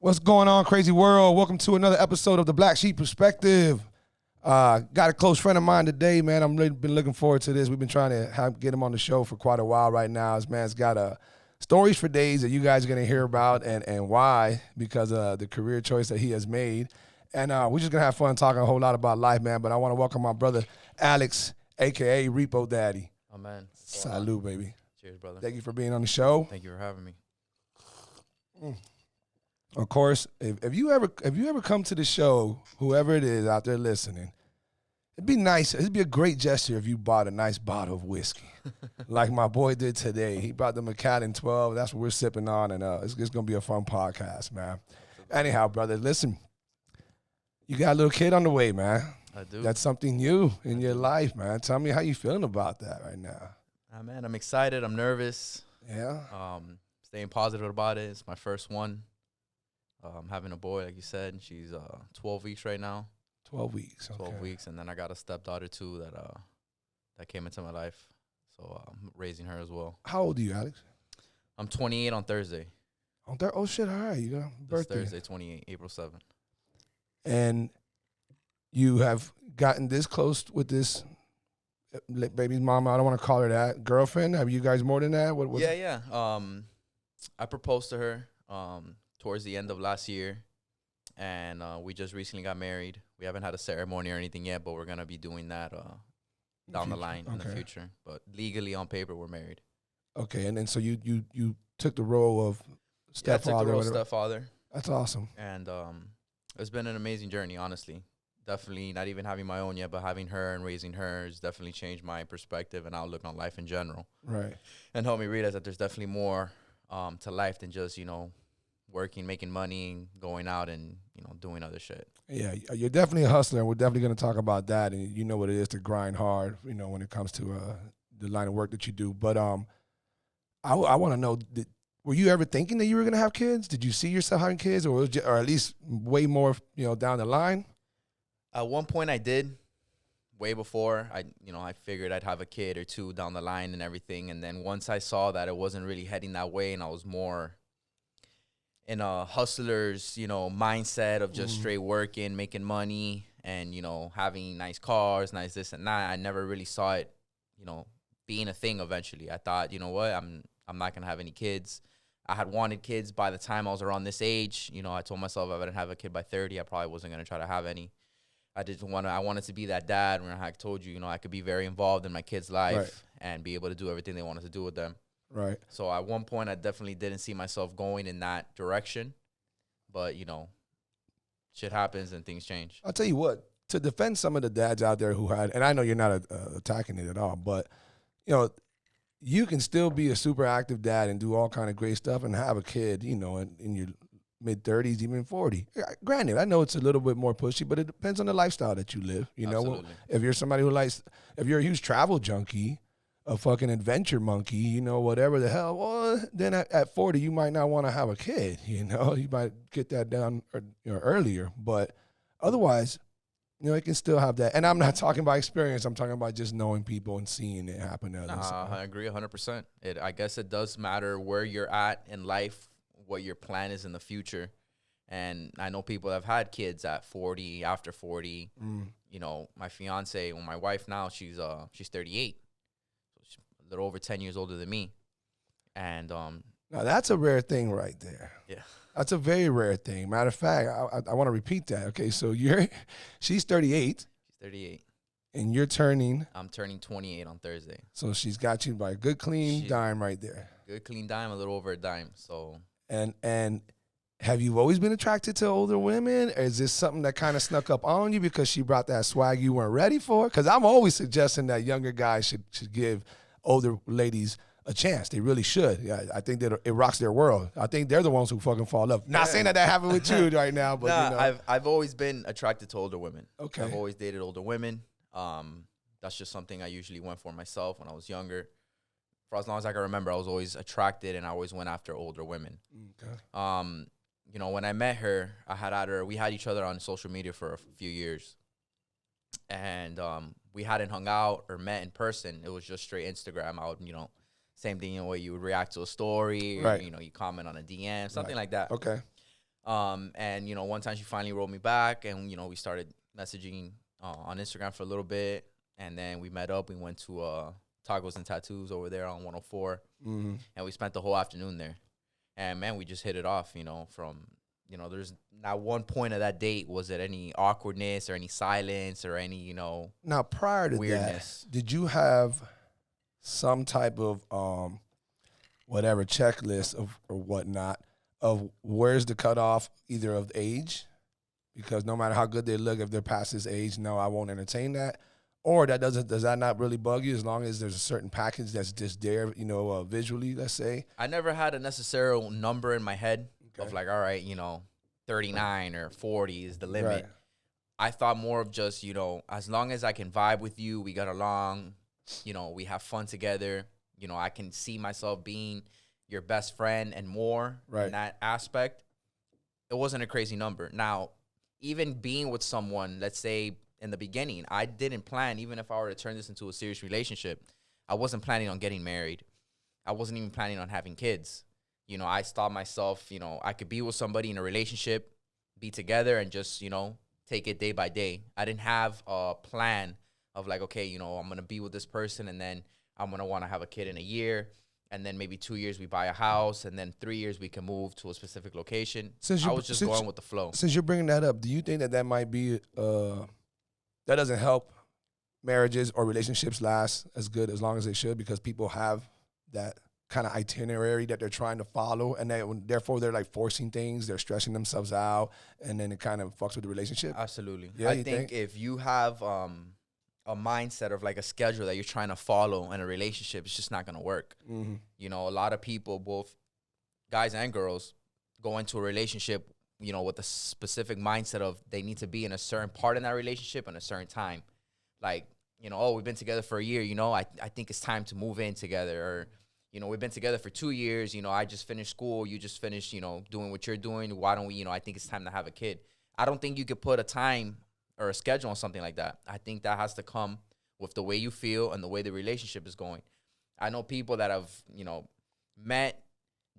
What's going on, crazy world? Welcome to another episode of the Black Sheep Perspective. Got a close friend of mine today, man. I'm really been looking forward to this. We've been trying to get him on the show for quite a while right now. This man's got stories for days that you guys are going to hear about and why, because of the career choice that he has made. And we're just going to have fun talking a whole lot about life, man. But I want to welcome my brother, Alex, a.k.a. Repo Daddy. Oh, man. Salute, baby. Cheers, brother. Thank you for being on the show. Thank you for having me. Of course, if you ever come to the show, whoever it is out there listening, it'd be nice. It'd be a great gesture if you bought a nice bottle of whiskey, like my boy did today. He brought the Macallan 12. That's what we're sipping on, and it's gonna be a fun podcast, man. Anyhow, brother, listen, you got a little kid on the way, man. I do. That's something new in your life, man. Tell me how you feeling about that right now. Man, I'm excited. I'm nervous. Yeah. Staying positive about it. It's my first one. Having a boy, like you said, she's 12 weeks right now. 12 weeks. Okay. 12 weeks, and then I got a stepdaughter too that came into my life. So I'm raising her as well. How old are you, Alex? I'm 28 on Thursday. Oh shit! All right, you got a birthday. This Thursday, 28, April 7th. And you have gotten this close with this baby's mama. I don't want to call her that. Girlfriend? Have you guys more than that? Yeah. I proposed to her towards the end of last year, and we just recently got married. We haven't had a ceremony or anything yet, but we're gonna be doing that down the line in the future. But legally, on paper, we're married. Okay, and then so you took the role of stepfather. Yeah, I took the role of stepfather. That's awesome. And it's been an amazing journey, honestly. Definitely not even having my own yet, but having her and raising her has definitely changed my perspective and outlook on life in general. Right. And helped me realize that there's definitely more to life than just, working, making money, going out and, doing other shit. Yeah, you're definitely a hustler, and we're definitely going to talk about that. And you know what it is to grind hard, when it comes to the line of work that you do. But I want to know, were you ever thinking that you were going to have kids? Did you see yourself having kids, or at least way more, down the line? At one point I did, way before. I figured I'd have a kid or two down the line and everything. And then once I saw that it wasn't really heading that way, and I was more in a hustler's, mindset of just straight working, making money, and, having nice cars, nice this and that, I never really saw it, being a thing eventually. I thought, you know what, I'm not going to have any kids. I had wanted kids by the time I was around this age. I told myself if I didn't have a kid by 30, I probably wasn't going to try to have any. I wanted to be that dad when I told you, I could be very involved in my kids' life and be able to do everything they wanted to do with them. Right. So at one point, I definitely didn't see myself going in that direction. But, shit happens and things change. I'll tell you what, to defend some of the dads out there who had, and I know you're not attacking it at all, but, you can still be a super active dad and do all kind of great stuff and have a kid, in your mid-30s, even 40. Granted, I know it's a little bit more pushy, but it depends on the lifestyle that you live. Absolutely. If you're somebody if you're a huge travel junkie, a fucking adventure monkey, whatever the hell, well, then at 40, you might not want to have a kid, you might get that down earlier. But otherwise, it can still have that. And I'm not talking about experience. I'm talking about just knowing people and seeing it happen to others. I agree 100%. I guess it does matter where you're at in life, what your plan is in the future. And I know people have had kids at 40, after 40. My fiance, my wife now, she's 38. She's a little over 10 years older than me. And now that's a rare thing right there. Yeah. That's a very rare thing. Matter of fact, I want to repeat that. Okay, so she's 38. She's 38. And you're turning? I'm turning 28 on Thursday. So she's got you by a good clean dime right there. Good clean dime, a little over a dime. So And have you always been attracted to older women? Or is this something that kind of snuck up on you because she brought that swag you weren't ready for? Because I'm always suggesting that younger guys should give older ladies a chance. They really should. Yeah, I think that it rocks their world. I think they're the ones who fucking fall in love. Not saying that happened with you right now, but I've always been attracted to older women. Okay. I've always dated older women. That's just something I usually went for myself when I was younger. For as long as I can remember, I was always attracted and I always went after older women. Okay. When I met her, we had each other on social media for a few years. And we hadn't hung out or met in person. It was just straight Instagram. I would, same thing, where you would react to a story, or, right. You comment on a DM, something like that. Okay. And, you know, one time she finally wrote me back, and, you know, we started messaging on Instagram for a little bit. And then we met up. We went to Tacos and Tattoos over there on 104. Mm-hmm. And we spent the whole afternoon there. And, man, we just hit it off, you know, from, you know, there's not one point of that date was it any awkwardness or any silence or any, you know, Now, prior to weirdness. that, did you have some type of whatever checklist of or whatnot of where's the cutoff either of age? Because no matter how good they look, if they're past this age, no, I won't entertain that. Or does that not really bug you as long as there's a certain package that's just there, you know, visually, let's say? I never had a necessary number in my head Okay. of like, all right, you know, 39 or 40 is the limit. Right. I thought more of just, you know, as long as I can vibe with you, we got along, you know, we have fun together, you know, I can see myself being your best friend and more Right. in that aspect. It wasn't a crazy number. Now, even being with someone, let's say in the beginning, I didn't plan, even if I were to turn this into a serious relationship, I wasn't planning on getting married. I wasn't even planning on having kids. You know, I thought myself, you know, I could be with somebody in a relationship, be together and just, you know, take it day by day. I didn't have a plan of like, okay, you know, I'm going to be with this person and then I'm going to want to have a kid in a year. And then maybe 2 years we buy a house, and then 3 years we can move to a specific location. I was just going with the flow. Since you're bringing that up, do you think that might be that doesn't help marriages or relationships last as good as long as they should because people have that kind of itinerary that they're trying to follow, and therefore they're like forcing things, they're stressing themselves out, and then it kind of fucks with the relationship? Absolutely. Yeah, I think if you have a mindset of like a schedule that you're trying to follow in a relationship, it's just not going to work. Mm-hmm. You know, a lot of people, both guys and girls, go into a relationship, you know, with a specific mindset of they need to be in a certain part in that relationship in a certain time. Like, you know, oh, we've been together for a year, you know, I think it's time to move in together. Or, you know, we've been together for 2 years, you know, I just finished school, you just finished, you know, doing what you're doing. Why don't we, you know, I think it's time to have a kid. I don't think you could put a time or a schedule on something like that. I think that has to come with the way you feel and the way the relationship is going. I know people that have, you know, met,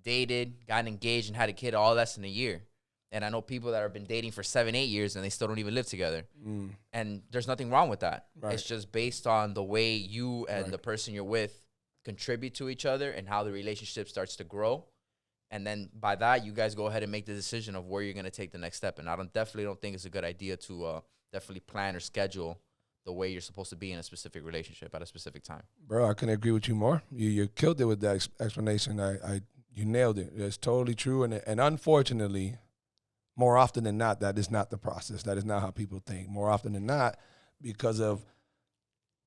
dated, gotten engaged, and had a kid all less than a year. And I know people that have been dating for 7-8 years and they still don't even live together. Mm. And there's nothing wrong with that. Right. It's just based on the way you and Right. the person you're with contribute to each other and how the relationship starts to grow. And then by that, you guys go ahead and make the decision of where you're going to take the next step. And I definitely don't think it's a good idea to definitely plan or schedule the way you're supposed to be in a specific relationship at a specific time. Bro, I couldn't agree with you more. You killed it with that explanation. You nailed it. It's totally true. And unfortunately, more often than not, that is not the process. That is not how people think. More often than not, because of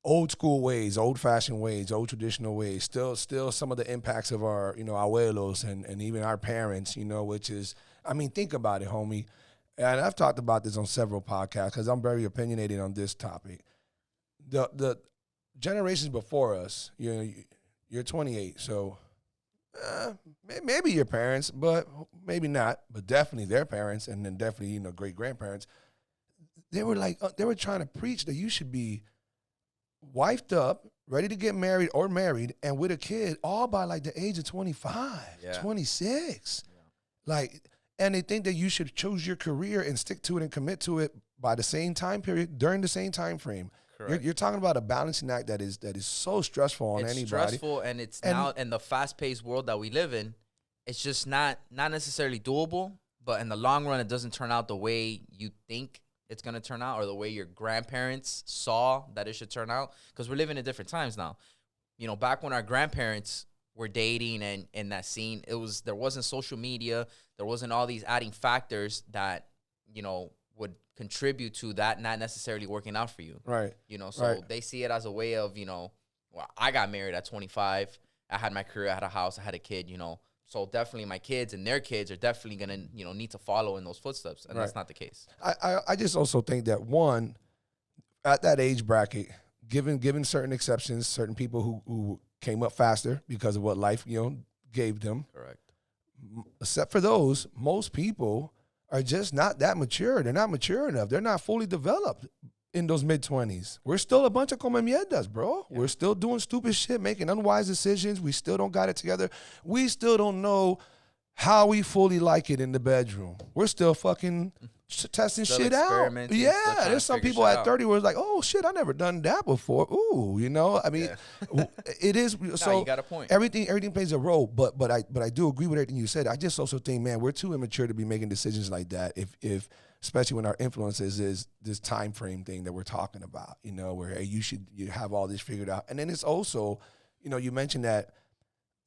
old school ways, old fashioned ways, old traditional ways, still some of the impacts of our, you know, abuelos and even our parents, you know, which is, I mean, think about it, homie. And I've talked about this on several podcasts because I'm very opinionated on this topic. The generations before us, you know, you're 28, so maybe your parents, but maybe not, but definitely their parents, and then definitely, you know, great grandparents. They were like, they were trying to preach that you should be wifed up, ready to get married or married, and with a kid, all by like the age of 25, 26. Yeah. Like, and they think that you should choose your career and stick to it and commit to it by the same time period, during the same time frame. You're talking about a balancing act that is so stressful on anybody. It's stressful, and it's now in the fast-paced world that we live in, it's just not necessarily doable, but in the long run, it doesn't turn out the way you think it's going to turn out or the way your grandparents saw that it should turn out, because we're living in different times now. You know, back when our grandparents were dating and in that scene, there wasn't social media, there wasn't all these adding factors that, you know, would contribute to that not necessarily working out for you. Right. You know, so they see it as a way of, you know, well, I got married at 25. I had my career, I had a house, I had a kid, you know. So definitely my kids and their kids are definitely going to, you know, need to follow in those footsteps. And that's not the case. I just also think that, one, at that age bracket, given certain exceptions, certain people who came up faster because of what life, you know, gave them. Correct. Except for those, most people are just not that mature. They're not mature enough. They're not fully developed in those mid-20s. We're still a bunch of come mierdas, bro. Yeah. We're still doing stupid shit, making unwise decisions. We still don't got it together. We still don't know how we fully like it in the bedroom. We're still fucking testing Still shit out. experimenting, still Yeah, trying there's to some figure people shit at out. 30 where it's like, oh shit, I never done that before. Ooh, you know, I mean, it is. So you got a point. everything plays a role, but I do agree with everything you said. I just also think, man, we're too immature to be making decisions like that. If especially when our influences is this time frame thing that we're talking about, you know, where hey, you have all this figured out, and then it's also, you know, you mentioned that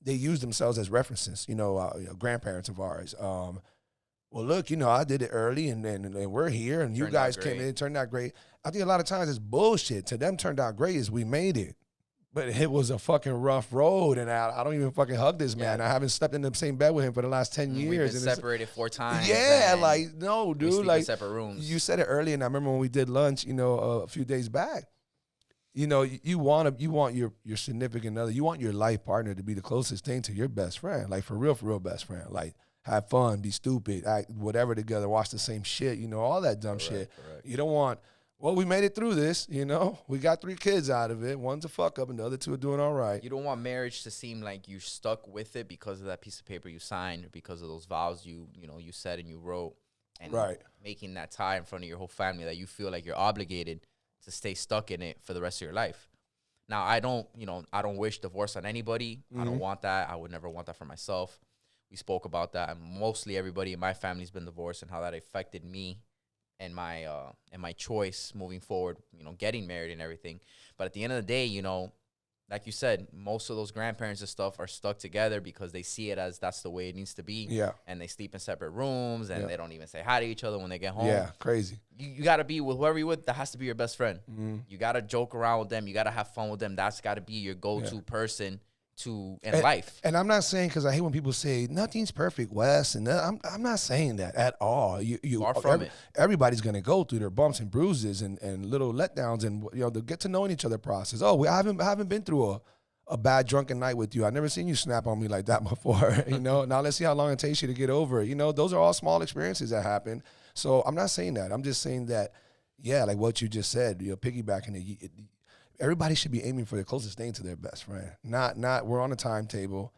they use themselves as references, you know, grandparents of ours. Well, look, you know, I did it early, and we're here, and you Turned out guys came in, great. it turned out great. I think a lot of times it's bullshit. To them, turned out great is we made it, but it was a fucking rough road, and I don't even fucking hug this man. Yeah. I haven't slept in the same bed with him for the last 10 We've years. been and it's- separated 4 times. yeah, and like no, we dude, sleep in like separate rooms. you said it earlier, and I remember when we did lunch, you know, a few days back. You know, you want your significant other, you want your life partner to be the closest thing to your best friend, like for real best friend. Like have fun, be stupid, act whatever together, watch the same shit, you know, all that dumb shit. Correct. You don't want. Well, we made it through this, you know. We got 3 kids out of it. One's a fuck up, and the other 2 are doing all right. You don't want marriage to seem like you're stuck with it because of that piece of paper you signed, or because of those vows you said and you wrote, and Right. making that tie in front of your whole family that you feel like you're obligated to stay stuck in it for the rest of your life. Now, I don't wish divorce on anybody. I don't want that. I would never want that for myself. We spoke about that, and mostly everybody in my family's been divorced, and how that affected me and my choice moving forward, you know, getting married and everything. But at the end of the day, you know, like you said, most of those grandparents and stuff are stuck together because they see it as that's the way it needs to be. Yeah. And they sleep in separate rooms, and Yeah. they don't even say hi to each other when they get home. Yeah, crazy. You got to be with whoever you're with. That has to be your best friend. You got to joke around with them. You got to have fun with them. That's got to be your go-to person in life. And I'm not saying, because I hate when people say nothing's perfect, Wes, and I'm not saying that at all. Far from it. Everybody's gonna go through their bumps and bruises and little letdowns, and you know, the get to knowing each other process. Oh, I haven't been through a bad drunken night with you. I've never seen you snap on me like that before. You know, now let's see how long it takes you to get over it. You know, those are all small experiences that happen. So I'm not saying that. I'm just saying that, yeah, like what you just said, you know, piggybacking it. Everybody should be aiming for the closest thing to their best friend. Not we're on a timetable.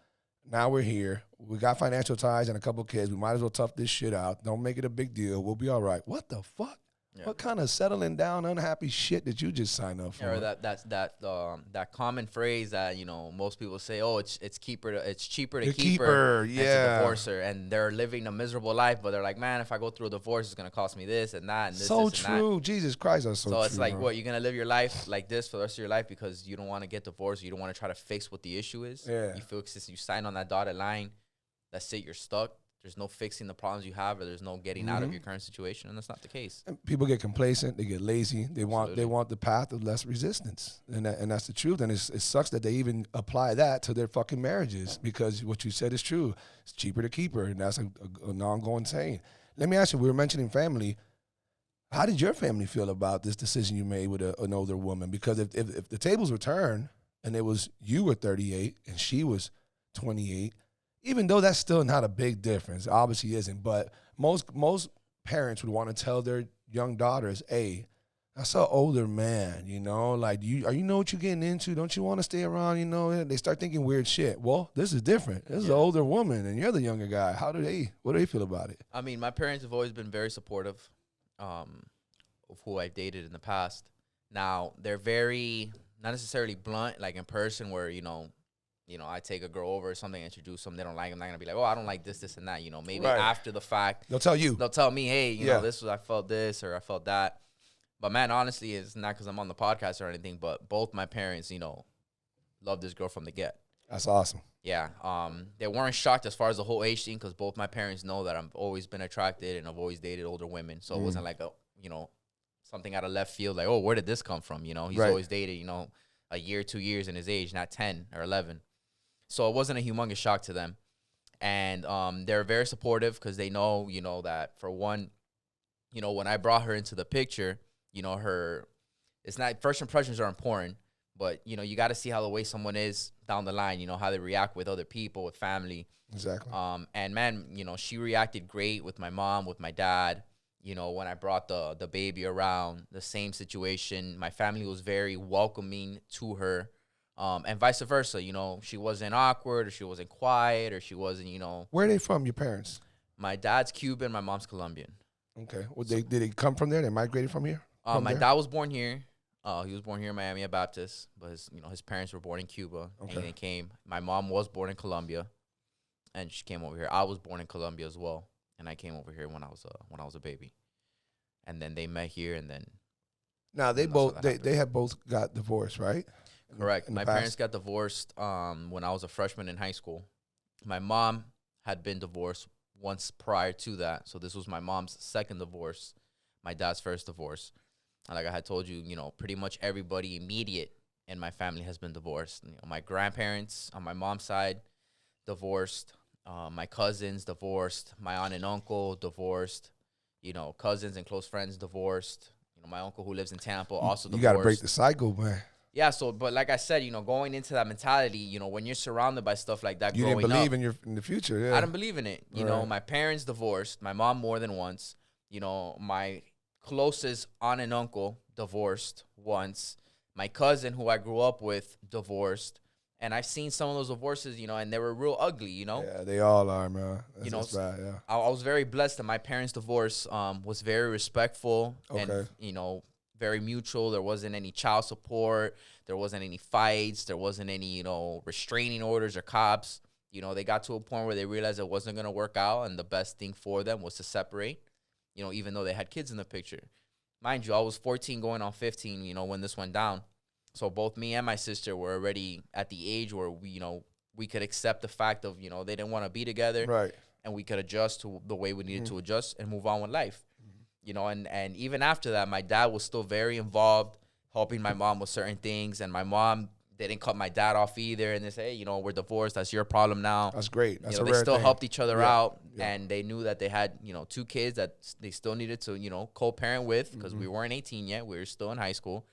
Now we're here. We got financial ties and a couple kids. We might as well tough this shit out. Don't make it a big deal. We'll be all right. What the fuck? Yeah. What kind of settling down, unhappy shit did you just sign up for? Or that common phrase that, you know, most people say, oh, it's cheaper to keep her and to divorce her, and they're living a miserable life, but they're like, man, if I go through a divorce, it's gonna cost me this and that and this. So this true, and that. Jesus Christ, that's so true. So it's like, bro. what, you're gonna live your life like this for the rest of your life because you don't want to get divorced, you don't want to try to fix what the issue is. Yeah. You feel since you sign on that dotted line, that's it, you're stuck. There's no fixing the problems you have, or there's no getting out of your current situation, and that's not the case. And people get complacent, they get lazy, they want the path of less resistance, and that's the truth. And it sucks that they even apply that to their fucking marriages, because what you said is true. It's cheaper to keep her, and that's an ongoing saying. Let me ask you, we were mentioning family. How did your family feel about this decision you made with an older woman? Because if the tables were turned and it was you were 38 and she was 28, even though that's still not a big difference, obviously isn't, but most parents would want to tell their young daughters, hey, that's an older man, you know, like you know what you're getting into. Don't you want to stay around, you know? They start thinking weird shit. Well, this is different. This is an older woman and you're the younger guy. What do they feel about it? I mean, my parents have always been very supportive of who I've dated in the past. Now, they're very, not necessarily blunt, like in person where, you know, I take a girl over or something, introduce them, they don't like them, they're going to be like, oh, I don't like this, and that, you know, maybe after the fact. They'll tell you. They'll tell me, hey, you know, I felt this or I felt that. But, man, honestly, it's not because I'm on the podcast or anything, but both my parents, you know, love this girl from the get. That's awesome. Yeah. They weren't shocked as far as the whole age thing, because both my parents know that I've always been attracted and I've always dated older women. So it wasn't like, something out of left field, like, oh, where did this come from? You know, he's always dated, you know, a year, 2 years in his age, not 10 or 11. So it wasn't a humongous shock to them. And they're very supportive because they know, you know, that for one, you know, when I brought her into the picture, you know, it's not, first impressions are important, but, you know, you got to see how the way someone is down the line, you know, how they react with other people, with family. Exactly. And, man, you know, she reacted great with my mom, with my dad. You know, when I brought the baby around, the same situation. My family was very welcoming to her. And vice versa. You know, she wasn't awkward, or she wasn't quiet, or she wasn't, you know. Where are they from, your parents? My dad's Cuban, my mom's Colombian. Okay. Well, did they come from there? They migrated from here? My dad was born here. He was born here in Miami at Baptist, but his parents were born in Cuba, and they came. My mom was born in Colombia, and she came over here. I was born in Colombia as well, and I came over here when I was a baby, and then they met here, and then. Now they have both got divorced, right? Correct. My parents got divorced when I was a freshman in high school. My mom had been divorced once prior to that, so this was my mom's second divorce, my dad's first divorce. And like I had told you, you know, pretty much everybody immediate in my family has been divorced. You know, my grandparents on my mom's side divorced, my cousins divorced, my aunt and uncle divorced, you know, cousins and close friends divorced. You know, my uncle who lives in Tampa also divorced. You got to break the cycle, man. Yeah, so, but like I said, you know, going into that mentality, you know, when you're surrounded by stuff like that, you growing didn't believe up, in the future, yeah. I didn't believe in it. You know, my parents divorced, my mom more than once. You know, my closest aunt and uncle divorced once. My cousin, who I grew up with, divorced. And I've seen some of those divorces, you know, and they were real ugly, you know? Yeah, they all are, man. That's bad, yeah. I was very blessed that my parents' divorce was very respectful and, you know, very mutual. There wasn't any child support. There wasn't any fights. There wasn't any, you know, restraining orders or cops. You know, they got to a point where they realized it wasn't going to work out, and the best thing for them was to separate, you know, even though they had kids in the picture. Mind you, I was 14 going on 15, you know, when this went down. So both me and my sister were already at the age where we, you know, we could accept the fact of, you know, they didn't want to be together. Right. And we could adjust to the way we needed to adjust and move on with life. You know, and even after that, my dad was still very involved, helping my mom with certain things. And my mom didn't cut my dad off either. And they say, hey, you know, we're divorced. That's your problem now. That's great. That's you know, a rare they still thing. helped each other out. Yeah. And they knew that they had, you know, 2 kids that they still needed to, you know, co-parent with because we weren't 18 yet. We were still in high school.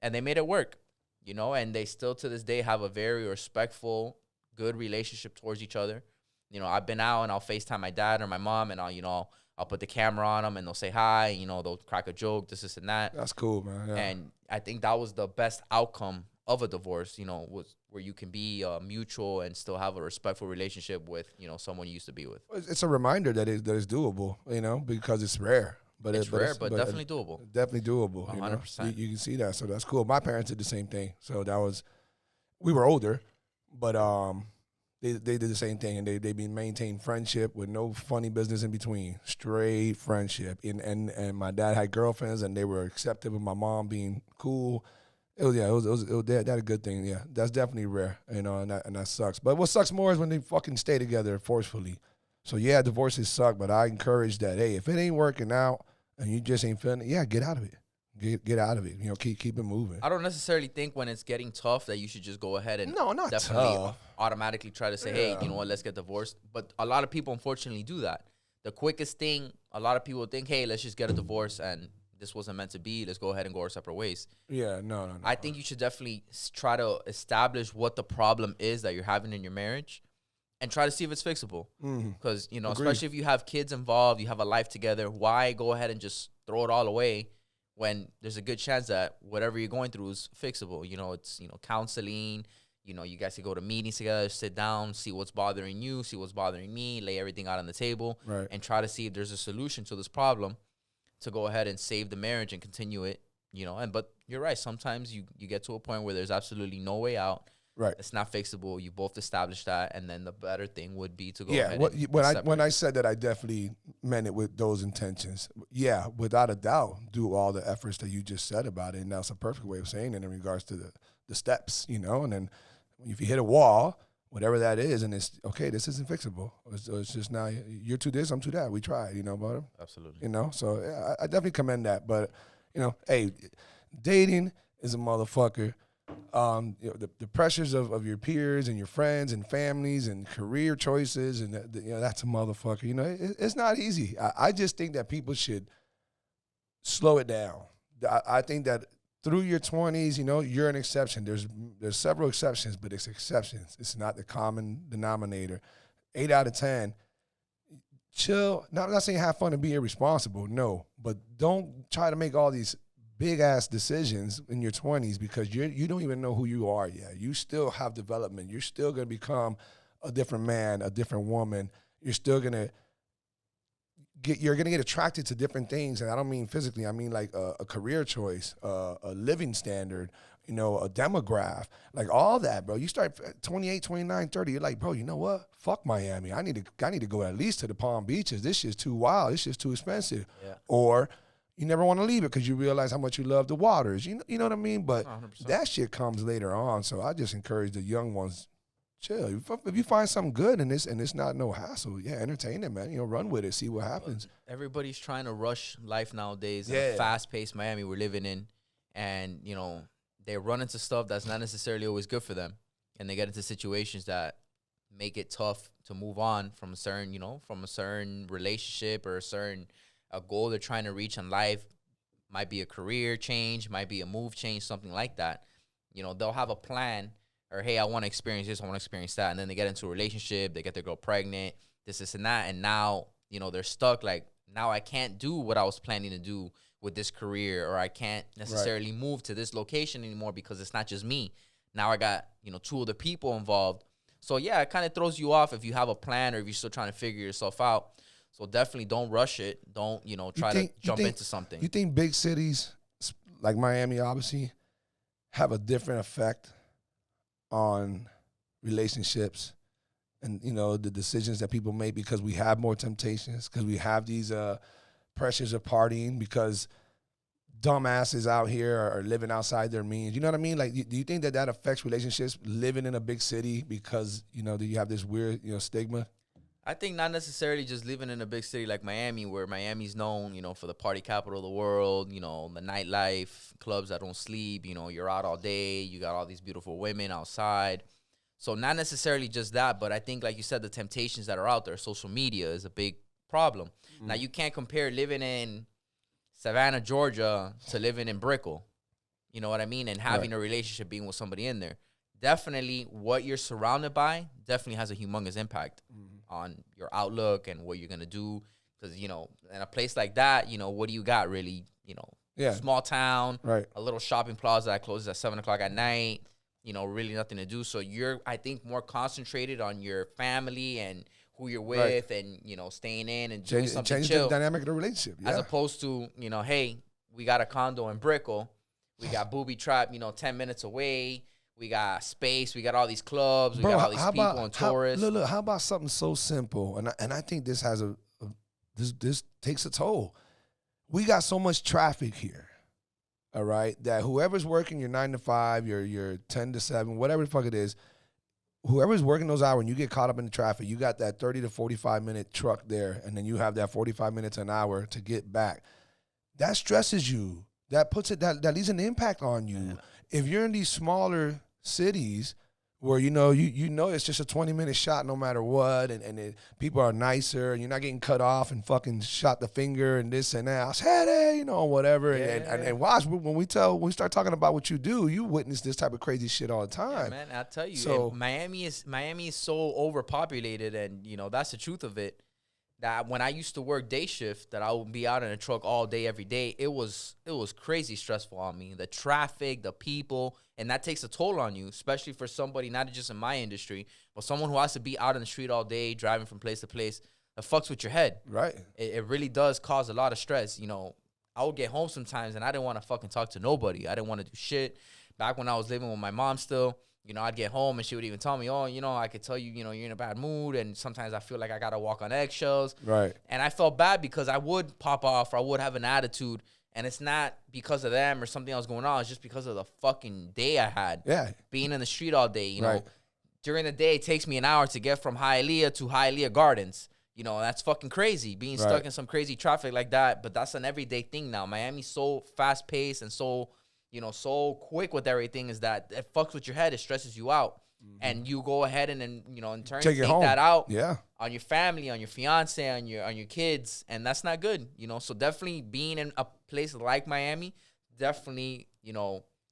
And they made it work, you know, and they still to this day have a very respectful, good relationship towards each other. You know, I've been out and I'll FaceTime my dad or my mom and I'll put the camera on them and they'll say hi, you know, they'll crack a joke, this and that. That's cool, man. Yeah. And I think that was the best outcome of a divorce, you know, was where you can be mutual and still have a respectful relationship with, you know, someone you used to be with. It's a reminder that it's doable, you know, because it's rare. But it's rare, but definitely doable. Definitely doable. 100%. You can see that, so that's cool. My parents did the same thing. So we were older, but they did the same thing, and they maintained friendship with no funny business in between, straight friendship. And my dad had girlfriends, and they were accepted with my mom being cool. They had a good thing. Yeah, that's definitely rare, you know, and that sucks. But what sucks more is when they fucking stay together forcefully. So yeah, divorces suck, but I encourage that. Hey, if it ain't working out and you just ain't feeling it, yeah, get out of it. Get out of it. You know, keep it moving. I don't necessarily think when it's getting tough that you should just go ahead and not definitely tough. Automatically try to say, hey, you know what, let's get divorced. But a lot of people unfortunately do that. The quickest thing, a lot of people think, hey, let's just get a divorce and this wasn't meant to be. Let's go ahead and go our separate ways. Yeah, no. I think you should definitely try to establish what the problem is that you're having in your marriage and try to see if it's fixable. Because, you know, Agreed. especially if you have kids involved, you have a life together, why go ahead and just throw it all away when there's a good chance that whatever you're going through is fixable? You know, it's, you know, counseling. You know, you guys can go to meetings together, sit down, see what's bothering you, see what's bothering me, lay everything out on the table, right, and try to see if there's a solution to this problem to go ahead and save the marriage and continue it, you know. But you're right. Sometimes you get to a point where there's absolutely no way out. Right. It's not fixable. You both established that, and then the better thing would be to go yeah, ahead when I said that, I definitely meant it with those intentions. Yeah, without a doubt, do all the efforts that you just said about it, and that's a perfect way of saying it in regards to the steps, you know. And then if you hit a wall, whatever that is, and it's, okay, this isn't fixable. It's just now, you're to this, I'm to that. We tried, you know, but absolutely, you know. So yeah, I definitely commend that. But, you know, hey, dating is a motherfucker. You know, the pressures of your peers and your friends and families and career choices, and you know, that's a motherfucker. You know, it's not easy. I just think that people should slow it down. I think that through your 20s, you know, you're an exception. There's several exceptions, but it's exceptions. It's not the common denominator. 8 out of 10, chill. Not saying have fun and be irresponsible, no, but don't try to make all these big ass decisions in your 20s because you don't even know who you are yet. You still have development. You're still going to become a different man, a different woman. You're still going to get attracted to different things, and I don't mean physically. I mean like a career choice, a living standard, a demographic, like all that, bro. You start 28, 29, 30, you're like, bro, you know what? Fuck Miami. I need to go at least to the Palm Beaches. This shit's too wild. This shit's too expensive. Yeah. Or you never want to leave it because you realize how much you love the waters. You know what I mean? But 100%. That shit comes later on. So I just encourage the young ones, chill. If you find something good and it's not no hassle, yeah, entertain it, man. Run with it, see what happens. Everybody's trying to rush life nowadays. Yeah. In a fast-paced Miami we're living in, and they run into stuff that's not necessarily always good for them, and they get into situations that make it tough to move on from a certain relationship or a goal they're trying to reach in life. Might be a career change, might be a move change, something like that. They'll have a plan, or hey, I want to experience this, I want to experience that, and then they get into a relationship, they get their girl pregnant, this and that, and now they're stuck. Like, now I can't do what I was planning to do with this career, or I can't necessarily move to this location anymore because it's not just me. Now I got, two other people involved. So yeah, it kind of throws you off if you have a plan or if you're still trying to figure yourself out. So definitely don't rush it. Don't, try to jump into something. You think big cities like Miami obviously have a different effect on relationships and, the decisions that people make because we have more temptations, because we have these pressures of partying, because dumbasses out here are living outside their means. You know what I mean? Like, do you think that affects relationships living in a big city because, do you have this weird, stigma? I think not necessarily just living in a big city like Miami, where Miami's known, for the party capital of the world, the nightlife, clubs that don't sleep, you're out all day, you got all these beautiful women outside. So not necessarily just that, but I think, like you said, the temptations that are out there, social media is a big problem. Mm-hmm. Now, you can't compare living in Savannah, Georgia to living in Brickell. You know what I mean? And having a relationship, being with somebody in there. Definitely what you're surrounded by definitely has a humongous impact on your outlook and what you're going to do. Because, in a place like that, what do you got really? Small town, a little shopping plaza that closes at 7 o'clock at night, really nothing to do. So you're, I think, more concentrated on your family and who you're with and, staying in and doing something chill. The dynamic of the relationship. Yeah. As opposed to, hey, we got a condo in Brickell. We got booby trap, 10 minutes away. We got space. We got all these clubs. We got all these people and tourists. Look, how about something so simple? And I think this has this takes a toll. We got so much traffic here, all right, that whoever's working your 9 to 5, your 10 to 7, whatever the fuck it is, whoever's working those hours and you get caught up in the traffic, you got that 30 to 45-minute truck there, and then you have that 45 minutes an hour to get back. That stresses you. That puts it, that leaves an impact on you. Man. If you're in these smaller cities where you know it's just a 20-minute shot no matter what, and people are nicer, and you're not getting cut off and fucking shot the finger and this and that. I said, hey, whatever. Yeah. And watch, when we start talking about what you do, you witness this type of crazy shit all the time. Yeah, man, I tell you, so, Miami is so overpopulated, and that's the truth of it. That when I used to work day shift, that I would be out in a truck all day, every day. It was crazy stressful on me. The traffic, the people, and that takes a toll on you, especially for somebody not just in my industry, but someone who has to be out in the street all day, driving from place to place. It fucks with your head. Right. It really does cause a lot of stress. I would get home sometimes and I didn't want to fucking talk to nobody. I didn't want to do shit. Back when I was living with my mom still, I'd get home and she would even tell me, oh, I could tell you, you're in a bad mood. And sometimes I feel like I got to walk on eggshells. Right. And I felt bad because I would pop off or I would have an attitude. And it's not because of them or something else going on. It's just because of the fucking day I had. Yeah. Being in the street all day, During the day, it takes me an hour to get from Hialeah to Hialeah Gardens. That's fucking crazy. Being stuck in some crazy traffic like that. But that's an everyday thing now. Miami's so fast-paced and so so quick with everything is that it fucks with your head. It stresses you out. Mm-hmm. And you go ahead and then, in turn, take that out on your family, on your fiance, on your kids. And that's not good, So definitely being in a place like Miami, definitely,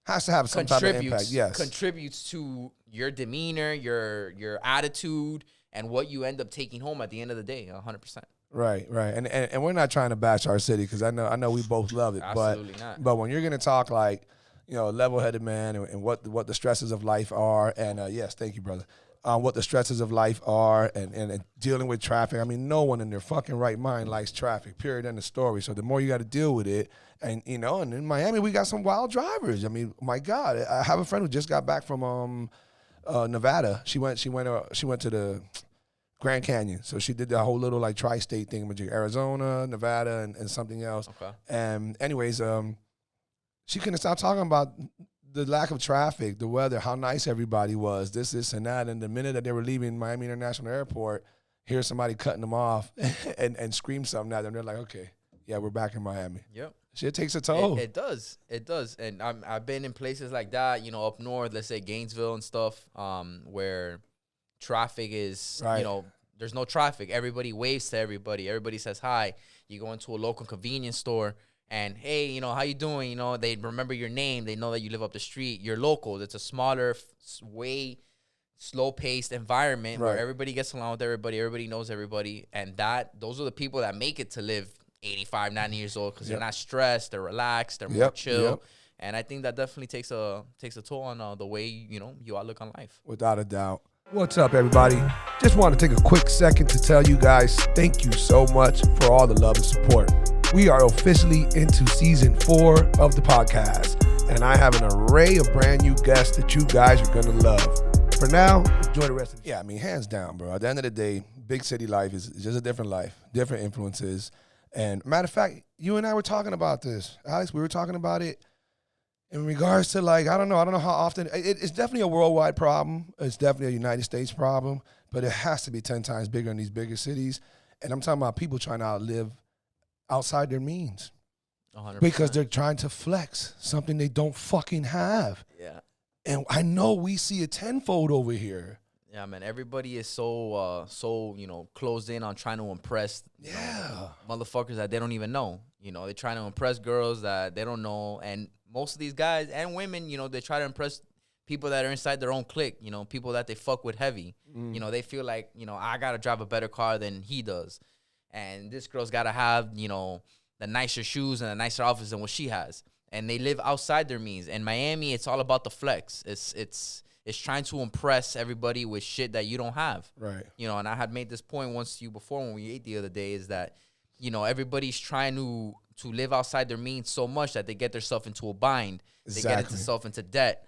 has to have some type of impact, yes. Contributes to your demeanor, your attitude, and what you end up taking home at the end of the day, 100%. Right. And we're not trying to bash our city because I know we both love it. Absolutely not. But when you're gonna talk like, you know, a level-headed man and what the stresses of life are, and yes, thank you, brother. What the stresses of life are, and dealing with traffic. I mean, no one in their fucking right mind likes traffic. Period. End of story. So the more you got to deal with it, and you know, and in Miami we got some wild drivers. I mean, my God, I have a friend who just got back from Nevada. She went to the Grand Canyon. So she did the whole little like tri-state thing with Arizona, Nevada, and something else. Okay. And anyways, she couldn't stop talking about the lack of traffic, the weather, how nice everybody was, this, and that. And the minute that they were leaving Miami International Airport, here's somebody cutting them off and scream something at them. They're like, okay, yeah, we're back in Miami. Yep. Shit takes a toll. It does. And I've been in places like that, you know, up north, let's say Gainesville and stuff, where traffic is, Right. you know, there's no traffic. Everybody waves to everybody. Everybody says hi. You go into a local convenience store and, hey, you know, how you doing? You know, they remember your name. They know that you live up the street. You're local. It's a smaller, way slow-paced environment Right. where everybody gets along with everybody. Everybody knows everybody. And those are the people that make it to live 85, 90 years old because they're not stressed. They're relaxed. They're more chill. Yep. And I think that definitely takes a toll on the way, you know, you all look on life. Without a doubt. What's up, everybody? Just want to take a quick second to tell you guys thank you so much for all the love and support. We are officially into season 4 of the podcast, and I have an array of brand new guests that you guys are going to love. For now, enjoy the rest of it. Yeah, I mean, hands down, bro. At the end of the day, big city life is just a different life, different influences. And matter of fact, you and I were talking about this. Alex, we were talking about it in regards to, like, I don't know how often. It's definitely a worldwide problem. It's definitely a United States problem, but it has to be 10 times bigger in these bigger cities. And I'm talking about people trying to outlive outside their means 100%. because they're trying to flex something they don't fucking have. Yeah. And I know we see it tenfold over here. Yeah, man. Everybody is so you know, closed in on trying to impress motherfuckers that they don't even know. You know, they're trying to impress girls that they don't know. And most of these guys and women, you know, they try to impress people that are inside their own clique, you know, people that they fuck with heavy. You know, they feel like, you know, I got to drive a better car than he does. And this girl's got to have, you know, the nicer shoes and the nicer outfits than what she has. And they live outside their means. In Miami, it's all about the flex. It's trying to impress everybody with shit that you don't have. Right. You know, and I had made this point once to you before when we ate the other day is that, you know, everybody's trying to live outside their means so much that they get themselves into a bind. Exactly. They get themselves into debt.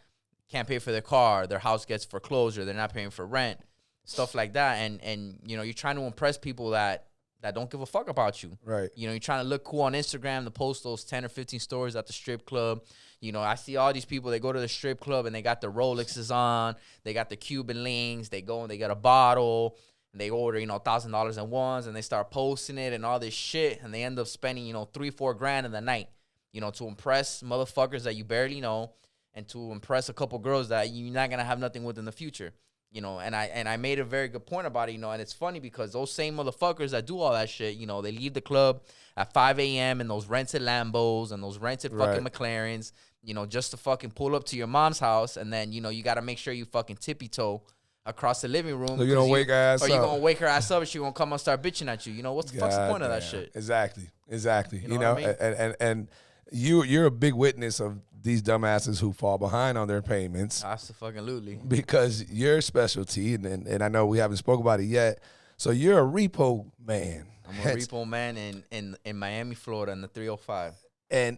Can't pay for their car. Their house gets foreclosure. They're not paying for rent. Stuff like that. And you know, you're trying to impress people that don't give a fuck about you. Right. You know, you're trying to look cool on Instagram to post those 10 or 15 stories at the strip club. You know, I see all these people, they go to the strip club and they got their Rolexes on. They got the Cuban links. They go and they get a bottle. And they order, you know, $1,000 in ones. And they start posting it and all this shit. And they end up spending, you know, $3-4 grand in the night, you know, to impress motherfuckers that you barely know. And to impress a couple girls that you're not going to have nothing with in the future. You know, and I made a very good point about it, you know, and it's funny because those same motherfuckers that do all that shit, you know, they leave the club at 5 a.m. in those rented Lambos and those rented fucking McLarens, you know, just to fucking pull up to your mom's house. And then, you know, you got to make sure you fucking tippy-toe across the living room. So you don't wake her ass up. Or you're going to wake her ass up and she's going to come and start bitching at you. You know, what's the fuck's the point of that shit? Exactly. You know know, what I mean? and you're a big witness of these dumbasses who fall behind on their payments. Absolutely. Because your specialty, and I know we haven't spoke about it yet, so you're a repo man. I'm a repo man in Miami, Florida, in the 305. And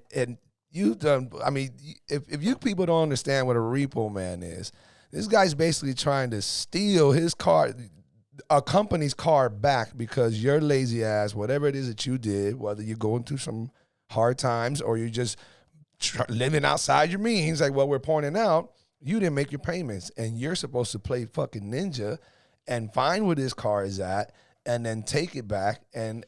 you've done, I mean, if you people don't understand what a repo man is, this guy's basically trying to steal his car, a company's car back because your lazy ass, whatever it is that you did, whether you're going through some hard times or you're just living outside your means, like what we're pointing out, you didn't make your payments, and you're supposed to play fucking ninja and find where this car is at and then take it back, and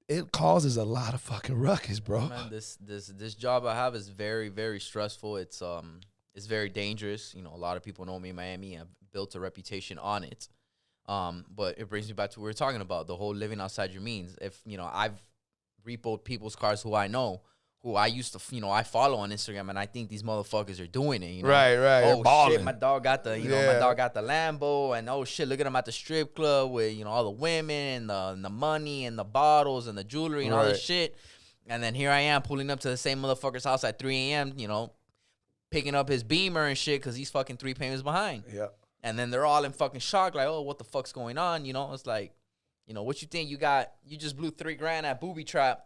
it causes a lot of fucking ruckus, bro. Man, this job I have is very, very stressful. It's very dangerous. You know, a lot of people know me in Miami. I've built a reputation on it. But it brings me back to what we were talking about, the whole living outside your means. If, you know, I've repoed people's cars who I know, who I used to, I follow on Instagram, and I think these motherfuckers are doing it, Right. Oh, shit, my dog got the, my dog got the Lambo, and oh, shit, look at him at the strip club with, all the women and the money and the bottles and the jewelry and all this shit. And then here I am pulling up to the same motherfucker's house at 3 a.m., picking up his Beamer and shit because he's fucking 3 payments behind. Yeah. And then they're all in fucking shock, like, oh, what the fuck's going on? It's like, what you think you just blew $3,000 at Booby Trap,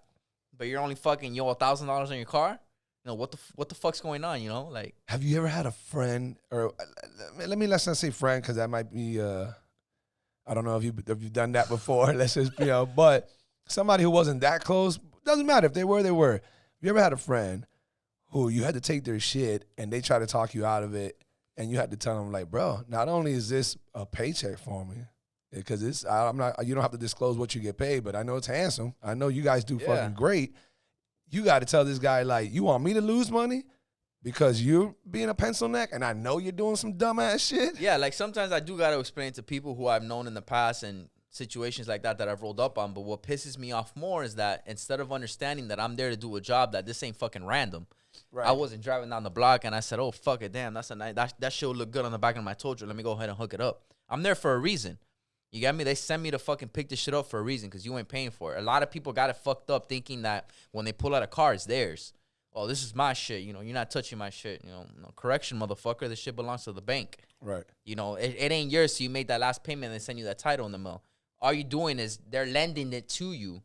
but you're only fucking, $1,000 on your car? What the fuck's going on, Like, have you ever had a friend, or let's not say friend, because that might be, I don't know if you've done that before. Let's just, but somebody who wasn't that close, doesn't matter if they were. Have you ever had a friend who you had to take their shit and they try to talk you out of it, and you had to tell them, like, bro, not only is this a paycheck for me, because you don't have to disclose what you get paid, but I know it's handsome. I know you guys do fucking great. You got to tell this guy, like, you want me to lose money because you're being a pencil neck and I know you're doing some dumbass shit? Yeah, like sometimes I do got to explain to people who I've known in the past and situations like that I've rolled up on. But what pisses me off more is that instead of understanding that I'm there to do a job, that this ain't fucking random. Right. I wasn't driving down the block and I said, oh, fuck it, damn, that's a nice, that shit would look good on the back of my tow truck. Let me go ahead and hook it up. I'm there for a reason. You got me? They send me to fucking pick this shit up for a reason because you ain't paying for it. A lot of people got it fucked up thinking that when they pull out a car, it's theirs. Oh, this is my shit. You're not touching my shit. Correction, motherfucker. This shit belongs to the bank. Right. It ain't yours, so you made that last payment and they send you that title in the mail. All you're doing is they're lending it to you.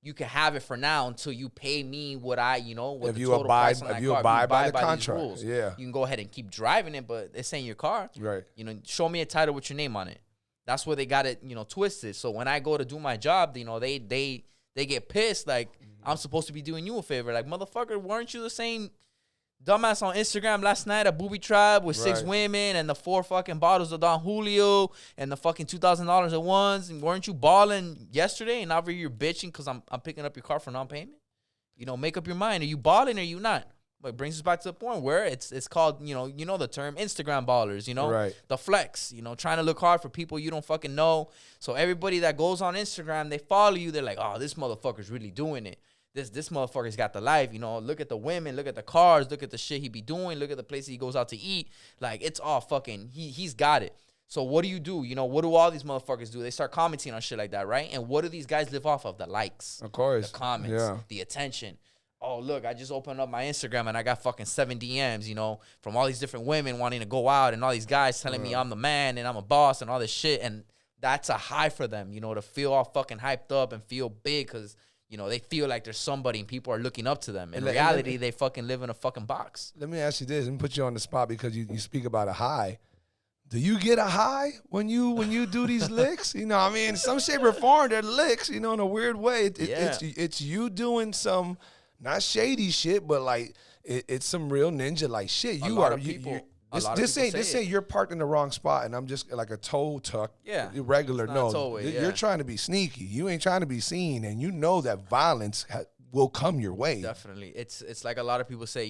You can have it for now until you pay me what what the total price on that car. If you abide by the contract, rules, you can go ahead and keep driving it, but it's ain't your car. Right. Show me a title with your name on it. That's where they got it, twisted. So when I go to do my job, they get pissed. Like, I'm supposed to be doing you a favor. Like, motherfucker, weren't you the same dumbass on Instagram last night at Booby Tribe with 6 women and the 4 fucking bottles of Don Julio and the fucking $2,000 at once? And weren't you balling yesterday? And now you're bitching because I'm picking up your car for non-payment? Make up your mind. Are you balling or are you not? But it brings us back to the point where it's called, the term Instagram ballers, the flex, trying to look hard for people you don't fucking know. So everybody that goes on Instagram, they follow you. They're like, oh, this motherfucker's really doing it. This motherfucker's got the life, look at the women, look at the cars, look at the shit he be doing, look at the places he goes out to eat. Like, it's all fucking, he's got it. So what do? What do all these motherfuckers do? They start commenting on shit like that, right? And what do these guys live off of? The likes. Of course. The comments. The attention. Oh, look, I just opened up my Instagram and I got fucking 7 DMs, from all these different women wanting to go out and all these guys telling me I'm the man and I'm a boss and all this shit. And that's a high for them, to feel all fucking hyped up and feel big because, they feel like there's somebody and people are looking up to them. In reality, they fucking live in a fucking box. Let me ask you this. Let me put you on the spot because you speak about a high. Do you get a high when you do these licks? Some shape or form, they're licks, in a weird way. It's you doing some... not shady shit, but like it's some real ninja like shit. This ain't you're parked in the wrong spot and I'm just like a tow truck. Yeah, irregular. No, you're trying to be sneaky. You ain't trying to be seen, and that violence will come your way. Definitely, it's like a lot of people say.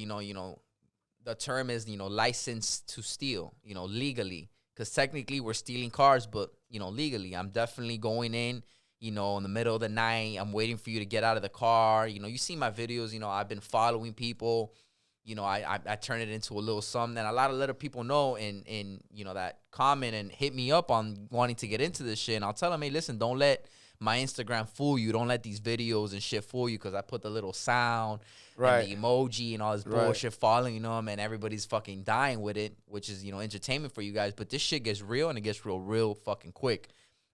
The term is license to steal. Legally, because technically we're stealing cars, but legally, I'm definitely going in. In the middle of the night, I'm waiting for you to get out of the car. You see my videos, I've been following people. I turn it into a little something. And a lot of little people know and that comment and hit me up on wanting to get into this shit. And I'll tell them, hey, listen, don't let my Instagram fool you. Don't let these videos and shit fool you because I put the little sound and the emoji and all this bullshit following them and everybody's fucking dying with it, which is, entertainment for you guys. But this shit gets real and it gets real fucking quick.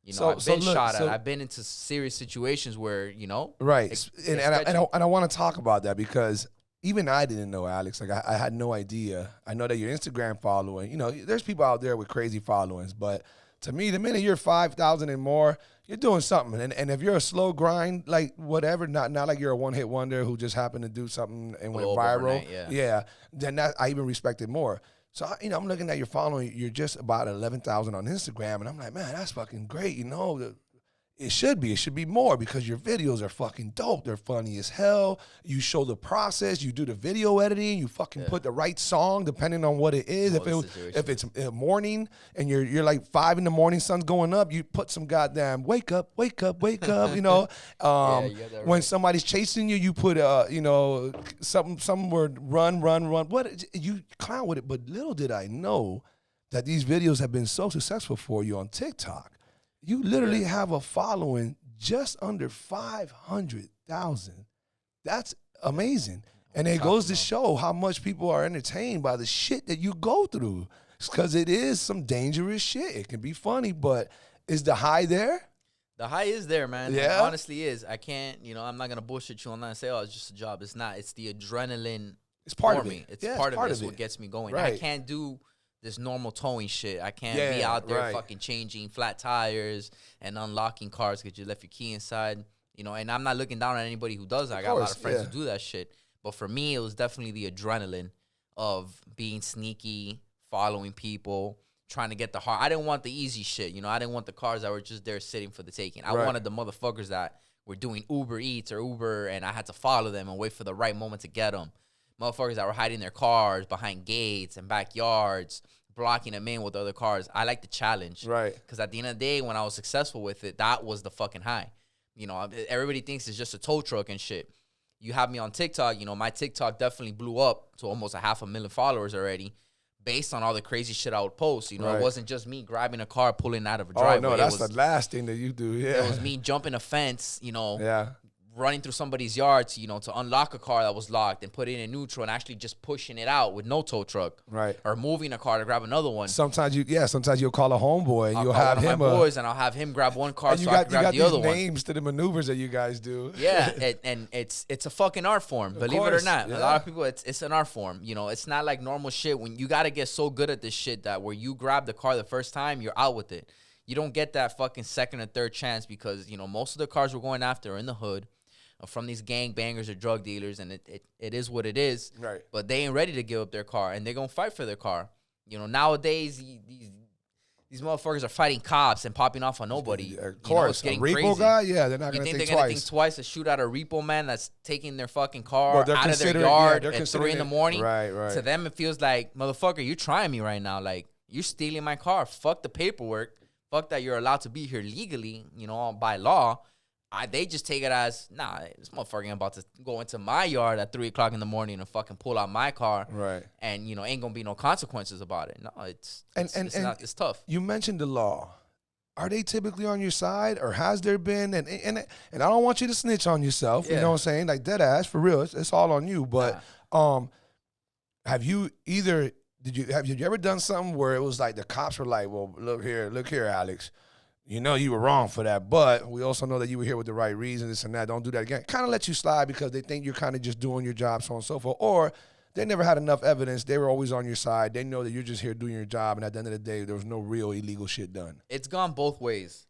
I've been shot at. I've been into serious situations where, Right. And I want to talk about that because even I didn't know, Alex. Like, I had no idea. I know that your Instagram following, there's people out there with crazy followings. But to me, the minute you're 5,000 and more, you're doing something. And if you're a slow grind, like whatever, not like you're a one-hit wonder who just happened to do something and went viral. Then I even respect it more. So, I'm looking at your following. You're just about 11,000 on Instagram. And I'm like, man, that's fucking great. It should be. It should be more because your videos are fucking dope. They're funny as hell. You show the process. You do the video editing. You fucking put the right song depending on what it is. If it's morning and you're like 5 a.m, sun's going up, you put some goddamn wake up, wake up, wake up. You know, when somebody's chasing you, you put some word run. What you clown with it? But little did I know that these videos have been so successful for you on TikTok. You literally have a following just under 500,000. That's amazing. And it goes to show how much people are entertained by the shit that you go through. Because it is some dangerous shit. It can be funny, but is the high there? The high is there, man. Yeah. It honestly is. I can't, I'm not going to bullshit you online and say, oh, it's just a job. It's not. It's the adrenaline. It's part of me. it. It's part of it. It's what gets me going. Right. I can't do this normal towing shit. I can't be out there fucking changing flat tires and unlocking cars because you left your key inside. And I'm not looking down on anybody who does that. I got a lot of friends who do that shit. But for me, it was definitely the adrenaline of being sneaky, following people, trying to get the hard. I didn't want the easy shit. I didn't want the cars that were just there sitting for the taking. I wanted the motherfuckers that were doing Uber Eats or Uber, and I had to follow them and wait for the right moment to get them. Motherfuckers that were hiding their cars behind gates and backyards, blocking them in with other cars. I like the challenge. Right. Because at the end of the day, when I was successful with it, that was the fucking high. Everybody thinks it's just a tow truck and shit. You have me on TikTok. My TikTok definitely blew up to almost 500,000 followers already based on all the crazy shit I would post. It wasn't just me grabbing a car, pulling out of a driveway. Oh, no, that's the last thing that you do. Yeah. It was me jumping a fence, running through somebody's yard to unlock a car that was locked and put it in neutral and actually just pushing it out with no tow truck. Right. Or moving a car to grab another one. Sometimes you'll call a homeboy and you'll have him my boys and I'll have him grab one car so I can grab the other one. You got these names to the maneuvers that you guys do. Yeah, and it's a fucking art form, believe it or not. Yeah. A lot of people, it's an art form. It's not like normal shit. When you got to get so good at this shit that where you grab the car the first time, you're out with it. You don't get that fucking second or third chance because, most of the cars we're going after are in the hood. From these gang bangers or drug dealers, and it is what it is. Right. But they ain't ready to give up their car, and they're going to fight for their car. Nowadays, these motherfuckers are fighting cops and popping off on nobody. Of course. A repo crazy. Guy? Yeah, they're not going to think twice. You think they're going to think twice to shoot out a repo man that's taking their fucking car out of their yard at 3 in the morning? Right. To them, it feels like, motherfucker, you're trying me right now. Like, you're stealing my car. Fuck the paperwork. Fuck that you're allowed to be here legally, by law. They just take it as, nah, this motherfucker about to go into my yard at 3 o'clock in the morning and fucking pull out my car. Right. And, ain't going to be no consequences about it. No, it's tough. You mentioned the law. Are they typically on your side or has there been? And I don't want you to snitch on yourself. You know what I'm saying? Like dead ass, for real. It's all on you. But have you ever done something where it was like the cops were like, well, look here, Alex. You were wrong for that, but we also know that you were here with the right reason, this and that. Don't do that again. Kind of let you slide because they think you're kind of just doing your job, so on and so forth. Or they never had enough evidence. They were always on your side. They know that you're just here doing your job, and at the end of the day, there was no real illegal shit done. It's gone both ways.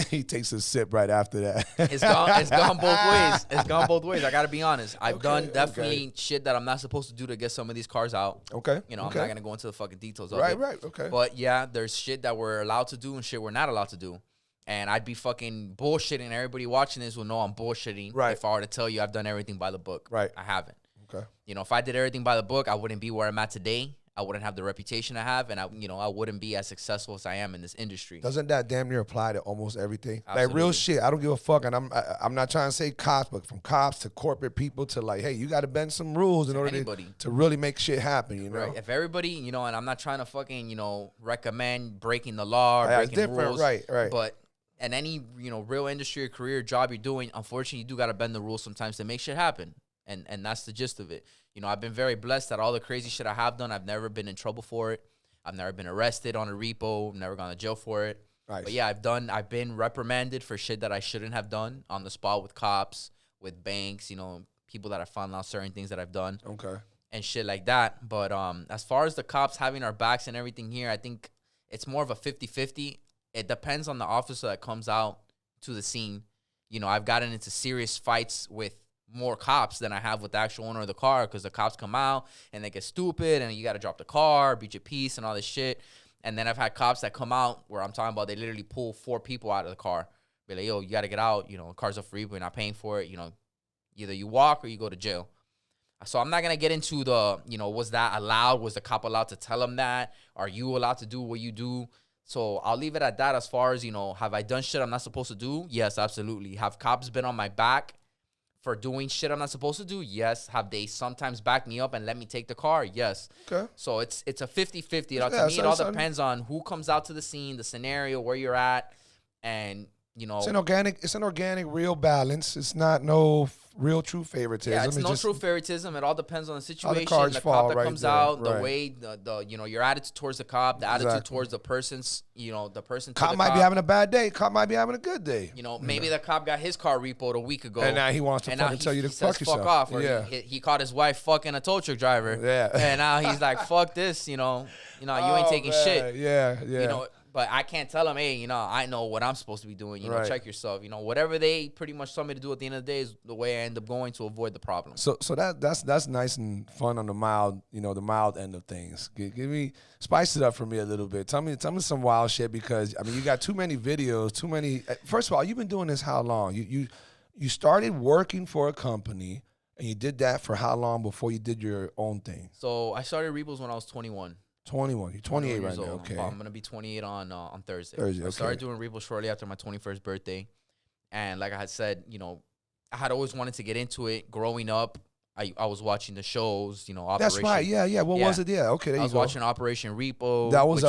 He takes a sip right after that. It's gone both ways. It's gone both ways. I got to be honest. I've done definitely shit that I'm not supposed to do to get some of these cars out. Okay. I'm not going to go into the fucking details of it. Right, okay. But yeah, there's shit that we're allowed to do and shit we're not allowed to do. And I'd be fucking bullshitting. Everybody watching this will know I'm bullshitting if I were to tell you I've done everything by the book. Right. I haven't. Okay. If I did everything by the book, I wouldn't be where I'm at today. I wouldn't have the reputation I have, and I wouldn't be as successful as I am in this industry. Doesn't that damn near apply to almost everything? Absolutely. Like real shit. I don't give a fuck, and I'm not trying to say cops, but from cops to corporate people to like, hey, you got to bend some rules in order to really make shit happen. Right. If everybody, and I'm not trying to fucking recommend breaking the law or breaking rules. Right. But in any real industry or career job you're doing, unfortunately, you do got to bend the rules sometimes to make shit happen. And that's the gist of it. I've been very blessed that all the crazy shit I have done, I've never been in trouble for it. I've never been arrested on a repo, never gone to jail for it. Nice. But yeah, I've been reprimanded for shit that I shouldn't have done on the spot with cops, with banks, people that have found out certain things that I've done. Okay. And shit like that. But as far as the cops having our backs and everything here, I think it's more of a 50-50. It depends on the officer that comes out to the scene. I've gotten into serious fights with more cops than I have with the actual owner of the car because the cops come out and they get stupid and you got to drop the car, beat your piece and all this shit. And then I've had cops that come out where I'm talking about they literally pull 4 people out of the car Be like, yo, you got to get out. You know, car's up for repo. You're not paying for it. You know, either you walk or you go to jail. So I'm not going to get into the, you know, was that allowed? Was the cop allowed to tell him that? Are you allowed to do what you do? So I'll leave it at that. As far as, you know, have I done shit I'm not supposed to do? Yes, absolutely. Have cops been on my back for doing shit I'm not supposed to do? Yes. Have they sometimes backed me up and let me take the car? Yes. Okay. So it's a 50-50. You know, to me, it all depends on who comes out to the scene, the scenario, where you're at, and, you know. It's an organic, real balance. It's not no real true favoritism. Yeah, it's no true favoritism. It all depends on the situation. The cop that right comes there. out, Right. the way, the you know, your attitude towards the cop, the attitude towards the person's, you know, the person. Cop might be having a bad day. Cop might be having a good day. You know, maybe the cop got his car repoed a week ago, and now he wants to fucking tell you to fuck yourself. Fuck off. Or yeah. he caught his wife fucking a tow truck driver. Yeah. And now he's like, fuck this. You know, you ain't taking shit. Yeah. Yeah. You know. But I can't tell them, hey, you know, I know what I'm supposed to be doing. You know, check yourself. You know, whatever they pretty much tell me to do at the end of the day is the way I end up going to avoid the problem. So that's nice and fun on the mild, you know, the mild end of things. Give me, spice it up for me a little bit. Tell me some wild shit, because I mean, you got too many videos, too many. First of all, you've been doing this how long? You started working for a company, and you did that for how long before you did your own thing? So I started Repos when I was 21. 21. You're 28 right now. Okay. I'm going to be 28 on Thursday. Okay. I started doing Repos shortly after my 21st birthday. And like I had said, you know, I had always wanted to get into it. Growing up, I was watching the shows, you know, Operation. That's right. Yeah. What was it? Yeah. Okay. There you go. I was watching Operation Repo. That was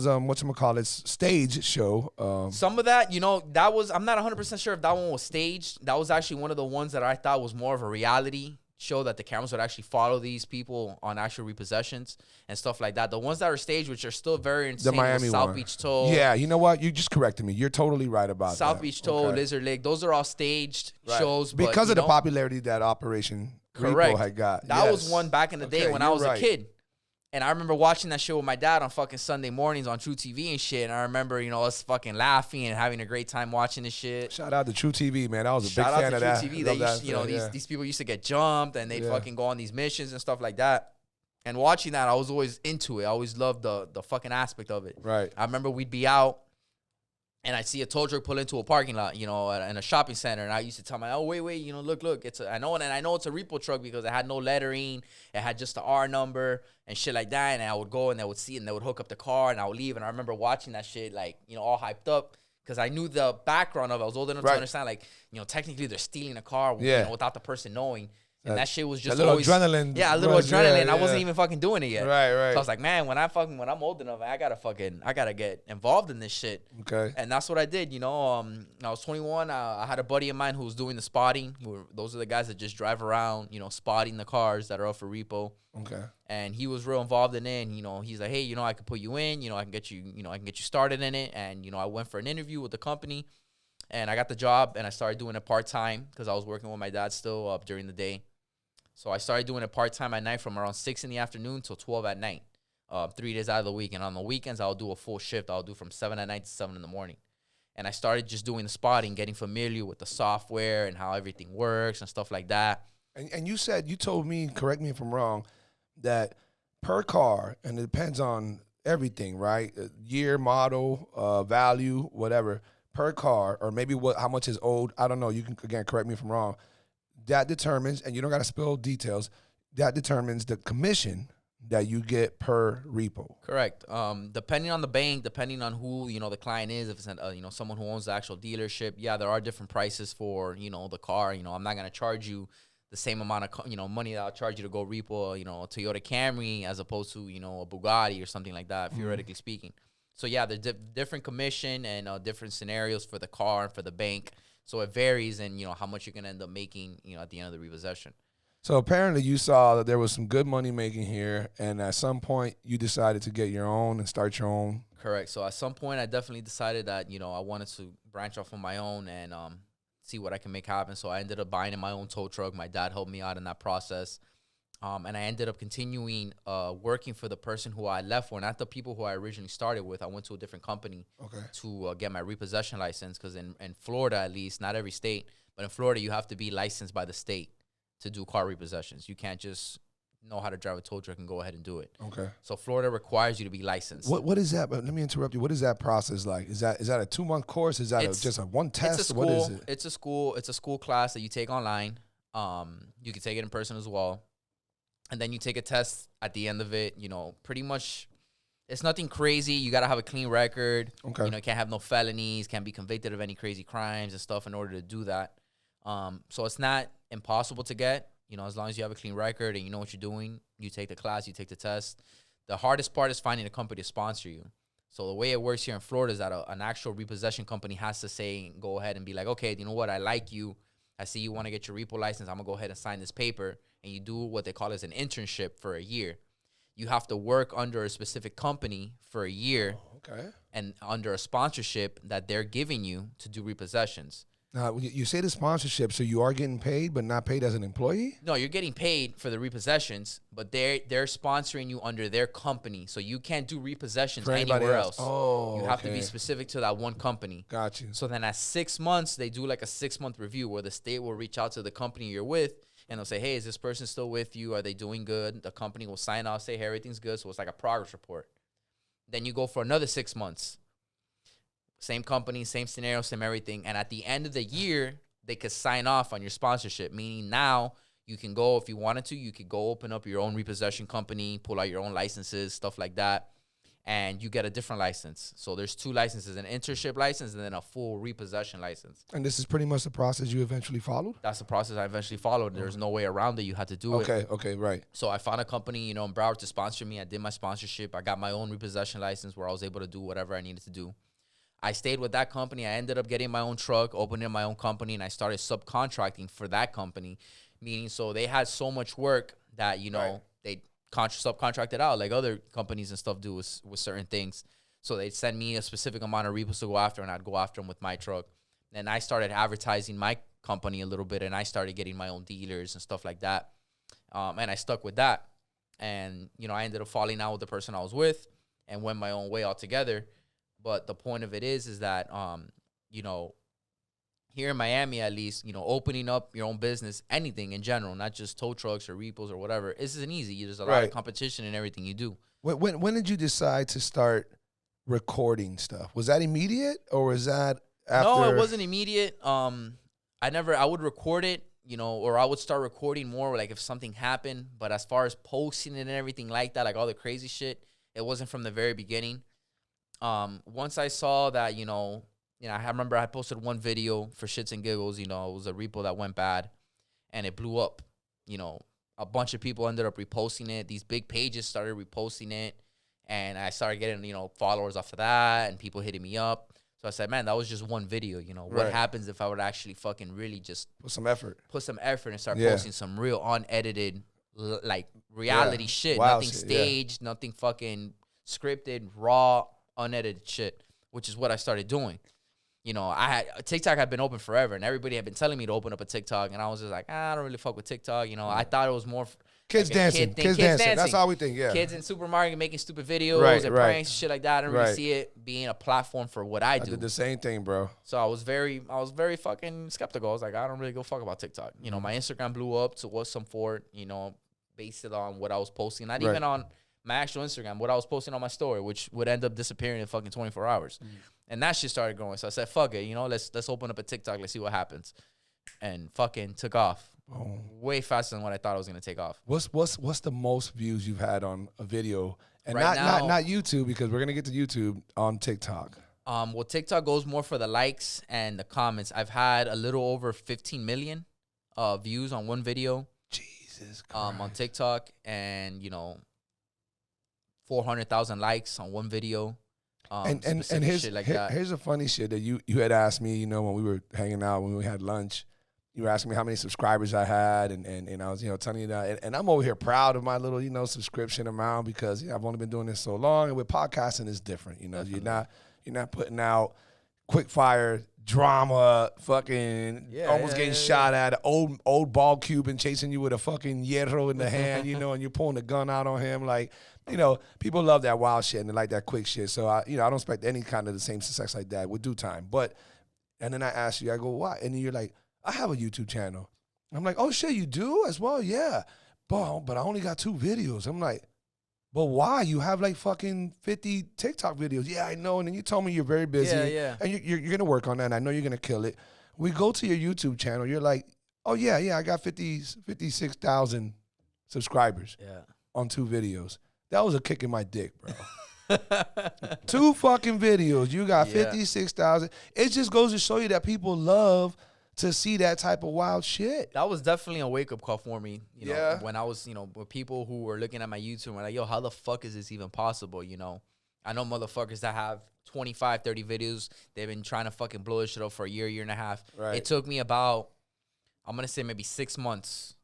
whatchamacallit, stage show. Some of that, you know, that was, I'm not 100% sure if that one was staged. That was actually one of the ones that I thought was more of a reality show, that the cameras would actually follow these people on actual repossessions and stuff like that. The ones that are staged, which are still very insane, the Miami South one. Beach Toll. Yeah, you know what? You just corrected me. You're totally right about that. South Beach Toll, Lizard Lake. Those are all staged shows. Because but, of the popularity that Operation Repo had got. That was one back in the day when I was a kid. And I remember watching that show with my dad on fucking Sunday mornings on True TV and shit. And I remember, you know, us fucking laughing and having a great time watching this shit. Shout out to True TV, man. I was a big fan of that. Shout out to True TV. They used, you know, these people used to get jumped and they'd fucking go on these missions and stuff like that. And watching that, I was always into it. I always loved the fucking aspect of it. Right. I remember we'd be out and I'd see a tow truck pull into a parking lot, you know, in a shopping center. And I used to tell my, wait, you know, look, I know it's a repo truck because it had no lettering. It had just the R number and shit like that. And I would go and they would see it and they would hook up the car and I would leave. And I remember watching that shit, like, you know, all hyped up because I knew the background of it. I was old enough to understand, like, you know, technically they're stealing a car you know, without the person knowing. And that shit was just always adrenaline. Yeah, a little adrenaline. I wasn't even fucking doing it yet. Right. So I was like, man, when I'm old enough, I gotta get involved in this shit. Okay. And that's what I did. You know, I was 21. I had a buddy of mine who was doing the spotting. Those are the guys that just drive around, you know, spotting the cars that are up for repo. Okay. And he was real involved in it. And, you know, he's like, hey, you know, I could put you in. You know, I can get you started in it. And, you know, I went for an interview with the company, and I got the job. And I started doing it part time because I was working with my dad still up during the day. So I started doing it part-time at night from around 6 in the afternoon till 12 at night, 3 days out of the week. And on the weekends, I'll do a full shift. I'll do from 7 at night to 7 in the morning. And I started just doing the spotting, getting familiar with the software and how everything works and stuff like that. And you told me, correct me if I'm wrong, that per car, and it depends on everything, right? Year, model, value, whatever, per car, or maybe how much is old. I don't know. You can, again, correct me if I'm wrong. That determines, and you don't got to spill details, that determines the commission that you get per repo. Correct. Depending on the bank, depending on who, you know, the client is, if it's, you know, someone who owns the actual dealership, yeah, there are different prices for, you know, the car. You know, I'm not going to charge you the same amount of, you know, money that I'll charge you to go repo, you know, a Toyota Camry as opposed to, you know, a Bugatti or something like that, theoretically speaking. So, yeah, there's different commission and different scenarios for the car and for the bank. So it varies in, you know, how much you're going to end up making, you know, at the end of the repossession. So apparently you saw that there was some good money making here, and at some point you decided to get your own and start your own. Correct. So at some point I definitely decided that, you know, I wanted to branch off on my own and see what I can make happen. So I ended up buying my own tow truck. My dad helped me out in that process. And I ended up continuing working for the person who I left for, not the people who I originally started with. I went to a different company to get my repossession license because in Florida, at least, not every state, but in Florida, you have to be licensed by the state to do car repossessions. You can't just know how to drive a tow truck and go ahead and do it. Okay. So Florida requires you to be licensed. What is that? But let me interrupt you. What is that process like? Is that a 2-month course? Is that just a one test? It's a school. What is it? It's a school class that you take online. You can take it in person as well. And then you take a test at the end of it. You know, pretty much it's nothing crazy. You got to have a clean record. Okay. You know, you can't have no felonies, can't be convicted of any crazy crimes and stuff in order to do that. So it's not impossible to get. You know, as long as you have a clean record and you know what you're doing, you take the class, you take the test. The hardest part is finding a company to sponsor you. So the way it works here in Florida is that an actual repossession company has to say, go ahead and be like, okay, you know what, I like you. I see you want to get your repo license. I'm going to go ahead and sign this paper. And you do what they call as an internship for a year. You have to work under a specific company for a year. Okay. And under a sponsorship that they're giving you to do repossessions. Now, you say the sponsorship, so you are getting paid, but not paid as an employee? No, you're getting paid for the repossessions, but they're sponsoring you under their company. So you can't do repossessions anywhere else. Oh, you have to be specific to that one company. Got you. So then at 6 months, they do like a 6-month review where the state will reach out to the company you're with, and they'll say, hey, is this person still with you? Are they doing good? The company will sign off, say, hey, everything's good. So it's like a progress report. Then you go for another 6 months. Same company, same scenario, same everything. And at the end of the year, they could sign off on your sponsorship, meaning now you can go, if you wanted to, you could go open up your own repossession company, pull out your own licenses, stuff like that, and you get a different license. So there's 2 licenses, an internship license and then a full repossession license. And this is pretty much the process you eventually followed? That's the process I eventually followed. There's no way around it. You had to do it. Okay, right. So I found a company, you know, in Broward to sponsor me. I did my sponsorship. I got my own repossession license where I was able to do whatever I needed to do. I stayed with that company. I ended up getting my own truck, opening my own company, and I started subcontracting for that company. Meaning, so they had so much work that, you know, they subcontracted out like other companies and stuff do with certain things. So they'd send me a specific amount of repos to go after, and I'd go after them with my truck. And I started advertising my company a little bit, and I started getting my own dealers and stuff like that. And I stuck with that. And, you know, I ended up falling out with the person I was with and went my own way altogether. But the point of it is that, you know, here in Miami, at least, you know, opening up your own business, anything in general, not just tow trucks or repos or whatever, isn't easy. There's a lot of competition in everything you do. When did you decide to start recording stuff? Was that immediate or was that after? No, it wasn't immediate. I would record it, you know, or I would start recording more like if something happened. But as far as posting it and everything like that, like all the crazy shit, it wasn't from the very beginning. Once I saw that, you know, I remember I posted one video for shits and giggles, you know, it was a repo that went bad and it blew up. You know, a bunch of people ended up reposting it. These big pages started reposting it, and I started getting, you know, followers off of that and people hitting me up. So I said, man, that was just one video, you know. What happens if I would actually fucking really just put some effort and start posting some real unedited, like reality shit. Nothing staged, nothing fucking scripted, raw, unedited shit, which is what I started doing. You know, TikTok had been open forever, and everybody had been telling me to open up a TikTok, and I was just like, I don't really fuck with TikTok. You know, I thought it was more kids like dancing. Kids dancing. That's all we think. Yeah, kids in supermarket making stupid videos and pranks, shit like that. I didn't really see it being a platform for what I do. I did the same thing, bro. So I was very fucking skeptical. I was like, I don't really go fuck about TikTok. You know, my Instagram blew up, so what's some for it? You know, based it on what I was posting, not even on my actual Instagram, what I was posting on my story, which would end up disappearing in fucking 24 hours. And that shit started growing. So I said, fuck it, you know, let's open up a TikTok, let's see what happens. And fucking took off. Way faster than what I thought it was gonna take off. What's the most views you've had on a video? And right not YouTube, because we're gonna get to YouTube, on TikTok. Well, TikTok goes more for the likes and the comments. I've had a little over 15 million views on one video. Jesus Christ. On TikTok, and you know, 400,000 likes on one video. And here's a funny shit that you had asked me, you know, when we were hanging out, when we had lunch. You were asking me how many subscribers I had, and I was, you know, telling you that. And I'm over here proud of my little, you know, subscription amount, because I've only been doing this so long. And with podcasting, it's different. You know, you're not putting out quick fire drama, fucking getting shot at, old ball Cuban chasing you with a fucking hierro in the hand, you know, and you're pulling a gun out on him. Like, you know, people love that wild shit and they like that quick shit. So I don't expect any kind of the same success like that with due time. And then I asked you, I go, why? And then you're like, I have a YouTube channel. I'm like, oh shit, you do as well? Yeah. but I only got 2 videos. I'm like, but why? You have like fucking 50 TikTok videos. Yeah, I know. And then you told me you're very busy. Yeah. And you're going to work on that. And I know you're going to kill it. We go to your YouTube channel. You're like, oh, yeah, I got 56,000 subscribers on 2 videos. That was a kick in my dick, bro. 2 fucking videos. You got 56,000. It just goes to show you that people love to see that type of wild shit. That was definitely a wake-up call for me, you know, when I was, with people who were looking at my YouTube and were like, yo, how the fuck is this even possible, you know? I know motherfuckers that have 25, 30 videos. They've been trying to fucking blow this shit up for a year and a half. Right. It took me about, I'm going to say maybe 6 months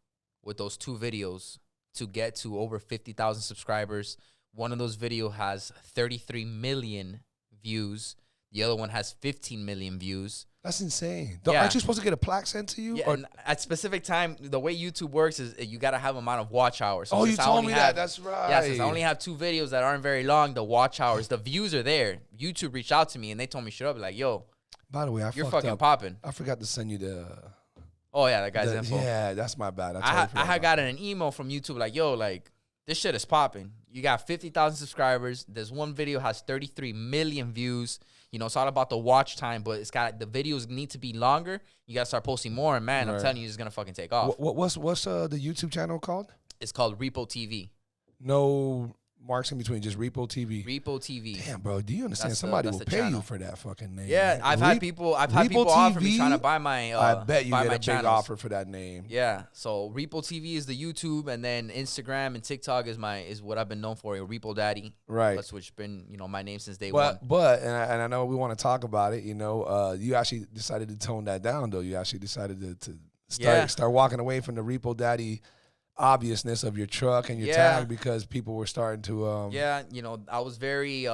with those 2 videos to get to over 50,000 subscribers. One of those videos has 33 million views. The other one has 15 million views. That's insane. Aren't you supposed to get a plaque sent to you? Yeah, or at specific time, the way YouTube works is you got to have amount of watch hours. So you told me that. That's right. Yeah, since I only have 2 videos that aren't very long, the watch hours, the views are there. YouTube reached out to me, and they told me straight up, like, yo, by the way, you're fucking popping. I forgot to send you the... Oh, yeah, that guy's info. Yeah, that's my bad. I had gotten an email from YouTube like, yo, like, this shit is popping. You got 50,000 subscribers. There's one video has 33 million views. You know, it's all about the watch time, but the videos need to be longer. You got to start posting more, and man, I'm telling you, it's going to fucking take off. What's the YouTube channel called? It's called Repo TV. No marks in between, just Repo TV. Repo TV. Damn, bro, do you understand? Somebody will pay you for that fucking name. Yeah, man. I've had people offer me trying to buy my I bet you get a channels. big offer for that name. Yeah, so Repo TV is the YouTube, and then Instagram and TikTok is what I've been known for. Repo Daddy, right? That's which been my name since day one. But and I know we want to talk about it. You know, you actually decided to tone that down, though. You actually decided to start walking away from the Repo Daddy obviousness of your truck and your tag because people were starting to I was very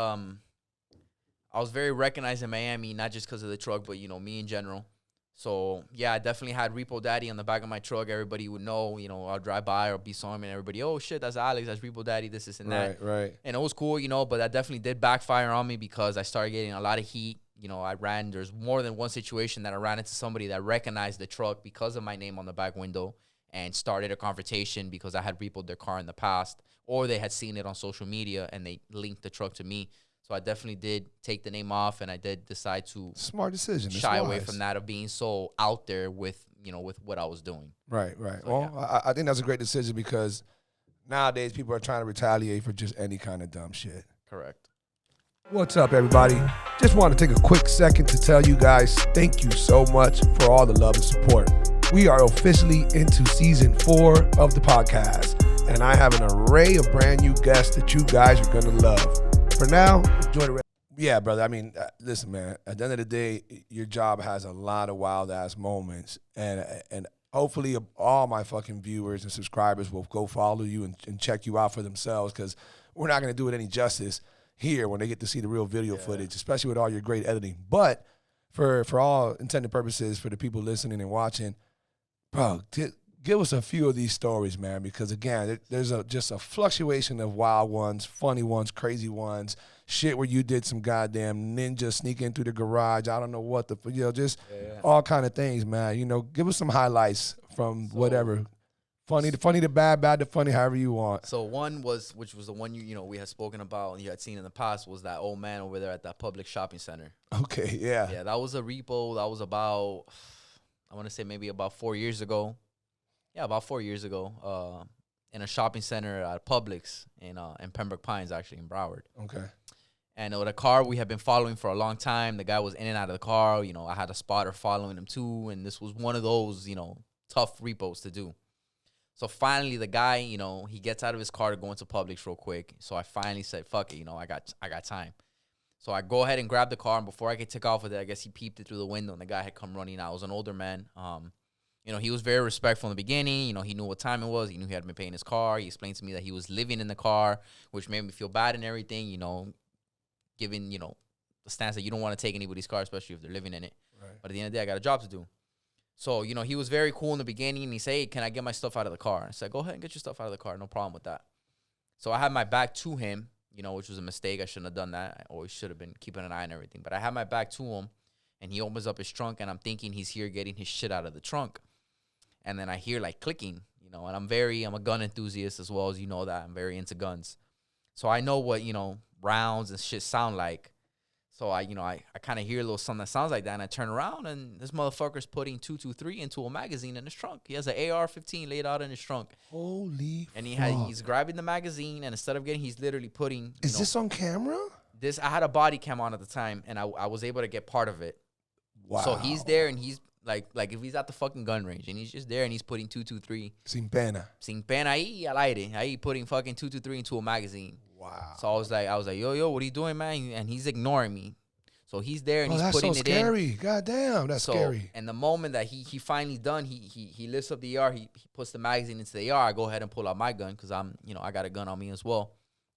recognized in Miami, not just because of the truck, but me in general. So yeah, I definitely had Repo Daddy on the back of my truck. Everybody would know, I'll drive by or be saw him and everybody, oh shit, that's Alex, that's Repo Daddy, this and that. Right. And it was cool, but that definitely did backfire on me because I started getting a lot of heat. There's more than one situation that I ran into somebody that recognized the truck because of my name on the back window and started a confrontation because I had repoed their car in the past, or they had seen it on social media and they linked the truck to me. So I definitely did take the name off, and I did decide to smart decision, shy away from that of being so out there with with what I was doing. Right. So, I think that's a great decision because nowadays people are trying to retaliate for just any kind of dumb shit. Correct. What's up, everybody? Just want to take a quick second to tell you guys thank you so much for all the love and support. We are officially into season 4 of the podcast, and I have an array of brand new guests that you guys are going to love. For now, enjoy the rest. Yeah, brother. I mean, listen, man. At the end of the day, your job has a lot of wild-ass moments, and hopefully all my fucking viewers and subscribers will go follow you and check you out for themselves because we're not going to do it any justice here when they get to see the real video footage, especially with all your great editing. But for all intended purposes, for the people listening and watching, bro, give us a few of these stories, man, because, again, there's just a fluctuation of wild ones, funny ones, crazy ones, shit where you did some goddamn ninja sneaking through the garage. I don't know what all kind of things, man. Give us some highlights from whatever. Funny to bad, bad to funny, however you want. So one which was the one we had spoken about and you had seen in the past, was that old man over there at that Publix shopping center. Okay, yeah. Yeah, that was a repo. That was about, I want to say maybe about 4 years ago. Yeah, about 4 years ago, in a shopping center at Publix in Pembroke Pines, actually, in Broward. Okay. And with a car we had been following for a long time. The guy was in and out of the car. I had a spotter following him too, and this was one of those, tough repos to do. So finally, the guy, he gets out of his car to go into Publix real quick. So I finally said, fuck it, I got time. So I go ahead and grab the car, and before I could take off with it, I guess he peeped it through the window, and the guy had come running out. It was an older man. He was very respectful in the beginning. He knew what time it was. He knew he had been paying his car. He explained to me that he was living in the car, which made me feel bad and everything, given, the stance that you don't want to take anybody's car, especially if they're living in it. Right. But at the end of the day, I got a job to do. So, he was very cool in the beginning, and he said, hey, can I get my stuff out of the car? I said, go ahead and get your stuff out of the car. No problem with that. So I had my back to him, which was a mistake. I shouldn't have done that. I always should have been keeping an eye on everything. But I had my back to him, and he opens up his trunk, and I'm thinking he's here getting his shit out of the trunk. And then I hear, clicking, you know, and I'm a gun enthusiast as well, as you know that. I'm very into guns. So I know what, you know, rounds and shit sound like. So I kind of hear a little something that sounds like that, and I turn around, and this motherfucker's putting 223 into a magazine in his trunk. He has an AR-15 laid out in his trunk. Holy And fuck. he's grabbing the magazine, and instead of he's literally putting. Is this on camera? I had a body cam on at the time, and I was able to get part of it. Wow. So he's there, and he's like if he's at the fucking gun range, and he's just there, and he's putting 223. Sin pena. Sin pena ahí al aire. Ahí putting fucking 223 into a magazine. Wow. So I was like, yo, what are you doing, man? And he's ignoring me. So he's there, and he's that's putting so it scary. in. God damn, that's scary. And the moment that he finally done, he lifts up the AR, he puts the magazine into the AR. I go ahead and pull out my gun because I got a gun on me as well.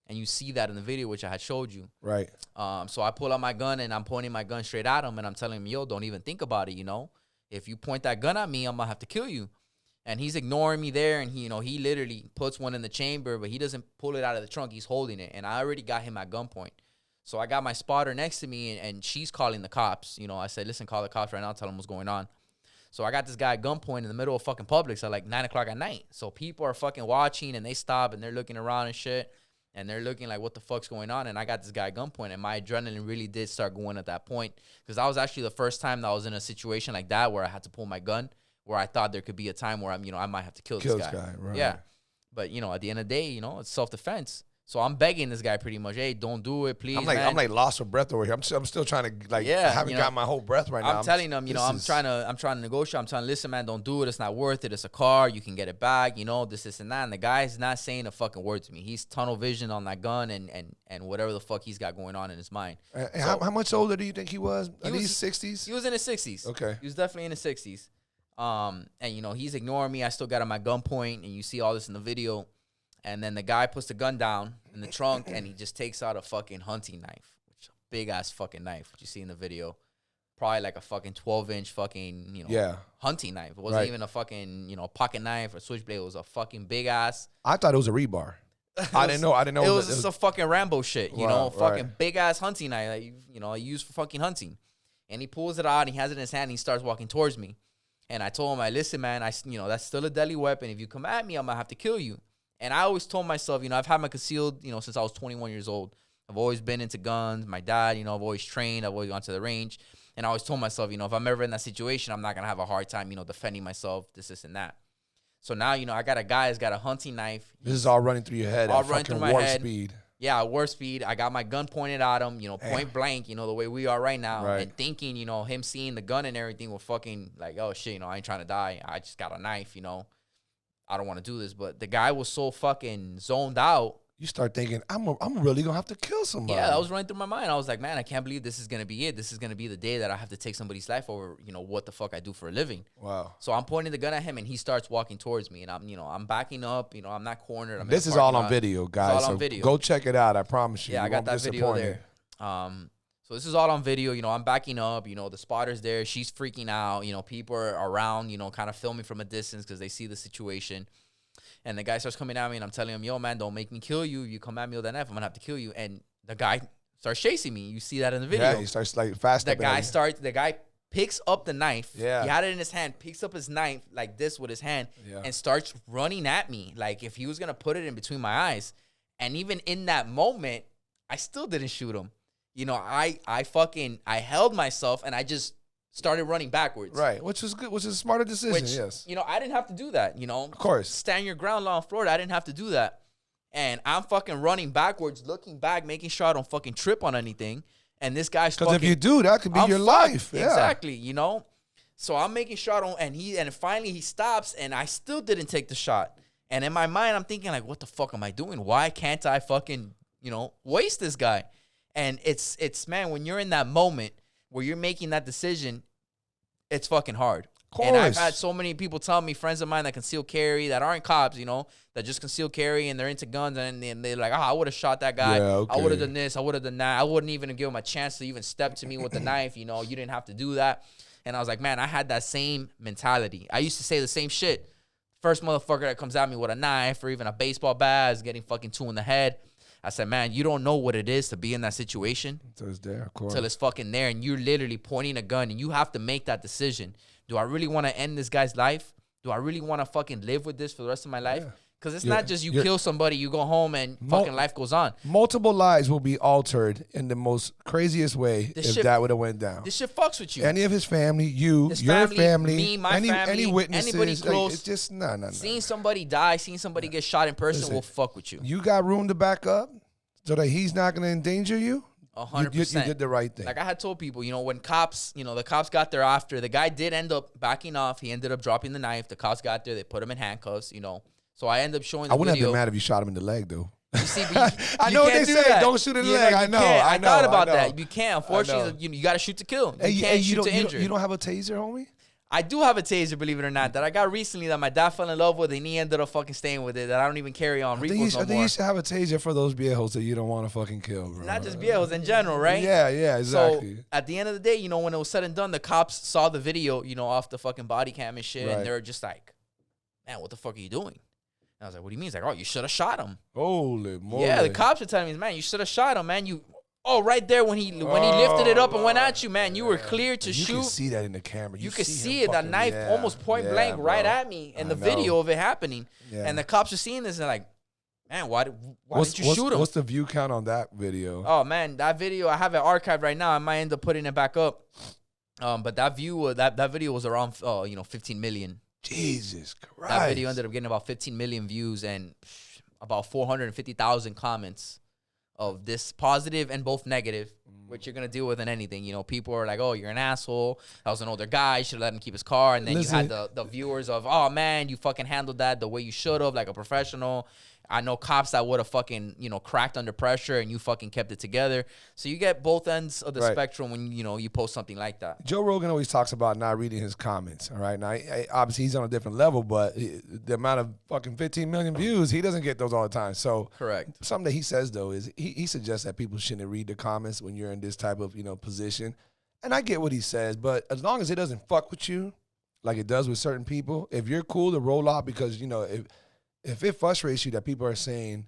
And you see that in the video, which I had showed you. Right. So I pull out my gun, and I'm pointing my gun straight at him, and I'm telling him, yo, don't even think about it, you know? If you point that gun at me, I'm going to have to kill you. And he's ignoring me there, and he literally puts one in the chamber, but he doesn't pull it out of the trunk. He's holding it, and I already got him at gunpoint. So I got my spotter next to me, and she's calling the cops. You know, I said, listen, call the cops right now, tell them what's going on. So I got this guy at gunpoint in the middle of fucking Publix at like 9 o'clock at night. So people are fucking watching, and they stop, and they're looking around and shit, and they're looking like, what the fuck's going on? And I got this guy at gunpoint, and my adrenaline really did start going at that point, because that was actually the first time that I was in a situation like that where I had to pull my gun, where I thought there could be a time where I might have to kill this guy. Right. Yeah. But, at the end of the day, it's self-defense. So I'm begging this guy pretty much, hey, don't do it, please, I'm like lost for breath over here. I'm still trying to I haven't got my whole breath right now. I'm telling them, I'm trying to negotiate. I'm trying to listen, man, don't do it. It's not worth it. It's a car. You can get it back. This and that. And the guy's not saying a fucking word to me. He's tunnel vision on that gun and whatever the fuck he's got going on in his mind. And how much older do you think he was? At least 60s? He was in his 60s. Okay. He was definitely in his 60s. And he's ignoring me. I still got him at gunpoint, and you see all this in the video. And then the guy puts the gun down in the trunk, and he just takes out a fucking hunting knife, which a big-ass fucking knife, which you see in the video. Probably like a fucking 12-inch fucking, hunting knife. It wasn't even a fucking, pocket knife or switchblade. It was a fucking big-ass. I thought it was a rebar. I didn't know. It was just a fucking Rambo shit, fucking right. big-ass hunting knife that, I use for fucking hunting. And he pulls it out, and he has it in his hand, and he starts walking towards me. And I told him, listen, man, that's still a deadly weapon. If you come at me, I'm going to have to kill you. And I always told myself, I've had my concealed, since I was 21 years old. I've always been into guns. My dad, I've always trained. I've always gone to the range. And I always told myself, if I'm ever in that situation, I'm not going to have a hard time, defending myself, this, and that. So now, I got a guy who's got a hunting knife. This is all running through your head all at running fucking through my warp head. speed. Yeah, warp speed. I got my gun pointed at him, point blank, the way we are right now. Right. And thinking, him seeing the gun and everything will fucking like, oh, shit, I ain't trying to die. I just got a knife, I don't want to do this. But the guy was so fucking zoned out. You start thinking, I'm really going to have to kill somebody. Yeah, that was running through my mind. I was like, man, I can't believe this is going to be it. This is going to be the day that I have to take somebody's life over, what the fuck I do for a living. Wow. So I'm pointing the gun at him, and he starts walking towards me. And I'm backing up. I'm not cornered. This is all on video, guys. It's all on so video. Go check it out. I promise you. Yeah, you I got won't be that video disappointed. there. So this is all on video. I'm backing up. The spotter's there. She's freaking out. People are around, kind of filming from a distance because they see the situation. And the guy starts coming at me, and I'm telling him, yo, man, don't make me kill you. You come at me with that knife, I'm going to have to kill you. And the guy starts chasing me. You see that in the video. Yeah, he starts fast. The guy picks up the knife. Yeah. He had it in his hand, picks up his knife like this with his hand, and starts running at me like if he was going to put it in between my eyes. And even in that moment, I still didn't shoot him. I held myself, and I just started running backwards. Right, which is good, which is a smarter decision, yes. I didn't have to do that, Of course. Stand your ground law in Florida, I didn't have to do that. And I'm fucking running backwards, looking back, making sure I don't fucking trip on anything. And this guy's fucking... Because if you do, that could be your life. Yeah. Exactly, So I'm making sure I don't... And finally he stops, and I still didn't take the shot. And in my mind, I'm thinking, like, what the fuck am I doing? Why can't I fucking, waste this guy? And it's man, when you're in that moment where you're making that decision, it's fucking hard. Of course. And I've had so many people tell me, friends of mine that conceal carry, that aren't cops, that just conceal carry and they're into guns, and they're like, I would have shot that guy. Yeah, okay. I would have done this. I would have done that. I wouldn't even give him a chance to even step to me with the knife. You didn't have to do that. And I was like, man, I had that same mentality. I used to say the same shit. First motherfucker that comes at me with a knife or even a baseball bat is getting fucking 2 in the head. I said, man, you don't know what it is to be in that situation. Until it's there, of course. Until it's fucking there, and you're literally pointing a gun, and you have to make that decision. Do I really want to end this guy's life, do I really want to fucking live with this for the rest of my life? Yeah. Because it's not just you kill somebody, you go home, and fucking life goes on. Multiple lives will be altered in the most craziest way if that would have went down. This shit fucks with you. Any of his family, your family, me, my family, any witnesses, anybody close. It's just no. Seeing somebody die, seeing somebody get shot in person will fuck with you. You got room to back up so that he's not going to endanger you? 100%. You did the right thing. Like I had told people, when cops, the cops got there after, the guy did end up backing off. He ended up dropping the knife. The cops got there. They put him in handcuffs, So I ended up showing the video. I wouldn't have been mad if you shot him in the leg, though. You see, I know what they say. Don't shoot in the leg. I know. I thought about that. You can't. Unfortunately, you got to shoot to kill. You can't shoot to injure. You don't have a taser, homie? I do have a taser, believe it or not, that I got recently that my dad fell in love with, and he ended up fucking staying with it, that I don't even carry on Repos no more. I think you should have a taser for those viejos that you don't want to fucking kill, bro. Not just viejos, in general, right? Yeah, exactly. So, at the end of the day, when it was said and done, the cops saw the video, off the fucking body cam and shit, and they were just like, man, what the fuck are you doing? And I was like, what do you mean? He's like, oh, you should have shot him. Holy moly. Yeah, the cops were telling me, man, you should have shot him, man. Right there when he lifted it up and went at you, man, you were clear to shoot. You can see that in the camera. You could see it, that knife almost point blank right at me in the video of it happening. Yeah. And the cops are seeing this and like, man, why did you shoot him? What's the view count on that video? Oh, man, that video, I have it archived right now. I might end up putting it back up. But that video was around, 15 million. Jesus Christ. That video ended up getting about 15 million views and about 450,000 comments of this positive and both negative, which you're going to deal with in anything. People are like, oh, you're an asshole. That was an older guy. You should have let him keep his car. And then you had the viewers of, oh, man, you fucking handled that the way you should have, like a professional. I know cops that would have fucking, cracked under pressure and you fucking kept it together. So you get both ends of the spectrum when, you post something like that. Joe Rogan always talks about not reading his comments, all right? Now, obviously, he's on a different level, but the amount of fucking 15 million views, he doesn't get those all the time. So correct. Something that he says, though, is he suggests that people shouldn't read the comments when you're in this type of, position. And I get what he says, but as long as it doesn't fuck with you like it does with certain people, if you're cool to roll out because, if it frustrates you that people are saying,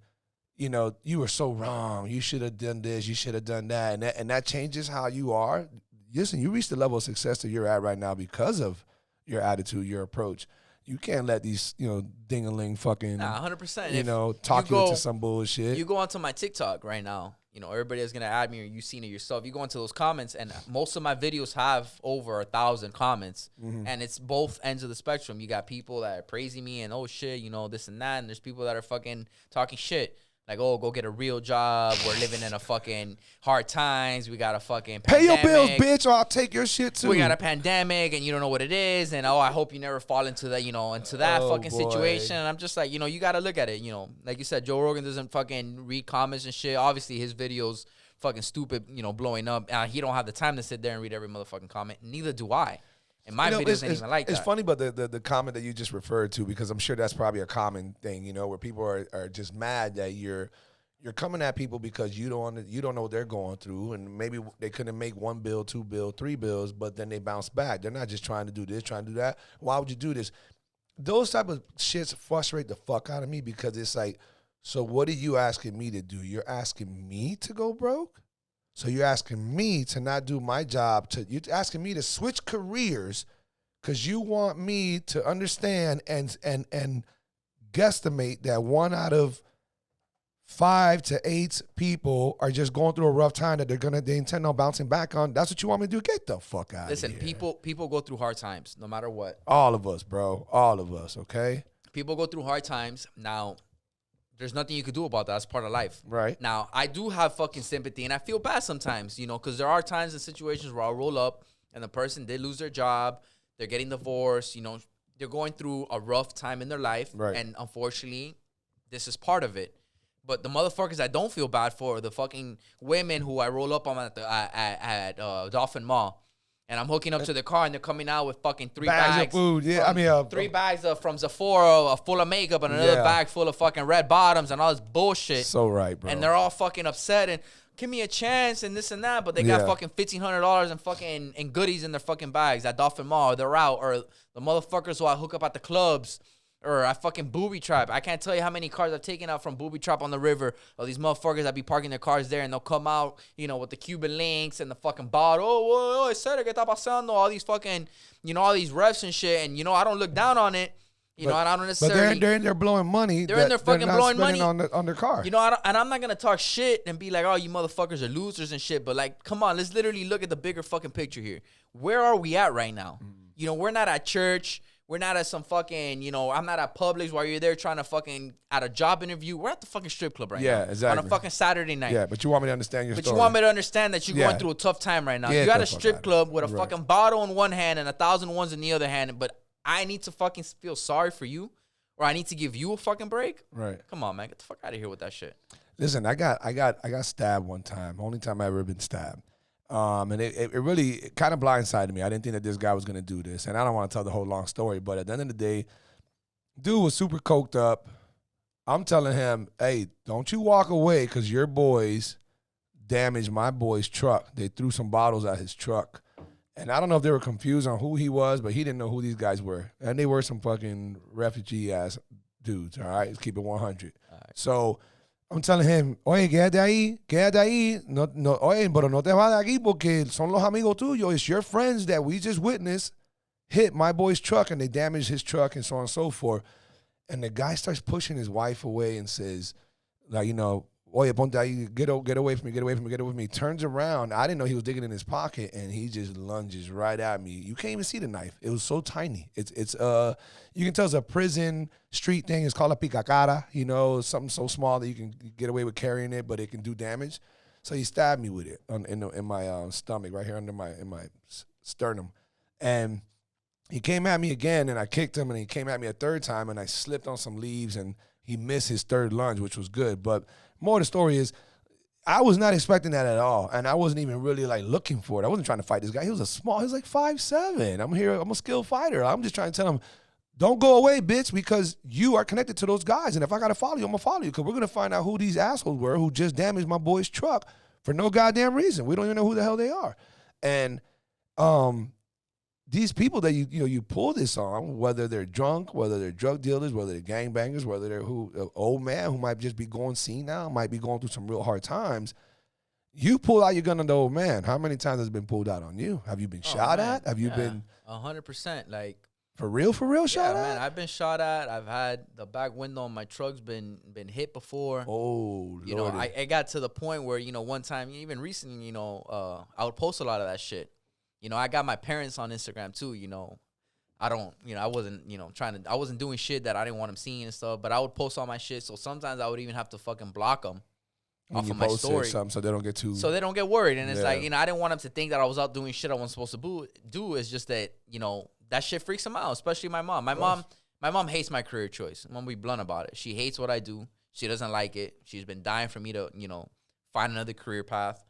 you were so wrong, you should have done this, you should have done that, and that changes how you are, listen, you reach the level of success that you're at right now because of your attitude, your approach. You can't let these, ding-a-ling fucking, 100%. Talk you into some bullshit. You go onto my TikTok right now. Everybody is going to add me or you've seen it yourself. You go into those comments, and most of my videos have over 1,000 comments. Mm-hmm. And it's both ends of the spectrum. You got people that are praising me and, oh, shit, this and that. And there's people that are fucking talking shit. Like, oh, go get a real job. We're living in a fucking hard times. We got a fucking pandemic. Pay your bills, bitch, or I'll take your shit, too. We got a pandemic, and you don't know what it is. And, oh, I hope you never fall into that, into that fucking situation. And I'm just like, you got to look at it. Like you said, Joe Rogan doesn't fucking read comments and shit. Obviously, his videos fucking stupid, blowing up. He don't have the time to sit there and read every motherfucking comment. Neither do I. And my videos ain't even like that. It's funny, but the comment that you just referred to, because I'm sure that's probably a common thing, where people are just mad that you're coming at people because you don't know what they're going through, and maybe they couldn't make 1 bill, 2 bill, 3 bills, but then they bounce back. They're not just trying to do this, trying to do that. Why would you do this? Those type of shits frustrate the fuck out of me, because it's like, so what are you asking me to do? You're asking me to go broke? So you're asking me to not do my job, you're asking me to switch careers because you want me to understand and guesstimate that 1 out of 5 to 8 people are just going through a rough time that they intend on bouncing back on. That's what you want me to do? Get the fuck out of here. Listen, people go through hard times no matter what. All of us, bro. All of us, okay? People go through hard times. Now, there's nothing you could do about that. That's part of life. Right. Now, I do have fucking sympathy, and I feel bad sometimes, because there are times and situations where I'll roll up and the person did lose their job, they're getting divorced, they're going through a rough time in their life, right. And unfortunately, this is part of it. But the motherfuckers I don't feel bad for are the fucking women who I roll up on at Dolphin Mall. And I'm hooking up to the car, and they're coming out with fucking 3 bags of food. Yeah, 3 bags from Sephora full of makeup, and another bag full of fucking red bottoms and all this bullshit. So right, bro. And they're all fucking upset and give me a chance and this and that, but they got fucking $1,500 and fucking and goodies in their fucking bags at Dolphin Mall. They're out, or the motherfuckers who I hook up at the clubs. Or I fucking booby trap. I can't tell you how many cars I've taken out from booby trap on the river. Or these motherfuckers that be parking their cars there, and they'll come out, with the Cuban links and the fucking bottle. Oh, ¿qué está pasando? All these fucking, all these refs and shit. And, I don't look down on it. You know, and I don't But necessarily. they're in there blowing money. They're in there fucking blowing money on their car. You know, and I'm not gonna talk shit and be like, oh, you motherfuckers are losers and shit. But like, come on, let's literally look at the bigger fucking picture here. Where are we at right now? You know, we're not at church. We're not at some fucking, you know, I'm not at Publix while you're there trying to fucking at a job interview. We're at the fucking strip club right now. Yeah, exactly. On a fucking Saturday night. Yeah, but you want me to understand your story. But you want me to understand that you're going through a tough time right now. Get You're at the a fuck strip out club with a Right. fucking bottle in one hand and 1,000 ones in the other hand. But I need to fucking feel sorry for you, or I need to give you a fucking break. Right. Come on, man, get the fuck out of here with that shit. Listen, I got stabbed one time. Only time I ever been stabbed. And it really kind of blindsided me. I didn't think that this guy was gonna do this, and I don't want to tell the whole long story. But at the end of the day, dude was super coked up. I'm telling him, hey, don't you walk away because your boys damaged my boy's truck. They threw some bottles at his truck. And I don't know if they were confused on who he was, but he didn't know who these guys were. And they were some fucking refugee-ass dudes, all right? Let's keep it 100. Right. So I'm telling him, oye, quédate ahí. No, oye, pero no te vas de aquí porque son los amigos tuyos. It's your friends that we just witnessed hit my boy's truck, and they damaged his truck and so on and so forth. And the guy starts pushing his wife away and says, like, you know, oye, ponte ahí, get away from me. Turns around. I didn't know he was digging in his pocket, and he just lunges right at me. You can't even see the knife. It was so tiny. It's you can tell it's a prison street thing. It's called a picacara, you know, something so small that you can get away with carrying it, but it can do damage. So he stabbed me with it in my stomach, right here under in my sternum. And he came at me again, and I kicked him, and he came at me a third time, and I slipped on some leaves, and he missed his third lunge, which was good. But more of the story is, I was not expecting that at all, and I wasn't even really like looking for it. I wasn't trying to fight this guy. He was like 5'7". I'm a skilled fighter. I'm just trying to tell him, don't go away, bitch, because you are connected to those guys, and if I gotta follow you, I'm gonna follow you, because we're gonna find out who these assholes were who just damaged my boy's truck for no goddamn reason. We don't even know who the hell they are. And these people that you pull this on, whether they're drunk, whether they're drug dealers, whether they're gangbangers, whether they're old man who might just be going senile, might be going through some real hard times, you pull out your gun on the old man. How many times has it been pulled out on you? Have you been shot at? Have you been 100%? Like for real shot at? Man, I've been shot at. I've had the back window on my truck's been hit before. Oh, you know, I got to the point where, you know, one time, even recently, you know, I would post a lot of that shit. You know, I got my parents on Instagram too, you know. I wasn't, you know, I wasn't doing shit that I didn't want them seeing and stuff, but I would post all my shit. So sometimes I would even have to fucking block them off of my story. So they don't get worried. And it's like, you know, I didn't want them to think that I was out doing shit I wasn't supposed to do. It's just that, you know, that shit freaks them out, especially my mom. My mom hates my career choice. I'm gonna be blunt about it. She hates what I do. She doesn't like it. She's been dying for me to, you know, find another career path.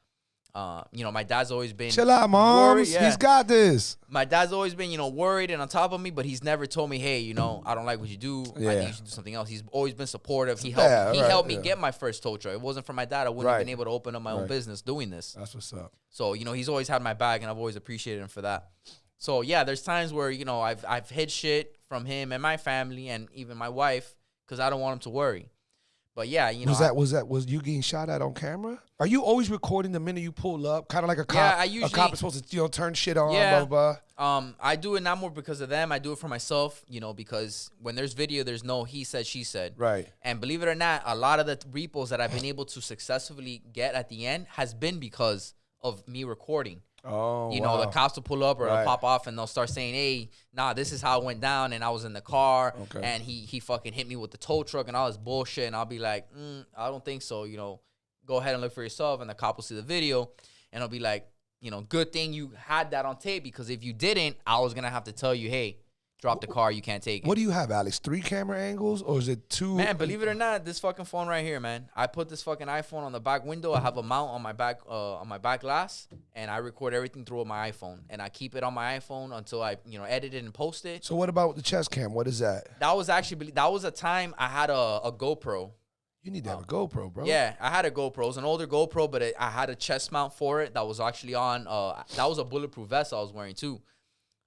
You know, my dad's always been chill out, moms. Yeah. He's got this. My dad's always been, you know, worried and on top of me, but he's never told me, hey, you know, I don't like what you do. I think you should do something else. He's always been supportive. He helped me get my first tow truck. It wasn't for my dad, I wouldn't have been able to open up my own business doing this. That's what's up. So, you know, he's always had my back, and I've always appreciated him for that. So yeah, there's times where, you know, I've hid shit from him and my family and even my wife because I don't want him to worry. But yeah, you know, was you getting shot at on camera? Are you always recording the minute you pull up, kind of like a cop? Yeah, a cop is supposed to, you know, turn shit on. Yeah, blah blah. I do it not more because of them. I do it for myself, you know, because when there's video, there's no he said, she said. Right. And believe it or not, a lot of the repos that I've been able to successfully get at the end has been because of me recording. Oh, you know, the cops will pull up or they'll pop off and they'll start saying, hey, nah, this is how it went down. And I was in the car and he fucking hit me with the tow truck and all this bullshit. And I'll be like, I don't think so. You know, go ahead and look for yourself. And the cop will see the video and I'll be like, you know, good thing you had that on tape, because if you didn't, I was going to have to tell you, hey, drop the car. You can't take it. What do you have, Alex? 3 camera angles, or is it 2? Man, believe it or not, this fucking phone right here, man. I put this fucking iPhone on the back window. I have a mount on my back glass, and I record everything through my iPhone. And I keep it on my iPhone until I, you know, edit it and post it. So what about the chest cam? What is that? That was a time I had a GoPro. You need to have a GoPro, bro. Yeah, I had a GoPro. It was an older GoPro, but I had a chest mount for it that was actually on. That was a bulletproof vest I was wearing too.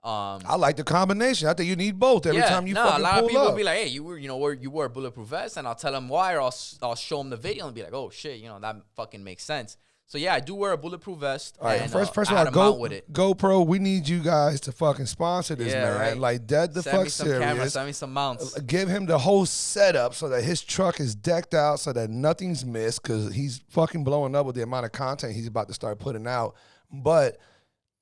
I like the combination. I think you need both every time you fucking pull up. A lot of people will be like, hey, you wore a bulletproof vest, and I'll tell them why, or I'll show them the video and be like, oh shit, you know, that fucking makes sense. So yeah, I do wear a bulletproof vest. All right, and, first of I all, had a mount with it. GoPro, we need you guys to fucking sponsor this, Yeah, man. right. Like, dead the Send fuck me some serious. cameras, send me some mounts. Give him the whole setup so that his truck is decked out so that nothing's missed because he's fucking blowing up with the amount of content he's about to start putting out. But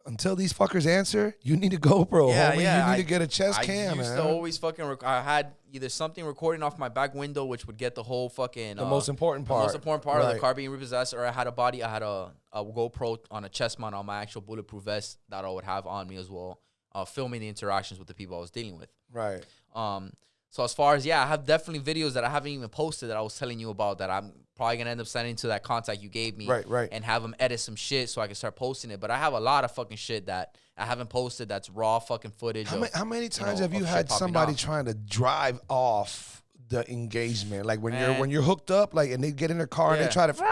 until these fuckers answer, you need a GoPro, homie. You need to get a chest cam, I used to always fucking I had either something recording off my back window, which would get the whole fucking the most important part. The most important part of the car being repossessed, or I had a GoPro on a chest mount on my actual bulletproof vest that I would have on me as well, filming the interactions with the people I was dealing with. Right. So as far as, I have definitely videos that I haven't even posted that I was telling you about that I'm probably going to end up sending to that contact you gave me. Right. And have them edit some shit so I can start posting it. But I have a lot of fucking shit that I haven't posted that's raw fucking footage. How many times have you had somebody trying to drive off the engagement? Like when you're hooked up, like, and they get in their car and they try to...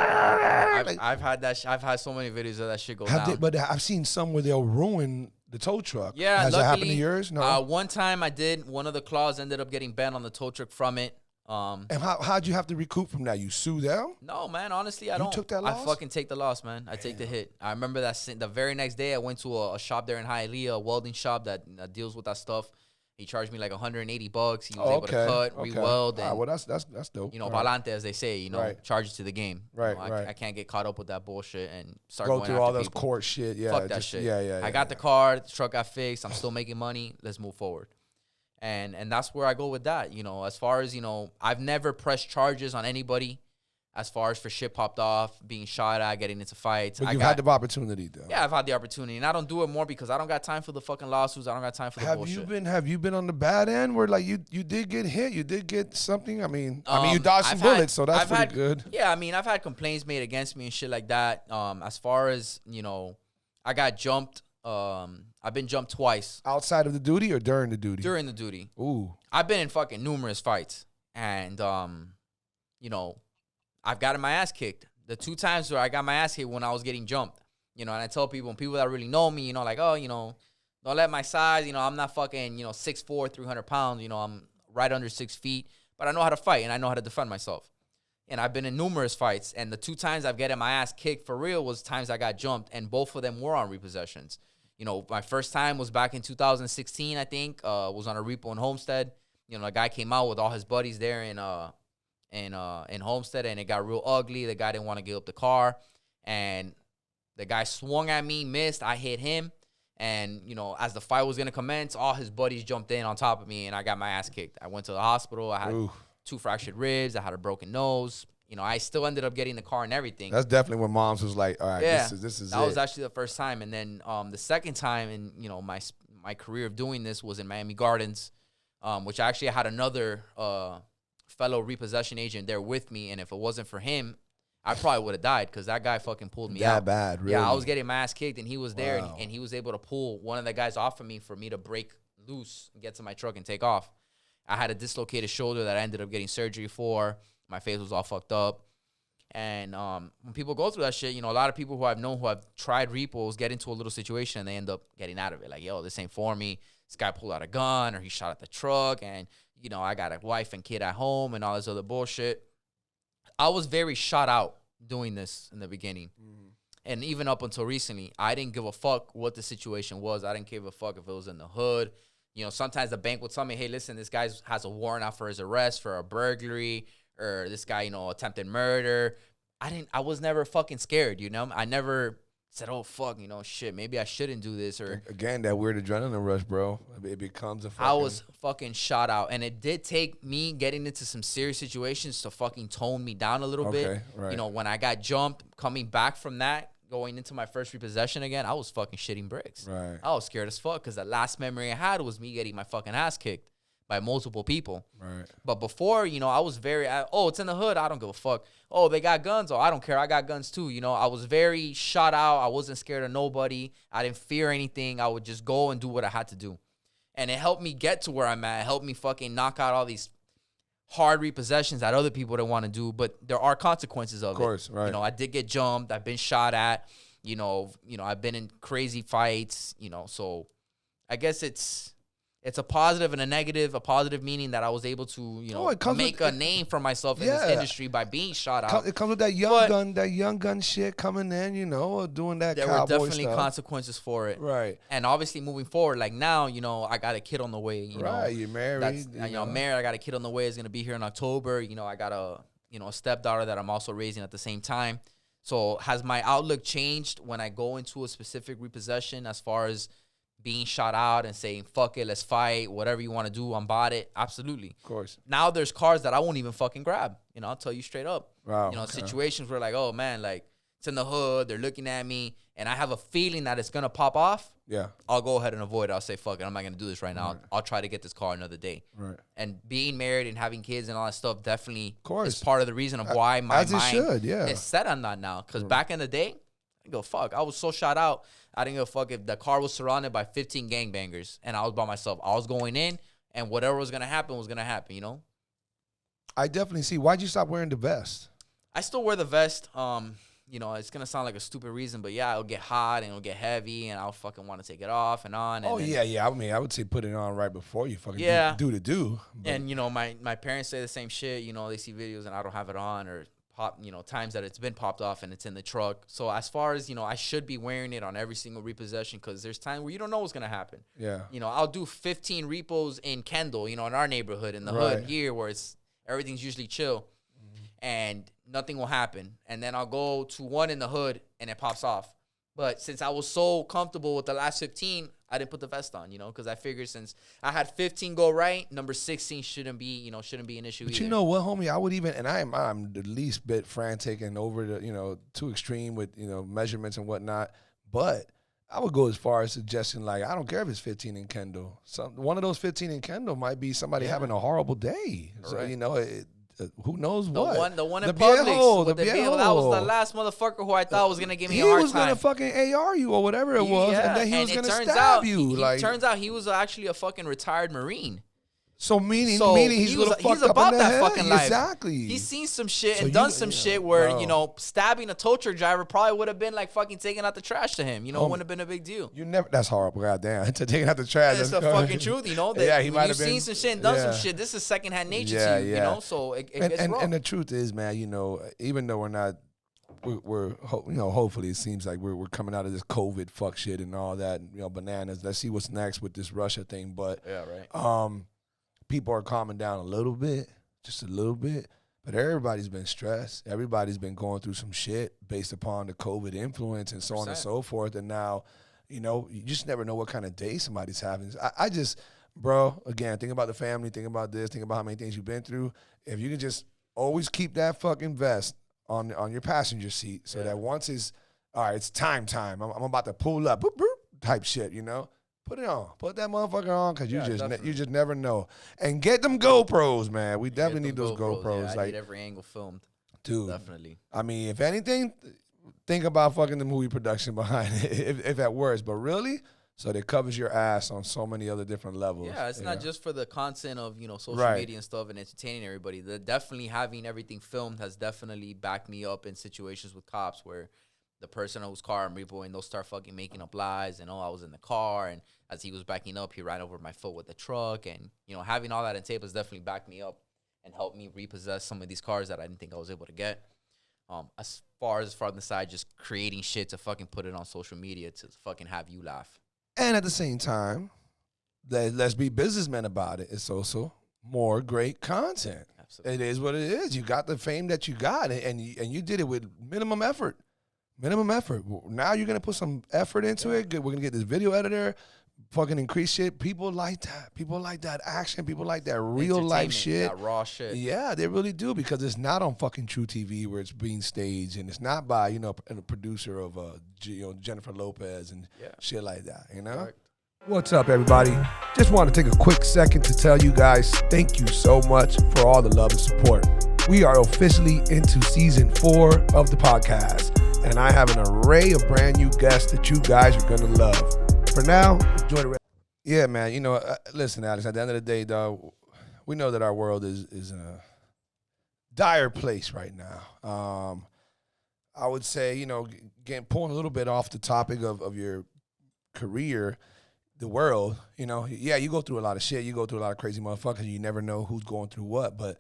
I've had that. I've had so many videos of that shit go down. But I've seen some where they'll ruin the tow truck. Yeah, has luckily, that happened to yours? No. One time I did. One of the claws ended up getting bent on the tow truck from it. And how'd you have to recoup from that? You sue them? No, man. Honestly, I don't. You took that loss? I fucking take the loss, man. I take the hit. I remember that the very next day I went to a shop there in Hialeah, a welding shop that deals with that stuff. He charged me like $180. He was able to cut, re-weld, and well, that's dope. Palante, as they say, charge it to the game. Right, I can't get caught up with that bullshit and start go going through after all those people. court shit. Yeah, fuck that shit. Yeah. I got the car, the truck got fixed. I'm still making money. Let's move forward. And that's where I go with that. As far as I've never pressed charges on anybody. As far as for shit popped off, being shot at, getting into fights. But you've had the opportunity, though. Yeah, I've had the opportunity. And I don't do it more because I don't got time for the fucking lawsuits. I don't got time for the bullshit. Have you been on the bad end where, like, you did get hit? You did get something? I mean, you dodged some bullets, so that's pretty good. Yeah, I mean, I've had complaints made against me and shit like that. As far as, I got jumped. I've been jumped twice. Outside of the duty or during the duty? During the duty. Ooh. I've been in fucking numerous fights. And, I've gotten my ass kicked. The 2 times where I got my ass kicked when I was getting jumped. And I tell people that really know me, like, oh, don't let my size, I'm not fucking, 6'4", 300 pounds. I'm right under 6 feet. But I know how to fight and I know how to defend myself. And I've been in numerous fights. And the 2 times I've gotten my ass kicked for real was times I got jumped. And both of them were on repossessions. My first time was back in 2016, I think. Was on a repo in Homestead. A guy came out with all his buddies there in Homestead, and it got real ugly. The guy didn't want to give up the car, and the guy swung at me, missed. I hit him, and as the fight was gonna commence, all his buddies jumped in on top of me, and I got my ass kicked. I went to the hospital. I had 2 fractured ribs. I had a broken nose. I still ended up getting the car and everything. That's definitely when Moms was like, all right, this is that was actually the first time. And then the second time in my career of doing this was in Miami Gardens, which actually I had another fellow repossession agent there with me, and if it wasn't for him, I probably would have died because that guy fucking pulled me out. That bad, really? Yeah, I was getting my ass kicked, and he was there, and he was able to pull one of the guys off of me for me to break loose and get to my truck and take off. I had a dislocated shoulder that I ended up getting surgery for. My face was all fucked up. And when people go through that shit, a lot of people who I've known who have tried repos get into a little situation and they end up getting out of it. Like, yo, this ain't for me. This guy pulled out a gun or he shot at the truck and, I got a wife and kid at home and all this other bullshit. I was very shot out doing this in the beginning. Mm-hmm. And even up until recently, I didn't give a fuck what the situation was. I didn't give a fuck if it was in the hood. Sometimes the bank would tell me, hey, listen, this guy has a warrant out for his arrest for a burglary, or this guy, attempted murder. I was never fucking scared, I never said, oh, fuck, shit, maybe I shouldn't do this. Or again, that weird adrenaline rush, bro. It becomes a fucking... I was fucking shot out. And it did take me getting into some serious situations to fucking tone me down a little bit. Right. When I got jumped, coming back from that, going into my first repossession again, I was fucking shitting bricks. Right. I was scared as fuck because the last memory I had was me getting my fucking ass kicked by multiple people. Right. But before, I was very, it's in the hood. I don't give a fuck. Oh, they got guns. Oh, I don't care. I got guns too. I was very shot out. I wasn't scared of nobody. I didn't fear anything. I would just go and do what I had to do. And it helped me get to where I'm at. It helped me fucking knock out all these hard repossessions that other people don't want to do. But there are consequences of it. Of course, right. I did get jumped. I've been shot at. I've been in crazy fights. So I guess it's It's a positive and a negative. A positive meaning that I was able to, make a name for myself in this industry by being shot out. It comes with that young gun shit coming in, doing that there cowboy were definitely stuff. Consequences for it. Right. And obviously moving forward, like now, I got a kid on the way. You're married. I'm married. I got a kid on the way. It's going to be here in October. I got a stepdaughter that I'm also raising at the same time. So has my outlook changed when I go into a specific repossession as far as being shot out and saying, fuck it, let's fight, whatever you want to do, I'm about it? Absolutely. Of course. Now there's cars that I won't even fucking grab. I'll tell you straight up. Wow. Situations where like, oh man, like it's in the hood, they're looking at me, and I have a feeling that it's going to pop off. Yeah. I'll go ahead and avoid it. I'll say, fuck it, I'm not going to do this right now. Right. I'll try to get this car another day. Right. And being married and having kids and all that stuff definitely is is part of the reason of why my mind yeah. is set on that now. Because back in the day, I go, fuck, I was so shot out. I didn't give a fuck if the car was surrounded by 15 gangbangers and I was by myself. I was going in, and whatever was going to happen was going to happen, I definitely see. Why'd you stop wearing the vest? I still wear the vest. It's going to sound like a stupid reason, but yeah, it'll get hot and it'll get heavy and I'll fucking want to take it off and on. And yeah. I mean, I would say put it on right before you fucking do the do. But. And, my parents say the same shit. They see videos and I don't have it on, or times that it's been popped off and it's in the truck. So as far as, I should be wearing it on every single repossession, because there's times where you don't know what's going to happen. Yeah. I'll do 15 repos in Kendall, in our neighborhood, in the hood here where everything's usually chill and nothing will happen. And then I'll go to one in the hood and it pops off. But since I was so comfortable with the last 15, I didn't put the vest on, because I figured since I had 15 go right, number 16 shouldn't be an issue either. But you know what, homie? I would even, and I'm the least bit frantic and over the, too extreme with, measurements and whatnot. But I would go as far as suggesting, like, I don't care if it's 15 in Kendall. One of those 15 in Kendall might be somebody having a horrible day. Right. So, who knows what? The one in Publix. The viejo. That was the last motherfucker who I thought was going to give me a hard time. He was going to fucking AR you or whatever it was, and then he was going to stab you. Turns out he was actually a fucking retired Marine. So meaning he's about that fucking life. Exactly. He's seen some shit and done some shit where, stabbing a tow truck driver probably would have been like fucking taking out the trash to him. It wouldn't have been a big deal. That's horrible. Goddamn. Taking out the trash. That's the fucking truth, That, he might have been. Seen some shit and done some shit. This is secondhand nature to you, So it gets wrong. And the truth is, man, even though we're not, we're hopefully it seems like we're coming out of this COVID fuck shit and all that, bananas. Let's see what's next with this Russia thing. But yeah, right. People are calming down a little bit, just a little bit. But everybody's been stressed. Everybody's been going through some shit based upon the COVID influence and so on and so forth. And now, you just never know what kind of day somebody's having. I just, bro, again, think about the family, think about this, think about how many things you've been through. If you can just always keep that fucking vest on your passenger seat so that once it's, all right, it's time. I'm about to pull up, boop, boop, type shit, Put it on. Put that motherfucker on because you just never know. And get them GoPros, man. We definitely need those GoPros. Yeah, I need every angle filmed. Dude. Definitely. I mean, if anything, think about fucking the movie production behind it, if that works. But really, so it covers your ass on so many other different levels. Yeah, it's not just for the content of, social media and stuff and entertaining everybody. Definitely having everything filmed has definitely backed me up in situations with cops where the person whose car I'm repoing, they'll start fucking making up lies and, I was in the car, and as he was backing up, he ran over my foot with the truck, and, having all that in tape has definitely backed me up and helped me repossess some of these cars that I didn't think I was able to get. As far as from the side, just creating shit to fucking put it on social media to fucking have you laugh. And at the same time, let's be businessmen about it. It's also more great content. Absolutely. It is what it is. You got the fame that you got, and you did it with minimum effort. Now you're going to put some effort into it. We're going to get this video editor, fucking increase shit. People like that. People like that action. People like that real life shit. That raw shit. Yeah, they really do, because it's not on fucking True TV where it's being staged, and it's not by, a producer of Jennifer Lopez and shit like that, Correct. What's up, everybody? Just want to take a quick second to tell you guys thank you so much for all the love and support. We are officially into season 4 of the podcast, and I have an array of brand new guests that you guys are going to love. For now, enjoy the rest. Yeah, man, listen, Alex, at the end of the day, dog, we know that our world is in a dire place right now. I would say, pulling a little bit off the topic of your career, the world, you know, yeah, you go through a lot of shit. You go through a lot of crazy motherfuckers. You never know who's going through what. But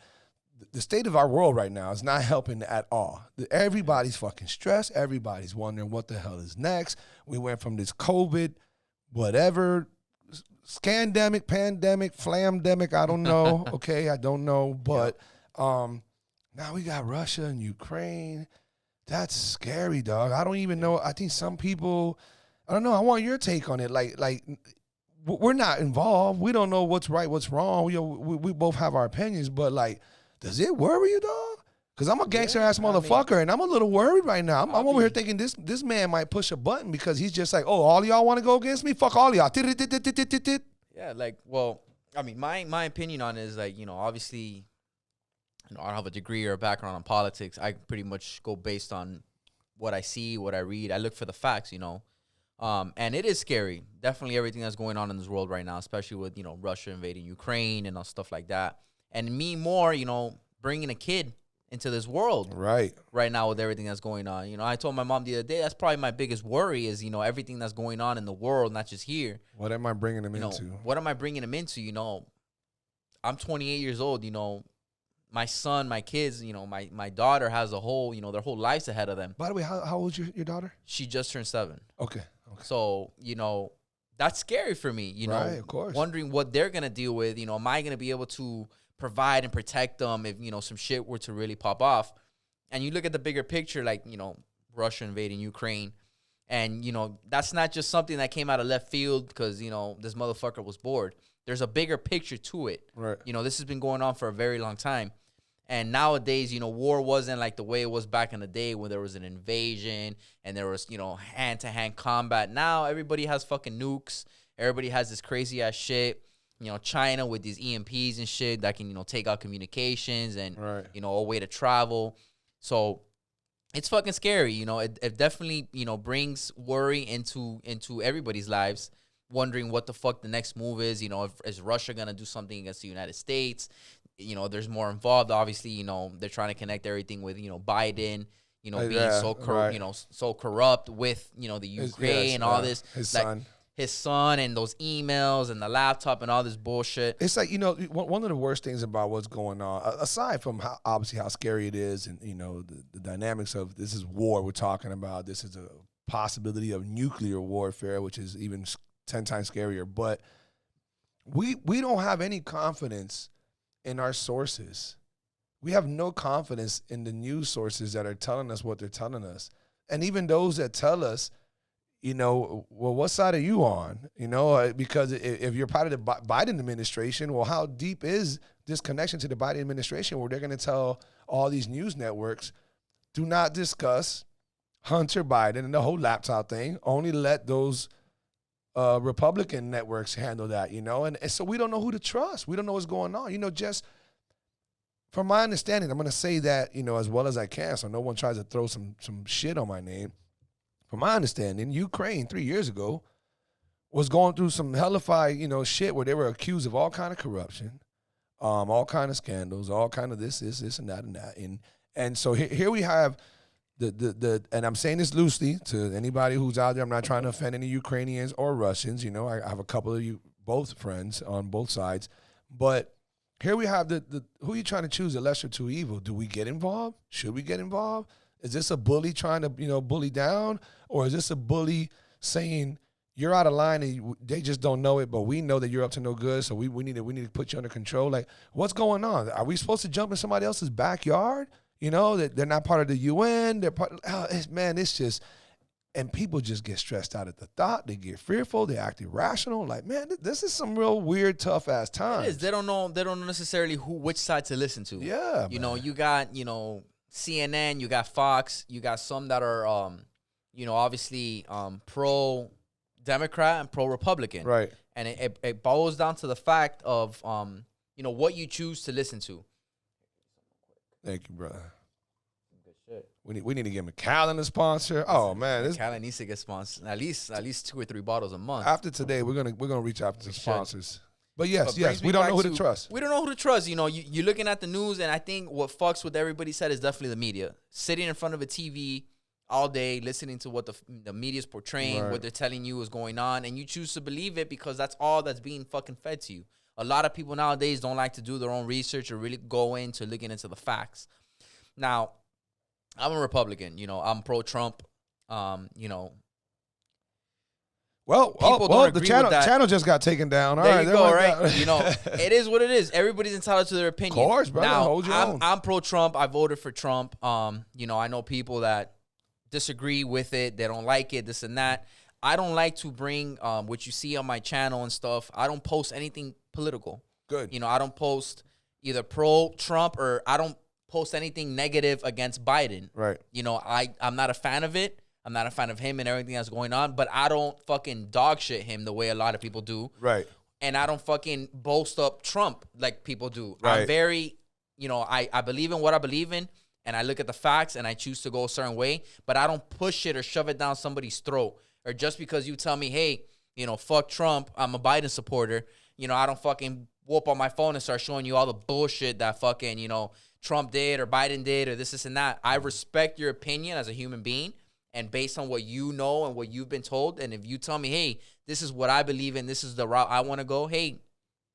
the state of our world right now is not helping at all. Everybody's fucking stressed. Everybody's wondering what the hell is next. We went from this COVID, whatever, scandemic, pandemic, flamdemic, I don't know. Okay, I don't know. But now we got Russia and Ukraine. That's scary, dog. I don't even know. I think some people, I don't know. I want your take on it. Like we're not involved. We don't know what's right, what's wrong. We both have our opinions, but like, does it worry you, dog? Because I'm a gangster ass motherfucker, and I'm a little worried right now. I'm over here thinking this man might push a button because he's just like, oh, all y'all want to go against me? Fuck all y'all. Yeah, like, well, I mean, my opinion on it is like, you know, obviously, you know, I don't have a degree or a background on politics. I pretty much go based on what I see, what I read. I look for the facts, you know. And it is scary. Definitely everything that's going on in this world right now, especially with, you know, Russia invading Ukraine and all stuff like that. And me more, you know, bringing a kid into this world right now with everything that's going on. You know, I told my mom the other day, that's probably my biggest worry is, you know, everything that's going on in the world, not just here. What am I bringing him into? What am I bringing him into? You know, I'm 28 years old, you know, my son, my kids, you know, my daughter has a whole, you know, their whole lives ahead of them. By the way, how old is your daughter? She just turned 7. Okay. So, you know, that's scary for me, you know, of course. Wondering what they're going to deal with. You know, am I going to be able to provide and protect them if, you know, some shit were to really pop off? And you look at the bigger picture, like, you know, Russia invading Ukraine. And, you know, that's not just something that came out of left field because, you know, this motherfucker was bored. There's a bigger picture to it. Right. You know, this has been going on for a very long time. And nowadays, you know, war wasn't like the way it was back in the day when there was an invasion and there was, you know, hand-to-hand combat. Now everybody has fucking nukes. Everybody has this crazy-ass shit. You know, China with these EMPs and shit that can, you know, take out communications and, you know, a way to travel. So it's fucking scary. You know, it definitely, you know, brings worry into everybody's lives, wondering what the fuck the next move is. You know, is Russia going to do something against the United States? You know, there's more involved. Obviously, you know, they're trying to connect everything with, you know, Biden, you know, being you know, so corrupt with, you know, the Ukraine and all this. His son and those emails and the laptop and all this bullshit. It's like, you know, one of the worst things about what's going on, aside from how scary it is and, you know, the dynamics of this is war we're talking about. This is a possibility of nuclear warfare, which is even 10 times scarier. But we don't have any confidence in our sources. We have no confidence in the news sources that are telling us what they're telling us. And even those that tell us, you know, well, what side are you on? You know, because if you're part of the Biden administration, well, how deep is this connection to the Biden administration where they're going to tell all these news networks, do not discuss Hunter Biden and the whole laptop thing, only let those Republican networks handle that, you know? And so we don't know who to trust. We don't know what's going on. You know, just from my understanding, I'm going to say that, you know, as well as I can so no one tries to throw some shit on my name. From my understanding, Ukraine 3 years ago was going through some hellified, you know, shit where they were accused of all kind of corruption, all kind of scandals, all kind of this and that and that. And so here we have and I'm saying this loosely to anybody who's out there. I'm not trying to offend any Ukrainians or Russians. You know, I have a couple of you, both friends on both sides. But here we have who are you trying to choose, the lesser two evil? Do we get involved? Should we get involved? Is this a bully trying to, you know, bully down? Or is this a bully saying you're out of line and they just don't know it, but we know that you're up to no good, so we need to put you under control? Like, what's going on? Are we supposed to jump in somebody else's backyard? You know, that they're not part of the UN. They're part. It's just, and people just get stressed out at the thought. They get fearful. They act irrational. Like, man, this is some real weird, tough ass times. It is. They don't know necessarily which side to listen to. Yeah, you know, you got, you know, CNN, you got Fox, you got some that are, you know, obviously pro-Democrat and pro-Republican. Right. And it boils down to the fact of, you know, what you choose to listen to. Thank you, brother. Good shit. We need to get McAllen a sponsor. Oh man, McAllen needs to get sponsored. At least 2 or 3 bottles a month. After today, we're gonna reach out to sponsors. But yes, we don't know who to trust. We don't know who to trust. You know, you're looking at the news, and I think what fucks with everybody said is definitely the media. Sitting in front of a TV, all day listening to what the media's portraying, what they're telling you is going on, and you choose to believe it because that's all that's being fucking fed to you. A lot of people nowadays don't like to do their own research or really go into looking into the facts. Now, I'm a Republican. You know, I'm pro-Trump. You know. Well, the channel just got taken down. All right, there you go, right? You know, it is what it is. Everybody's entitled to their opinion. Of course, brother. Now, Hold your own. I'm pro-Trump. I voted for Trump. You know, I know people that disagree with it. They don't like it, this and that. I don't like to bring what you see on my channel and stuff. I don't post anything political. Good. You know, I don't post either pro-Trump or I don't post anything negative against Biden. Right. You know, I'm not a fan of it. I'm not a fan of him and everything that's going on, but I don't fucking dog shit him the way a lot of people do. Right. And I don't fucking boast up Trump like people do. Right. I'm very, you know, I believe in what I believe in, and I look at the facts, and I choose to go a certain way, but I don't push it or shove it down somebody's throat. Or just because you tell me, hey, you know, fuck Trump, I'm a Biden supporter, you know, I don't fucking whoop on my phone and start showing you all the bullshit that fucking, you know, Trump did or Biden did or this and that. I respect your opinion as a human being. And based on what you know and what you've been told, and if you tell me, hey, this is what I believe in, this is the route I want to go, hey,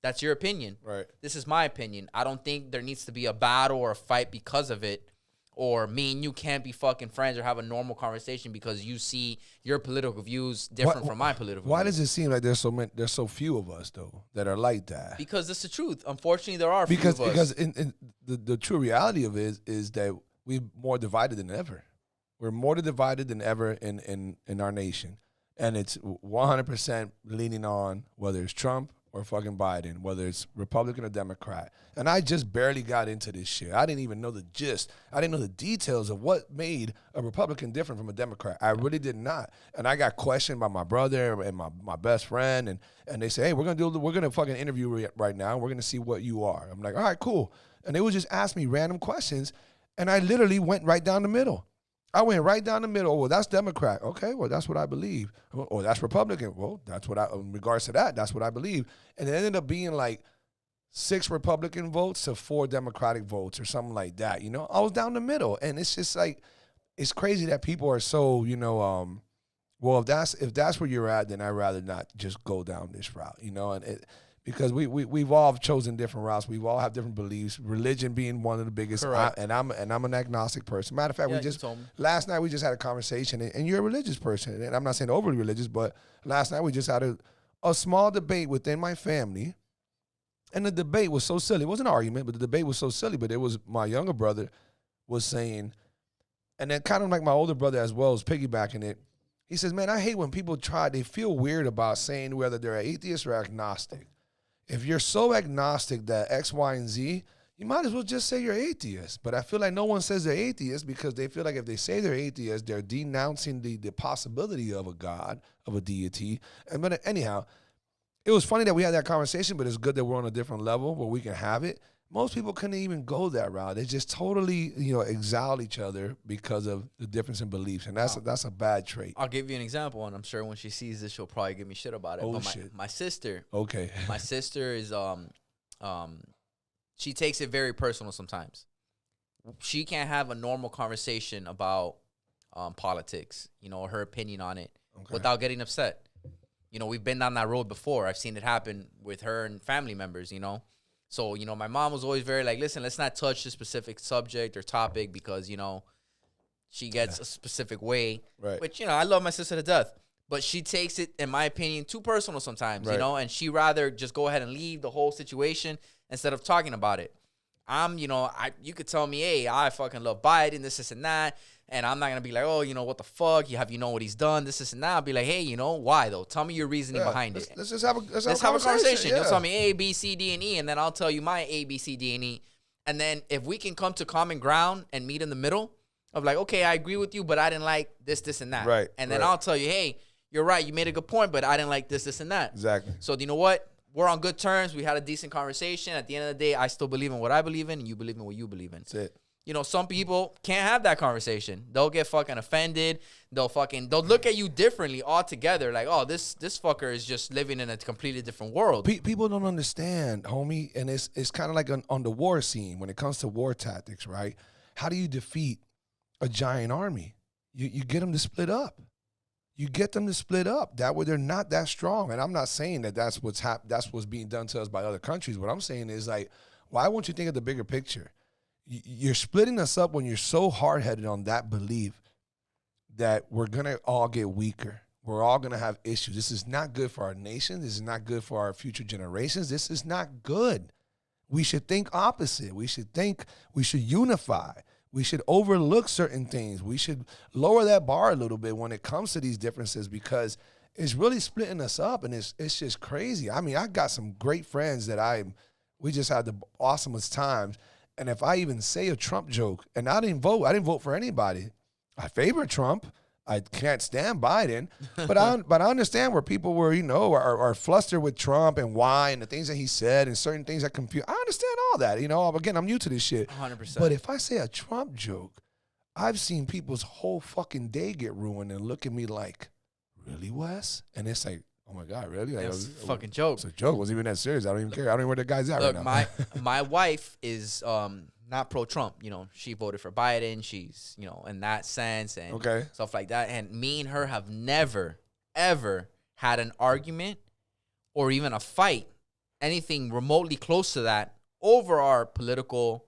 that's your opinion. Right. This is my opinion. I don't think there needs to be a battle or a fight because of it, or me and you can't be fucking friends or have a normal conversation because you see your political views different from my political views. Why does it seem like there's so few of us, though, that are like that? Because that's the truth. Unfortunately, there are few of us. Because the true reality of it is that we're more divided than ever. We're more divided than ever in our nation. And it's 100% leaning on whether it's Trump or fucking Biden, whether it's Republican or Democrat. And I just barely got into this shit. I didn't even know the gist. I didn't know the details of what made a Republican different from a Democrat. I really did not. And I got questioned by my brother and my best friend. And they say, hey, we're gonna fucking interview right now. We're gonna see what you are. I'm like, all right, cool. And they would just ask me random questions. And I literally went right down the middle. I went right down the middle. Well, that's Democrat. Okay, well, that's what I believe. Or that's Republican. Well, that's what in regards to that, that's what I believe. And it ended up being like 6 Republican votes to 4 Democratic votes or something like that. You know, I was down the middle. And it's just like, it's crazy that people are so, you know, well, if that's where you're at, then I'd rather not just go down this route, you know, because we've all chosen different routes. We've all have different beliefs. Religion being one of the biggest. And I'm an agnostic person. Matter of fact, last night we just had a conversation, and you're a religious person, and I'm not saying overly religious, but last night we just had a small debate within my family, and the debate was so silly. It wasn't an argument, but the debate was so silly. But it was my younger brother was saying, and then kind of like my older brother as well was piggybacking it. He says, man, I hate when people they feel weird about saying whether they're atheist or agnostic. If you're so agnostic that X, Y, and Z, you might as well just say you're atheist. But I feel like no one says they're atheist because they feel like if they say they're atheist, they're denouncing the possibility of a God, of a deity. But anyhow, it was funny that we had that conversation, but it's good that we're on a different level where we can have it. Most people couldn't even go that route. They just totally, you know, exile each other because of the difference in beliefs, and that's a bad trait. I'll give you an example, and I'm sure when she sees this, she'll probably give me shit about it. Oh, but shit. My sister. Okay. My sister is she takes it very personal sometimes. She can't have a normal conversation about politics, you know, her opinion on it, without getting upset. You know, we've been down that road before. I've seen it happen with her and family members, you know. So, you know, my mom was always very like, listen, let's not touch this specific subject or topic because, you know, she gets a specific way. Right. Which, you know, I love my sister to death. But she takes it, in my opinion, too personal sometimes, you know, and she rather just go ahead and leave the whole situation instead of talking about it. You know, you could tell me, hey, I fucking love Biden, this, and that. And I'm not going to be like, oh, you know, what the fuck? You know what he's done, this, and that. I'll be like, hey, you know, why, though? Tell me your reasoning behind it. Let's just have a conversation. Yeah. You'll tell me A, B, C, D, and E, and then I'll tell you my A, B, C, D, and E. And then if we can come to common ground and meet in the middle of like, okay, I agree with you, but I didn't like this, and that. Right. And then I'll tell you, hey, you're right. You made a good point, but I didn't like this, and that. Exactly. So you know what? We're on good terms. We had a decent conversation. At the end of the day, I still believe in what I believe in, and you believe in what you believe in. That's it. You know, some people can't have that conversation. They'll get fucking offended. They'll look at you differently altogether. Like, oh, this fucker is just living in a completely different world. People don't understand, homie. And it's kind of like on the war scene when it comes to war tactics, right? How do you defeat a giant army? you get them to split up. You get them to split up. That way they're not that strong. And I'm not saying that that's what's being done to us by other countries. What I'm saying is, like, why won't you think of the bigger picture? You're splitting us up when you're so hard-headed on that belief that we're going to all get weaker. We're all going to have issues. This is not good for our nation. This is not good for our future generations. This is not good. We should think opposite. We should unify. We should overlook certain things. We should lower that bar a little bit when it comes to these differences, because it's really splitting us up, and it's just crazy. I mean, I got some great friends that we just had the awesomest times. And if I even say a Trump joke, and I didn't vote for anybody. I favor Trump. I can't stand Biden, but I understand where people were, are flustered with Trump and why, and the things that he said and certain things that confuse. I understand all that, Again, I'm new to this shit. 100%. But if I say a Trump joke, I've seen people's whole fucking day get ruined and look at me like, really, Wes? And it's like, oh my God, really? Like, it's a fucking joke. It's a joke. It wasn't even that serious. I don't even care. I don't know where the guy's at right now. my wife is not pro-Trump. She voted for Biden. She's, in that sense and stuff like that. And me and her have never, ever had an argument or even a fight, anything remotely close to that, over our political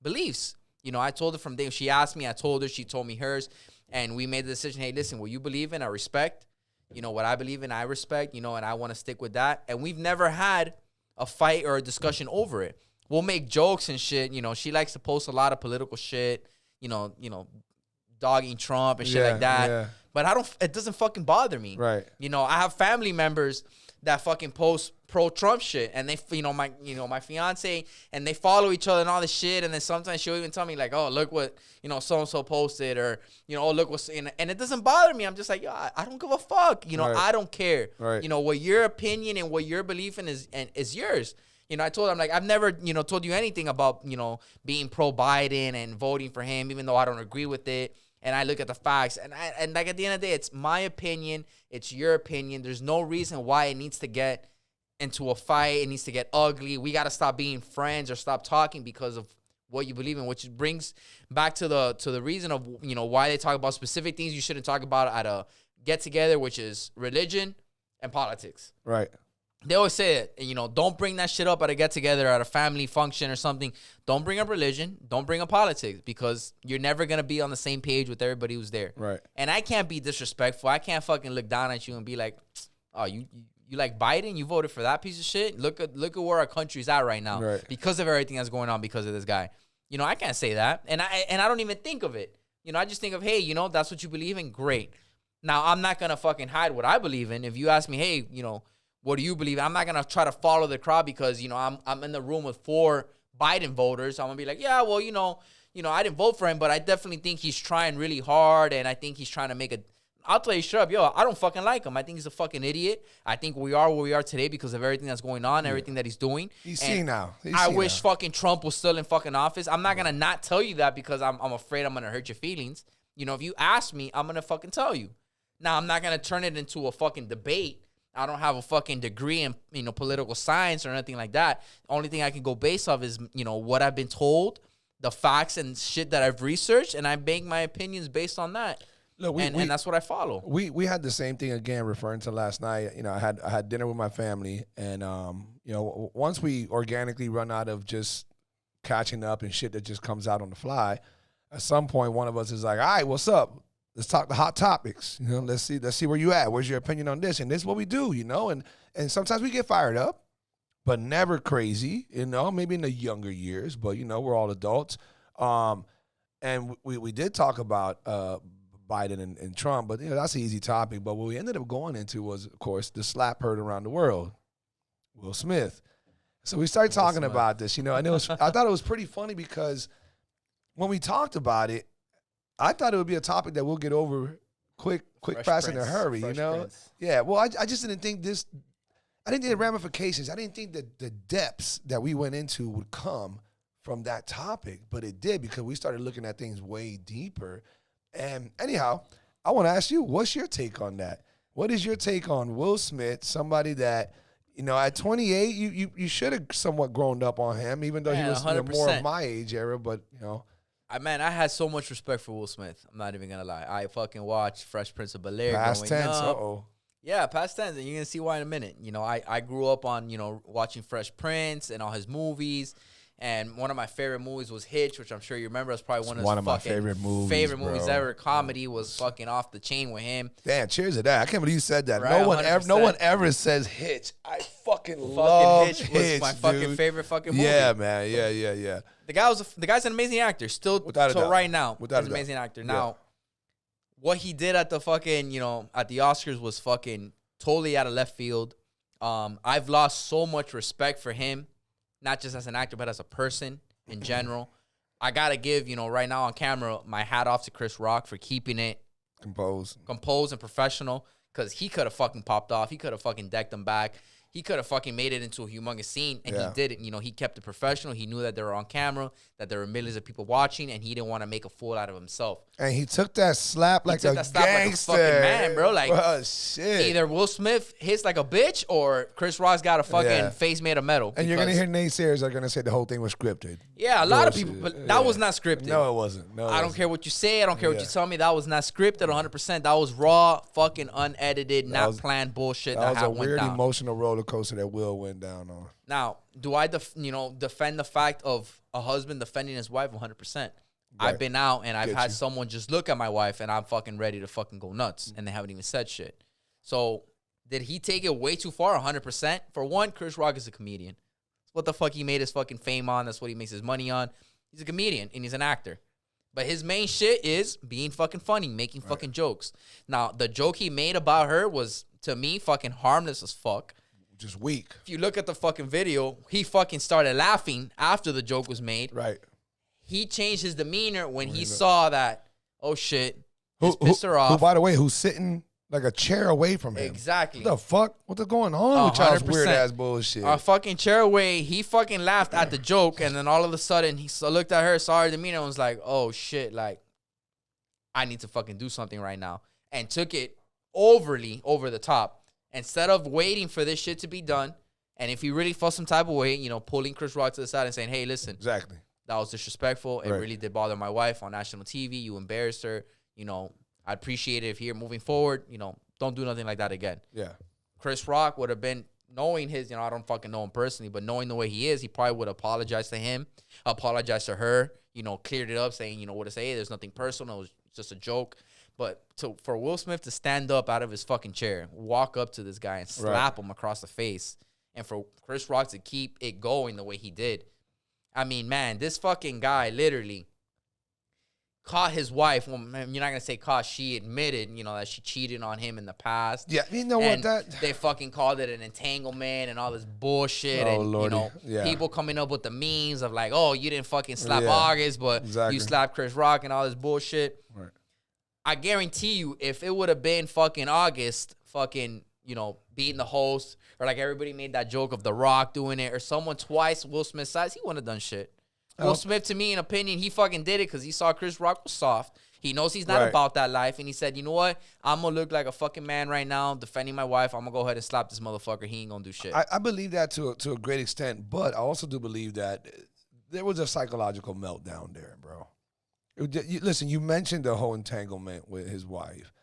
beliefs. I told her from day, she asked me, I told her, she told me hers, and we made the decision, hey, listen, what you believe in, I respect. What I believe in, I respect, and I want to stick with that. And we've never had a fight or a discussion over it. We'll make jokes and shit. She likes to post a lot of political shit, dogging Trump and shit like that. Yeah. But it doesn't fucking bother me. Right. I have family members that fucking post pro-Trump shit, and they, my fiance, and they follow each other and all this shit, and then sometimes she'll even tell me like, oh, look what, so-and-so posted, or, oh, look what's, and it doesn't bother me. I'm just like, yo, I don't give a fuck. Right. I don't care. Right. What your opinion and what your belief in is yours. I told him, like, I've never, told you anything about, being pro-Biden and voting for him, even though I don't agree with it. And I look at the facts. And like, at the end of the day, it's my opinion. It's your opinion. There's no reason why it needs to get into a fight. It needs to get ugly. We got to stop being friends or stop talking because of what you believe in, which brings back to the reason of, why they talk about specific things you shouldn't talk about at a get-together, which is religion and politics. Right. They always say it, don't bring that shit up at a get-together, at a family function or something. Don't bring up religion. Don't bring up politics, because you're never going to be on the same page with everybody who's there. Right. And I can't be disrespectful. I can't fucking look down at you and be like, oh, you like Biden? You voted for that piece of shit? Look at where our country's at right now, right, because of everything that's going on because of this guy. I can't say that. And I don't even think of it. I just think of, hey, that's what you believe in? Great. Now, I'm not going to fucking hide what I believe in. If you ask me, hey, what do you believe? I'm not going to try to follow the crowd because, I'm in the room with 4 Biden voters. I'm going to be like, yeah, well, I didn't vote for him, but I definitely think he's trying really hard, and I think he's trying to make I'll tell you straight up, yo, I don't fucking like him. I think he's a fucking idiot. I think we are where we are today because of everything that's going on, everything that he's doing. He's seen now. I wish fucking Trump was still in fucking office. I'm not going to not tell you that because I'm afraid I'm going to hurt your feelings. If you ask me, I'm going to fucking tell you. Now, I'm not going to turn it into a fucking debate. I don't have a fucking degree in, political science or anything like that. The only thing I can go based off is, what I've been told, the facts and shit that I've researched, and I make my opinions based on that. Look, and that's what I follow. We had the same thing again, referring to last night. I had dinner with my family, and once we organically run out of just catching up and shit that just comes out on the fly, at some point one of us is like, all right, what's up? Let's talk the hot topics. Let's see where you at. Where's your opinion on this? And this is what we do, and sometimes we get fired up, but never crazy, maybe in the younger years, but we're all adults. And we did talk about Biden and Trump, but that's an easy topic. But what we ended up going into was, of course, the slap heard around the world, Will Smith. So we started talking about this, and I thought it was pretty funny because when we talked about it, I thought it would be a topic that we'll get over quick, fast, in a hurry, Prince. Yeah, well, I just didn't think I didn't think the ramifications. I didn't think that the depths that we went into would come from that topic, but it did because we started looking at things way deeper. And anyhow, I want to ask you, what's your take on that? What is your take on Will Smith, somebody that, at 28, you should have somewhat grown up on him, even though he was more of my age era, but, I had so much respect for Will Smith. I'm not even gonna lie. I fucking watched Fresh Prince of Bel-Air. Past growing tense. up. Yeah, past tense, and you're gonna see why in a minute. You know, I grew up on, you know, watching Fresh Prince and all his movies. And one of my favorite movies was Hitch, which I'm sure you remember. It's probably one of my favorite movies ever. Comedy was fucking off the chain with him. Damn, cheers to that. I can't believe you said that. Right, no one ever says Hitch. I fucking love Hitch. Was my fucking favorite fucking movie. Yeah, man. Yeah. The guy's an amazing actor. Still, without so right now, without he's an amazing actor. Now, what he did at the fucking, you know, at the Oscars was fucking totally out of left field. I've lost so much respect for him. Not just as an actor, but as a person in general. I got to give, you know, right now on camera, my hat off to Chris Rock for keeping it composed and professional, because he could have fucking popped off. He could have fucking decked them back. He could have fucking made it into a humongous scene, and he did it. You know, he kept it professional. He knew that they were on camera, that there were millions of people watching, and he didn't want to make a fool out of himself. And he took that slap like a gangster. Like a fucking man, bro. Like, shit. Either Will Smith hits like a bitch, or Chris Rock's got a fucking face made of metal. And you're going to hear naysayers are going to say the whole thing was scripted. Yeah, a lot of people, but that was not scripted. No, it wasn't. No, I don't care what you say. I don't care what you tell me. That was not scripted 100%. That was raw, fucking unedited, not planned bullshit. That was a weird down. Emotional roller coaster that Will went down on. Now, do I defend the fact of a husband defending his wife 100%? Right. I've been out and I've had someone just look at my wife and I'm fucking ready to fucking go nuts, and they haven't even said shit. So did he take it way too far? 100%. For one, Chris Rock is a comedian. That's what the fuck he made his fucking fame on. That's what he makes his money on. He's a comedian and he's an actor. But his main shit is being fucking funny, making fucking jokes. Now, the joke he made about her was, to me, fucking harmless as fuck. Just weak. If you look at the fucking video, he fucking started laughing after the joke was made. Right. He changed his demeanor when he saw that, oh shit, this pissed her off. Who, by the way, who's sitting like a chair away from him. Exactly. What the fuck? What's going on with y'all's weird ass bullshit? A fucking chair away. He fucking laughed at the joke, and then all of a sudden he looked at her, saw her demeanor, and was like, "Oh shit! Like, I need to fucking do something right now," and took it overly over the top. Instead of waiting for this shit to be done, and if he really felt some type of way, you know, pulling Chris Rock to the side and saying, "Hey, listen, exactly, that was disrespectful. It really did bother my wife on national TV. You embarrassed her. You know, I'd appreciate it if here moving forward, you know, don't do nothing like that again." Yeah. Chris Rock would have been, knowing his, you know, I don't fucking know him personally, but knowing the way he is, he probably would apologize to him, apologize to her, you know, cleared it up, saying, you know, what to say, there's nothing personal, it was just a joke. But for Will Smith to stand up out of his fucking chair, walk up to this guy and slap him across the face, and for Chris Rock to keep it going the way he did, I mean, man, this fucking guy literally caught his wife. Well, you're not gonna say caught. She admitted, you know, that she cheated on him in the past. Yeah, you know what? That they fucking called it an entanglement and all this bullshit. Oh, and Lordy. You know, people coming up with the memes of like, oh, you didn't fucking slap August, but you slapped Chris Rock and all this bullshit. Right. I guarantee you, if it would have been fucking August, fucking, you know, beating the host, or like everybody made that joke of The Rock doing it, or someone twice Will Smith's size, he wouldn't have done shit. Will Smith, to me, in opinion, he fucking did it because he saw Chris Rock was soft. He knows he's not about that life, and he said, you know what? I'm going to look like a fucking man right now, defending my wife. I'm going to go ahead and slap this motherfucker. He ain't going to do shit. I believe that to a great extent, but I also do believe that there was a psychological meltdown there, bro. Listen, you mentioned the whole entanglement with his wife.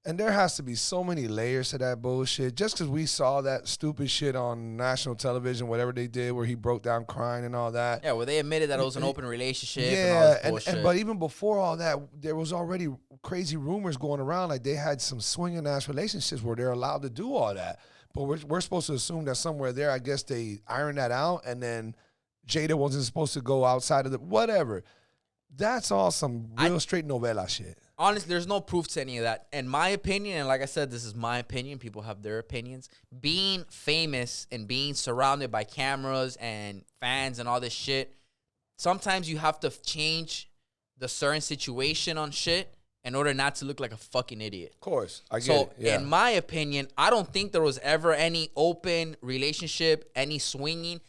And there has to be so many layers to that bullshit. Just because we saw that stupid shit on national television, whatever they did, where he broke down crying and all that. Yeah, where they admitted that it was an open relationship. Yeah, and all this bullshit. But even before all that, there was already crazy rumors going around. Like they had some swinging ass relationships where they're allowed to do all that. But we're supposed to assume that somewhere there, I guess they ironed that out, and then Jada wasn't supposed to go outside of the whatever. That's all some real straight novela shit. Honestly, there's no proof to any of that. In my opinion, and like I said, this is my opinion. People have their opinions. Being famous and being surrounded by cameras and fans and all this shit, sometimes you have to change the certain situation on shit in order not to look like a fucking idiot. Of course. I get it. Yeah. In my opinion, I don't think there was ever any open relationship, any swinging.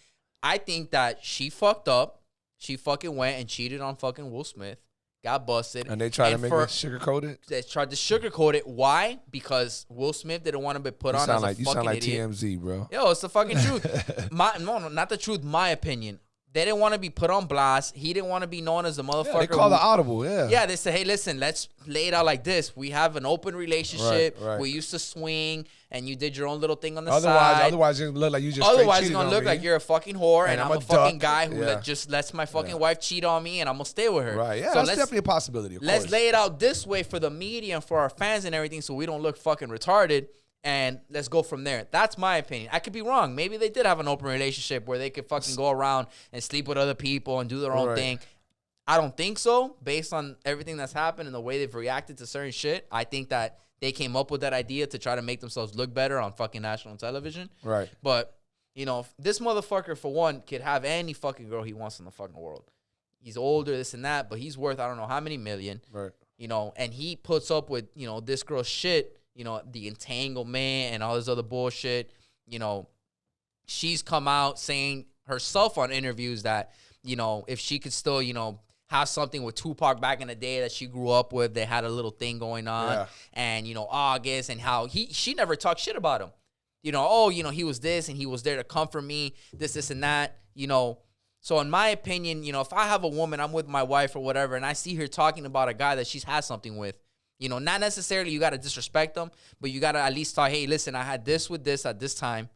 I think that she fucked up. She fucking went and cheated on fucking Will Smith. Got busted. And they tried to make it sugarcoated? They tried to sugarcoat it. Why? Because Will Smith didn't want to be put on as a fucking idiot. You sound like TMZ, bro. Yo, it's the fucking truth. No, not the truth, my opinion. They didn't want to be put on blast. He didn't want to be known as the motherfucker. Yeah, they call the audible, yeah. Yeah, they say, hey, listen, let's lay it out like this. We have an open relationship. Right. We used to swing, and you did your own little thing on the Otherwise, side. Otherwise, it look like you just Otherwise, it's going to look like you're a fucking whore, and I'm a fucking duck. guy who just lets my fucking wife cheat on me, and I'm going to stay with her. Right, yeah, so that's definitely a possibility, of Let's course. lay it out this way for the media and for our fans and everything so we don't look fucking retarded. And let's go from there. That's my opinion. I could be wrong. Maybe they did have an open relationship where they could fucking go around and sleep with other people and do their own thing. I don't think so. Based on everything that's happened and the way they've reacted to certain shit, I think that they came up with that idea to try to make themselves look better on fucking national television. Right. But, you know, this motherfucker, for one, could have any fucking girl he wants in the fucking world. He's older, this and that, but he's worth I don't know how many million. Right. You know, and he puts up with, you know, this girl's shit. You know, the entanglement and all this other bullshit. You know, she's come out saying herself on interviews that, you know, if she could still, you know, have something with Tupac back in the day that she grew up with, they had a little thing going on. Yeah. And, you know, August and how she never talked shit about him. You know, oh, you know, he was this and he was there to comfort me, this and that, you know. So in my opinion, you know, if I have a woman, I'm with my wife or whatever, and I see her talking about a guy that she's had something with, you know, not necessarily you got to disrespect them, but you got to at least talk, hey, listen, I had this with this at this time.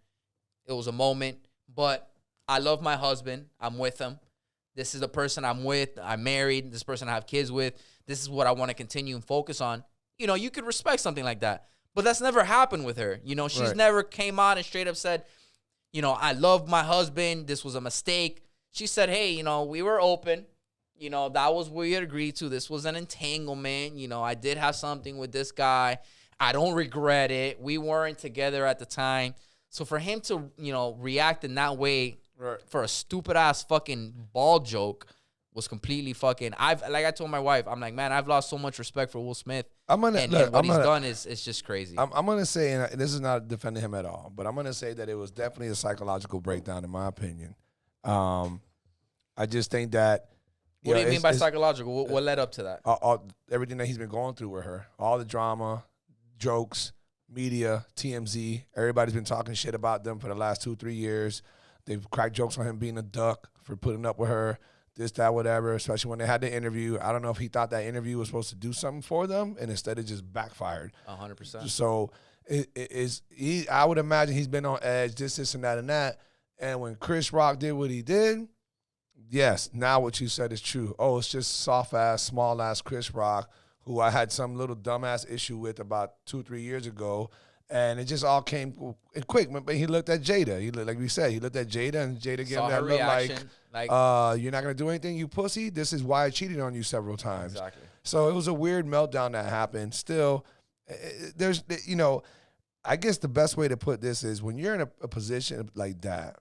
It was a moment, but I love my husband. I'm with him. This is the person I'm with. I'm married. This person I have kids with. This is what I want to continue and focus on. You know, you could respect something like that, but that's never happened with her. You know, she's never came out and straight up said, you know, I love my husband. This was a mistake. She said, hey, you know, we were open. You know, that was what we had agreed to. This was an entanglement. You know, I did have something with this guy. I don't regret it. We weren't together at the time. So for him to, you know, react in that way for a stupid-ass fucking ball joke was completely fucking... Like I told my wife, I'm like, man, I've lost so much respect for Will Smith. And what he's done is just crazy. I'm going to say, and this is not defending him at all, but I'm going to say that it was definitely a psychological breakdown, in my opinion. I just think that... What do you mean by psychological? What led up to that? Everything that he's been going through with her. All the drama, jokes, media, TMZ. Everybody's been talking shit about them for the last 2-3 years. They've cracked jokes on him being a duck for putting up with her, this, that, whatever, especially when they had the interview. I don't know if he thought that interview was supposed to do something for them, and instead it just backfired. 100%. So I would imagine he's been on edge, this, and that, and that. And when Chris Rock did what he did, yes, now what you said is true. Oh, it's just soft-ass, small-ass Chris Rock, who I had some little dumbass issue with about 2-3 years ago, and it just all came quick. But he looked at Jada. He looked, like we said, he looked at Jada, and Jada gave him that look like, you're not going to do anything, you pussy? This is why I cheated on you several times. Exactly. So it was a weird meltdown that happened. Still, there's, you know, I guess the best way to put this is when you're in a position like that,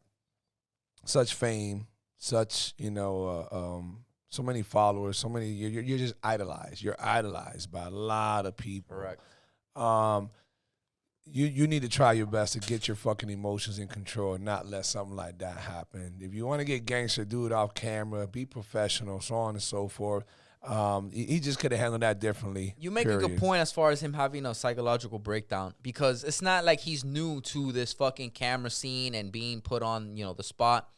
such fame, such, you know, so many followers, so many, you're just idolized. You're idolized by a lot of people. Correct. You need to try your best to get your fucking emotions in control and not let something like that happen. If you want to get gangster, do it off camera, be professional, so on and so forth. He just could have handled that differently. You make a good point as far as him having a psychological breakdown, because it's not like he's new to this fucking camera scene and being put on, you know, the spot.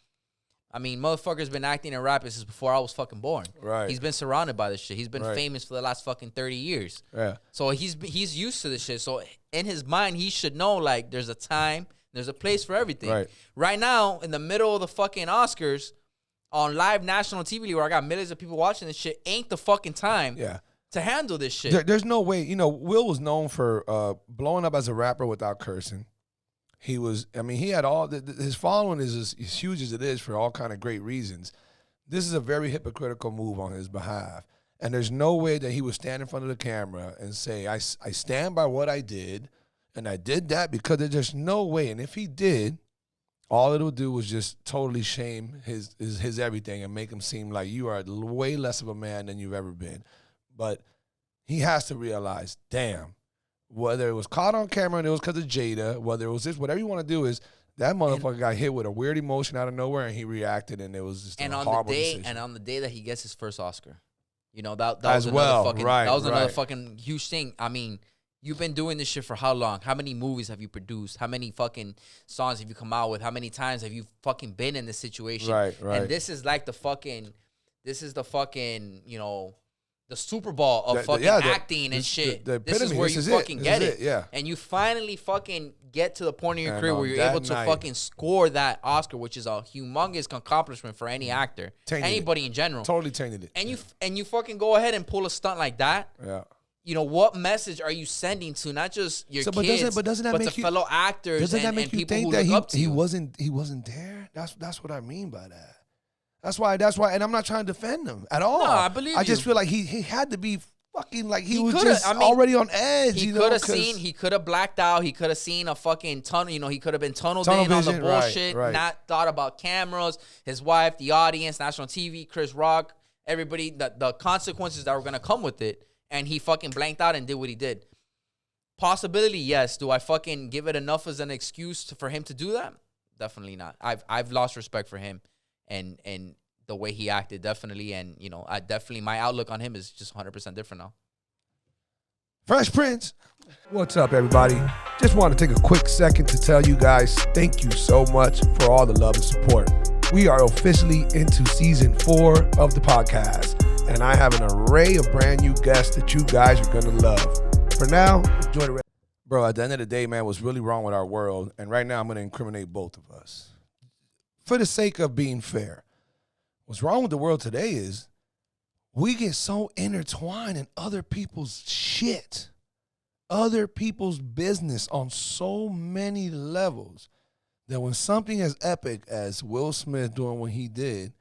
I mean, motherfucker's been acting in rap since before I was fucking born. Right. He's been surrounded by this shit. He's been famous for the last fucking 30 years. Yeah. So he's used to this shit. So in his mind, he should know, like, there's a time, there's a place for everything. Right now, in the middle of the fucking Oscars, on live national TV where I got millions of people watching this shit, ain't the fucking time to handle this shit. There's no way. You know, Will was known for blowing up as a rapper without cursing. He was, I mean, he had all, his following is as huge as it is for all kind of great reasons. This is a very hypocritical move on his behalf. And there's no way that he would stand in front of the camera and say, I stand by what I did, and I did that because there's just no way. And if he did, all it would do was just totally shame his everything and make him seem like you are way less of a man than you've ever been. But he has to realize, damn, whether it was caught on camera and it was because of Jada, whether it was this, whatever you want to do is, that motherfucker got hit with a weird emotion out of nowhere, and he reacted, and it was just a horrible decision. And on the day that he gets his first Oscar, you know, that was another fucking huge thing. I mean, You've been doing this shit for how long? How many movies have you produced? How many fucking songs have you come out with? How many times have you fucking been in this situation? Right. And this is like the fucking, you know, the Super Bowl of acting and shit. This is where you fucking get it. Yeah. And you finally fucking get to the point in your And career where you're able to fucking score that Oscar, which is a humongous accomplishment for any actor, anybody in general. Totally tainted it. And you fucking go ahead and pull a stunt like that. Yeah. You know, what message are you sending to not just your kids, but to fellow actors and people who look up to you? He wasn't there? That's what I mean by that. That's why, and I'm not trying to defend him at all. No, I believe you. I just feel like he had to be fucking like he was just already on edge. He could have blacked out. He could have seen a fucking tunnel. You know, he could have been tunneled in on the bullshit, not thought about cameras, his wife, the audience, national TV, Chris Rock, everybody, the consequences that were going to come with it. And he fucking blanked out and did what he did. Possibility, yes. Do I fucking give it enough as an excuse for him to do that? Definitely not. I've lost respect for him and the way he acted, definitely. And, you know, my outlook on him is just 100% different now. Fresh Prince. What's up, everybody? Just want to take a quick second to tell you guys thank you so much for all the love and support. We are officially into season 4 of the podcast, and I have an array of brand new guests that you guys are going to love. For now, enjoy the rest. Bro, at the end of the day, man, what's really wrong with our world, and right now I'm going to incriminate both of us. For the sake of being fair, what's wrong with the world today is we get so intertwined in other people's shit, other people's business on so many levels that when something as epic as Will Smith doing what he did,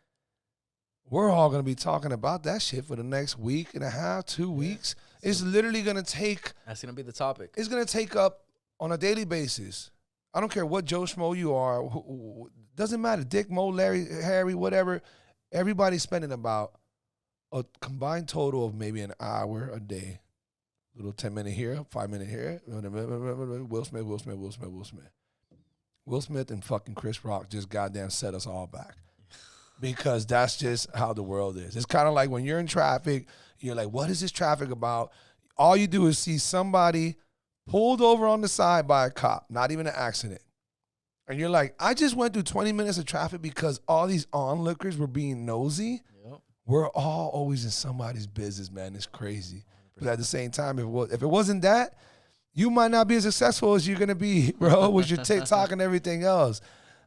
we're all going to be talking about that shit for the next week and a half, 2 weeks. It's literally going to take. That's going to be the topic. It's going to take up on a daily basis. I don't care what Joe Schmo you are. Doesn't matter. Dick, Mo, Larry, Harry, whatever. Everybody's spending about a combined total of maybe an hour a day. Little 10-minute here, 5-minute here. Will Smith. Will Smith and fucking Chris Rock just goddamn set us all back. Because that's just how the world is. It's kind of like when you're in traffic, you're like, what is this traffic about? All you do is see somebody pulled over on the side by a cop, not even an accident. And you're like, I just went through 20 minutes of traffic because all these onlookers were being nosy. Yep. We're all always in somebody's business, man. It's crazy. 100%. But at the same time, if it wasn't that, you might not be as successful as you're going to be, bro, with your TikTok and everything else.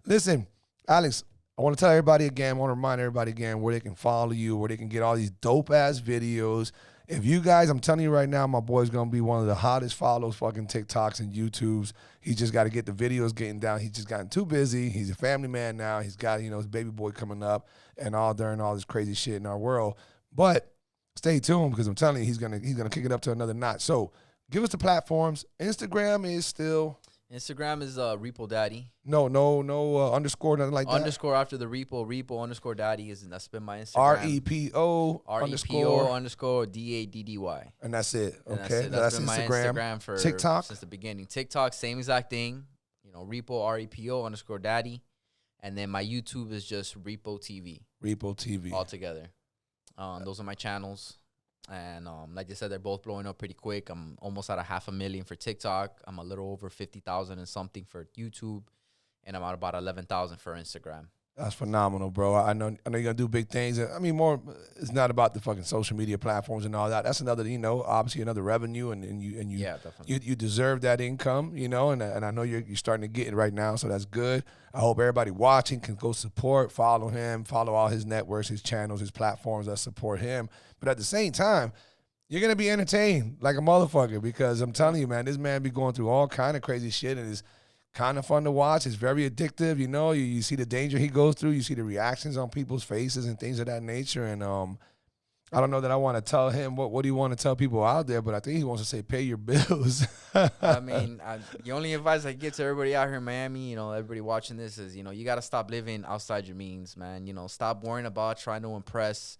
Listen, Alex, I want to tell everybody again, I want to remind everybody again where they can follow you, where they can get all these dope-ass videos. If you guys, I'm telling you right now, my boy's going to be one of the hottest follows fucking TikToks and YouTubes. He just got to get the videos getting down. He's just gotten too busy. He's a family man now. He's got, his baby boy coming up and all during all this crazy shit in our world. But stay tuned because I'm telling you, he's gonna kick it up to another notch. So give us the platforms. Instagram is Repo Daddy. No, underscore, nothing like that. Underscore after the Repo underscore Daddy that's been my Instagram. REPO underscore DADDY. And that's it. And okay. That's been Instagram. My Instagram for TikTok since the beginning. TikTok, same exact thing. Repo REPO underscore Daddy. And then my YouTube is just Repo TV. Repo TV. All together. Those are my channels. And like I said, they're both blowing up pretty quick. I'm almost at 500,000 for TikTok. I'm a little over 50,000 and something for YouTube. And I'm at about 11,000 for Instagram. That's phenomenal, bro. I know you're going to do big things. I mean, more, it's not about the fucking social media platforms and all that. That's another, obviously another revenue. And you yeah, definitely. You deserve that income, and I know you're starting to get it right now. So that's good. I hope everybody watching can go support, follow him, follow all his networks, his channels, his platforms that support him. But at the same time, you're going to be entertained like a motherfucker because I'm telling you, man, this man be going through all kind of crazy shit and it's kind of fun to watch. It's very addictive. You see the danger he goes through. You see the reactions on people's faces and things of that nature. And I don't know that I want to tell him what do you want to tell people out there, but I think he wants to say pay your bills. I mean, the only advice I give to everybody out here in Miami, everybody watching this is, you got to stop living outside your means, man. Stop worrying about trying to impress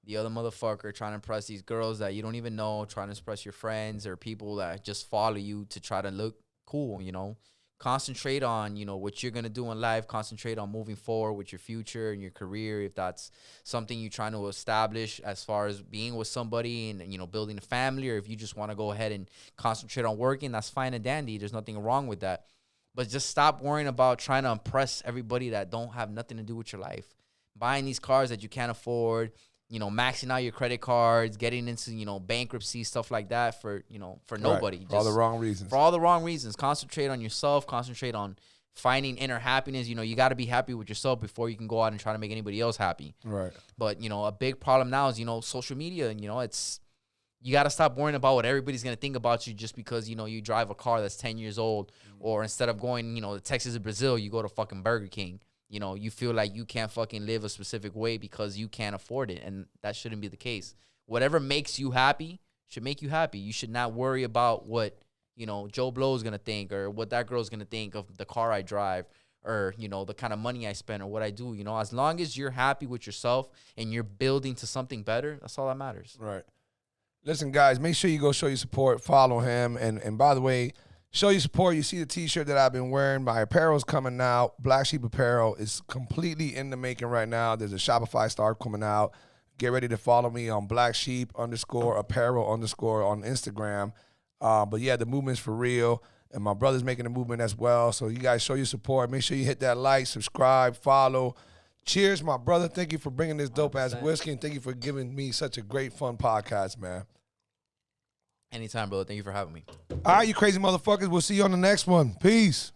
the other motherfucker, trying to impress these girls that you don't even know, trying to impress your friends or people that just follow you to try to look cool, concentrate on, you know, what you're going to do in life. Concentrate on moving forward with your future and your career. If that's something you're trying to establish as far as being with somebody and, you know, building a family, or if you just want to go ahead and concentrate on working, that's fine and dandy. There's nothing wrong with that. But just stop worrying about trying to impress everybody that don't have nothing to do with your life. Buying these cars that you can't afford, you know, maxing out your credit cards, getting into, you know, bankruptcy, stuff like that for, you know, for nobody. Right. For all the wrong reasons. For all the wrong reasons. Concentrate on yourself. Concentrate on finding inner happiness. You know, you got to be happy with yourself before you can go out and try to make anybody else happy. Right. But, you know, a big problem now is, you know, social media. And, you know, you got to stop worrying about what everybody's going to think about you just because, you know, you drive a car that's 10 years old. Or instead of going, you know, to Texas or Brazil, you go to fucking Burger King. You know, you feel like you can't fucking live a specific way because you can't afford it. And that shouldn't be the case. Whatever makes you happy should make you happy. You should not worry about what, you know, Joe Blow is going to think, or what that girl's going to think of the car I drive, or, you know, the kind of money I spend or what I do. You know, as long as you're happy with yourself and you're building to something better, that's all that matters. Right. Listen, guys, make sure you go show your support. Follow him. And by the way, show your support. You see the T-shirt that I've been wearing. My apparel's coming out. Black Sheep Apparel is completely in the making right now. There's a Shopify store coming out. Get ready to follow me on Black Sheep _apparel_ on Instagram. But yeah, the movement's for real. And my brother's making the movement as well. So you guys show your support. Make sure you hit that like, subscribe, follow. Cheers, my brother. Thank you for bringing this dope-ass whiskey. And thank you for giving me such a great, fun podcast, man. Anytime, brother. Thank you for having me. All right, you crazy motherfuckers. We'll see you on the next one. Peace.